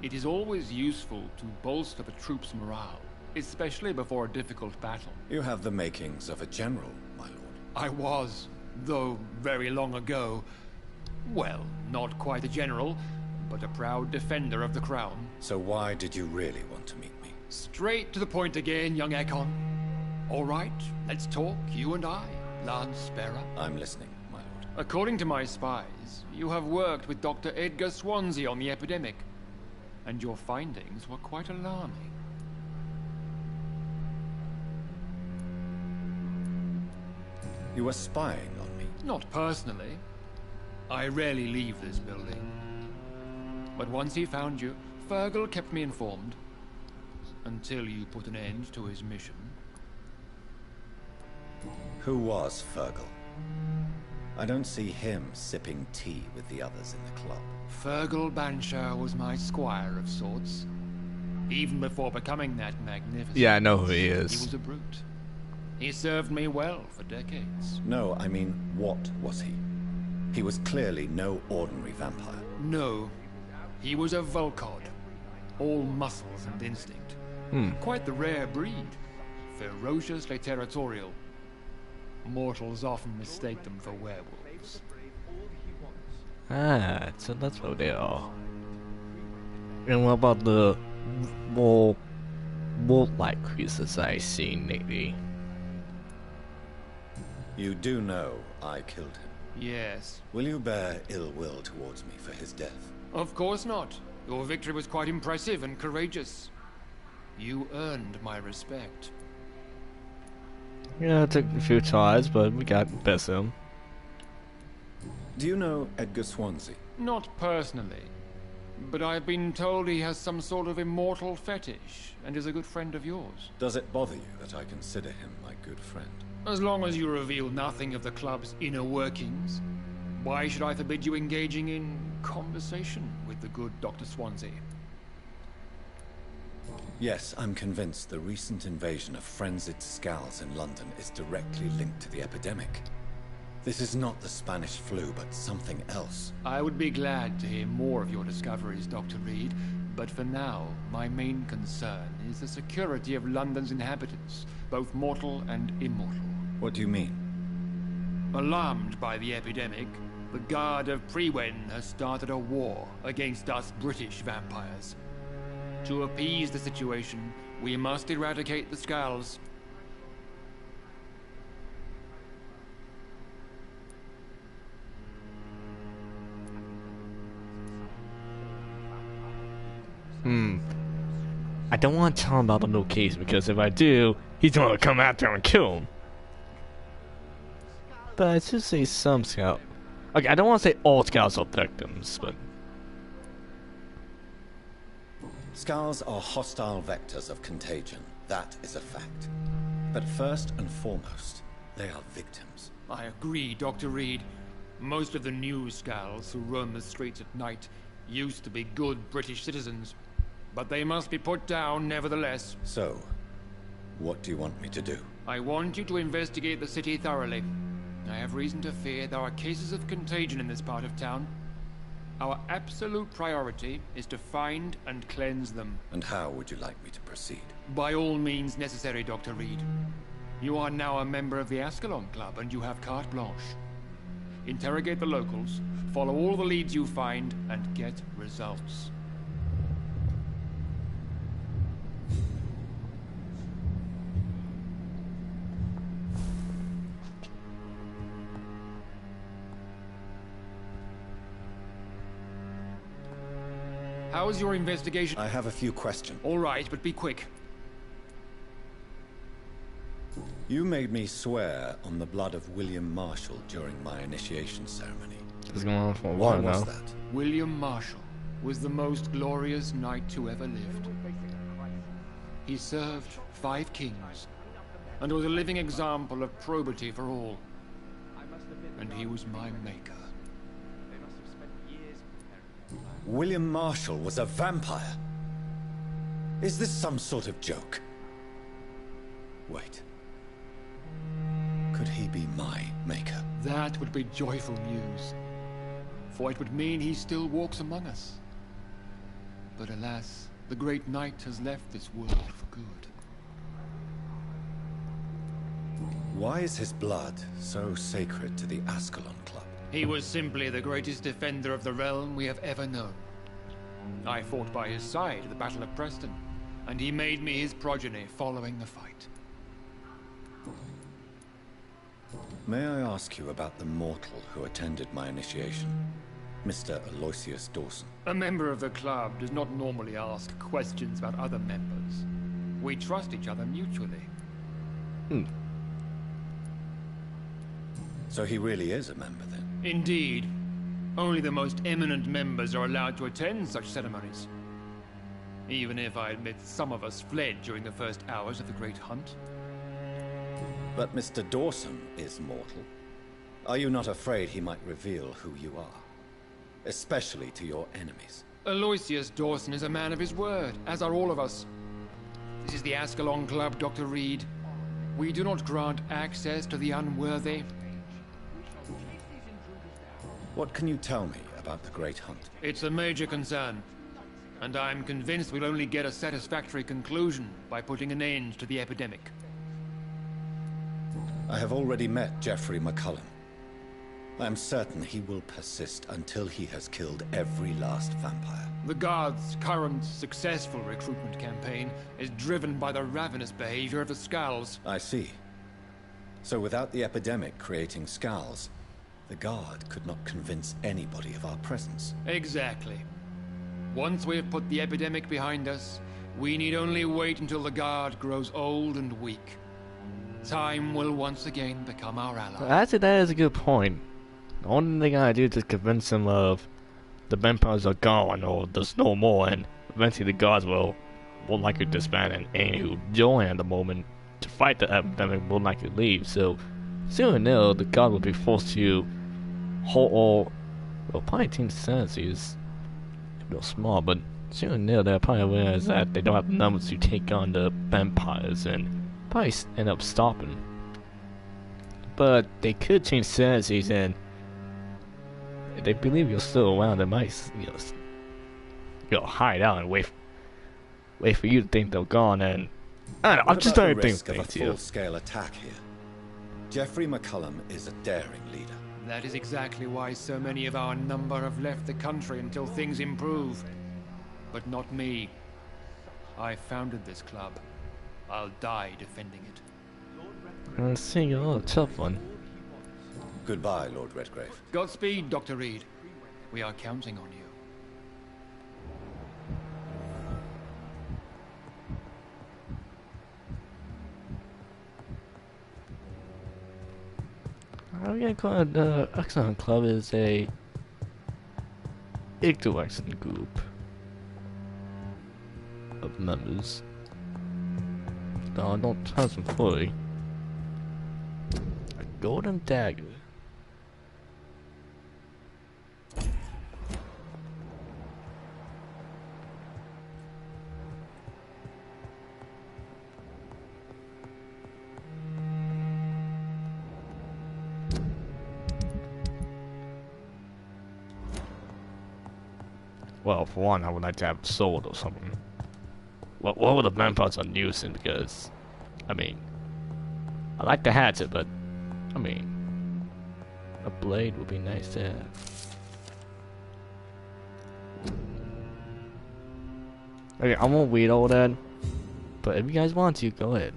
It is always useful to bolster the troops' morale, especially before a difficult battle. You have the makings of a general, my lord. I was, though very long ago. Well, not quite a general, but a proud defender of the crown. So why did you really want to meet me? Straight to the point again, young Ekon. All right, let's talk, you and I, Lance Sparrow. I'm listening, my lord. According to my spies, you have worked with Dr. Edgar Swansea on the epidemic, and your findings were quite alarming. You were spying on me? Not personally. I rarely leave this building. But once he found you, Fergal kept me informed. Until you put an end to his mission. Who was Fergal? I don't see him sipping tea with the others in the club. Fergal Banshire was my squire of sorts. Even before becoming that magnificent. Yeah, I know who he is. He was a brute. He served me well for decades. No, I mean, what was he? He was clearly no ordinary vampire. No. He was a Volcod. All muscles and instinct. Quite the rare breed. Ferociously territorial. Mortals often mistake them for werewolves. Ah, so that's what they are. And what about the more like creatures I've seen lately. You do know I killed him. Yes. Will you bear ill will towards me for his death? Of course not. Your victory was quite impressive and courageous. You earned my respect. Yeah, it took a few tries, but we got the best of him. Do you know Edgar Swansea? Not personally, but I've been told he has some sort of immortal fetish and is a good friend of yours. Does it bother you that I consider him my good friend? As long as you reveal nothing of the club's inner workings, why should I forbid you engaging in conversation with the good Dr. Swansea? Yes, I'm convinced the recent invasion of frenzied Skulls in London is directly linked to the epidemic. This is not the Spanish flu, but something else. I would be glad to hear more of your discoveries, Dr. Reed, but for now, my main concern is the security of London's inhabitants, both mortal and immortal. What do you mean? Alarmed by the epidemic, the Guard of P11 has started a war against us British vampires. To appease the situation, we must eradicate the Skulls. I don't want to tell him about the location because if I do, he's going to come after him and kill him. But I should say some scout. Okay, I don't want to say all scouts are victims, but Skulls are hostile vectors of contagion. That is a fact. But first and foremost, they are victims. I agree, Dr. Reed. Most of the new Skulls who roam the streets at night used to be good British citizens, but they must be put down nevertheless. So, what do you want me to do? I want you to investigate the city thoroughly. I have reason to fear there are cases of contagion in this part of town. Our absolute priority is to find and cleanse them. And how would you like me to proceed? By all means necessary, Dr. Reed. You are now a member of the Ascalon Club, and you have carte blanche. Interrogate the locals, follow all the leads you find, and get results. How is your investigation? I have a few questions. All right, but be quick. You made me swear on the blood of William Marshall during my initiation ceremony. It's going on for a Why while was now. that? William Marshall was the most glorious knight who ever lived. He served 5 kings, and was a living example of probity for all. And he was my maker. William Marshall was a vampire? Is this some sort of joke? Wait. Could he be my maker? That would be joyful news, for it would mean he still walks among us. But alas, the great knight has left this world for good. Why is his blood so sacred to the Ascalon Club? He was simply the greatest defender of the realm we have ever known. I fought by his side at the Battle of Preston, and he made me his progeny following the fight. May I ask you about the mortal who attended my initiation? Mr. Aloysius Dawson. A member of the club does not normally ask questions about other members. We trust each other mutually. So he really is a member then? Indeed. Only the most eminent members are allowed to attend such ceremonies. Even if I admit some of us fled during the first hours of the Great Hunt. But Mr. Dawson is mortal. Are you not afraid he might reveal who you are? Especially to your enemies. Aloysius Dawson is a man of his word, as are all of us. This is the Ascalon Club, Dr. Reed. We do not grant access to the unworthy. What can you tell me about the Great Hunt? It's a major concern, and I'm convinced we'll only get a satisfactory conclusion by putting an end to the epidemic. I have already met Geoffrey McCullum. I'm certain he will persist until he has killed every last vampire. The Guard's current successful recruitment campaign is driven by the ravenous behavior of the Skulls. I see. So without the epidemic creating Skulls, the Guard could not convince anybody of our presence. Exactly. Once we have put the epidemic behind us, we need only wait until the Guard grows old and weak. Time will once again become our ally. Actually, that is a good point. The only thing I do is convince him of the vampires are gone or there's no more, and eventually the Guards will likely disband, and any who join at the moment to fight the epidemic will likely leave. So soon enough, the Guard will be forced to hold all, well, probably change sentences, if not small, but soon enough they'll probably realize that they don't have the numbers to take on the vampires and probably end up stopping. But they could change sentences, and if they believe you're still around, they might, hide out and wait for you to think they're gone. And I don't know, I'm just trying to think of a full-scale attack here. Jeffrey McCullum is a daring leader. That is exactly why so many of our number have left the country until things improve. But not me. I founded this club. I'll die defending it. I'm seeing a lot of tough one. Goodbye, Lord Redgrave. Godspeed, Dr. Reed. We are counting on you. I'm gonna call it the Uptown Club is a interaction group of members. No, I don't have some fully. A golden dagger. Well, for one, I would like to have a sword or something. What would the vampires are using? Because, I mean, I like the hatchet, but I mean, a blade would be nice to have. Okay, I won't read all that, but if you guys want to, go ahead.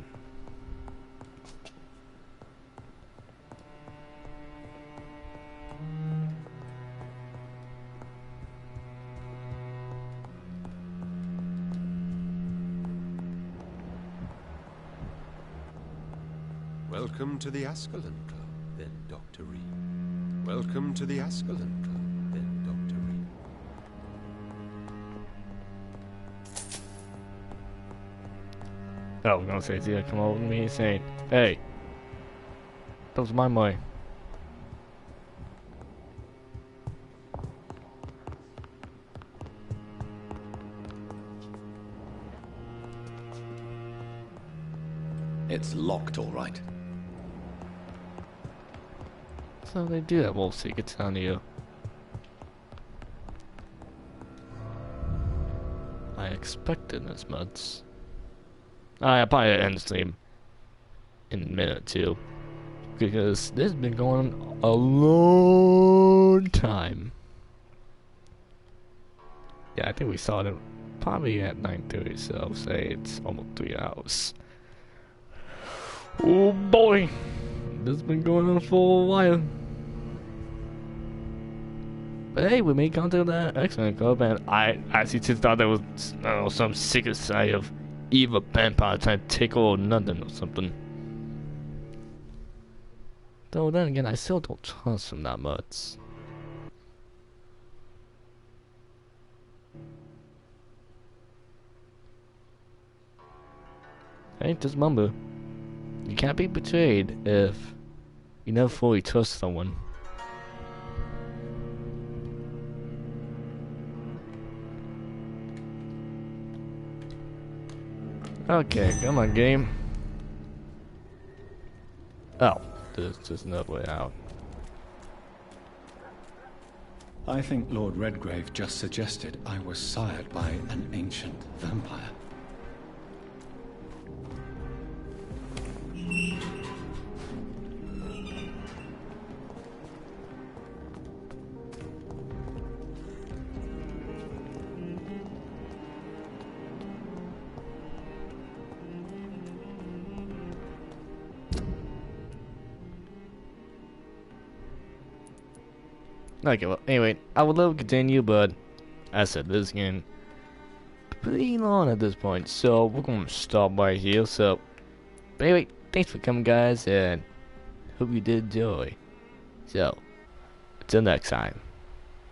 Welcome to the Ascalon Club, then, Dr. Reed. Welcome to the Ascalon Club, then, Dr. Reed. Oh, we're gonna say, yeah, come over to me and say, hey, that was my money. It's locked, all right. So they do have wolf secrets on you. I expected as much. I'll probably end stream in a minute or two, because this has been going on a long time. Yeah, I think we saw it probably at 9:30, so I'll say it's almost 3 hours. Oh boy, this has been going on for a while. But hey, we made contact with that excellent club, and I actually just thought there was some secret side of evil vampire trying to take over London or something. Though then again, I still don't trust him that much. Hey, just remember, you can't be betrayed if you never fully trust someone. Okay, come on, game. Oh, there's just another way out. I think Lord Redgrave just suggested I was sired by an ancient vampire. Okay, well, anyway, I would love to continue, but as I said, this game pretty long at this point, so we're gonna stop right here. So, but anyway, thanks for coming, guys, and hope you did enjoy. So, until next time.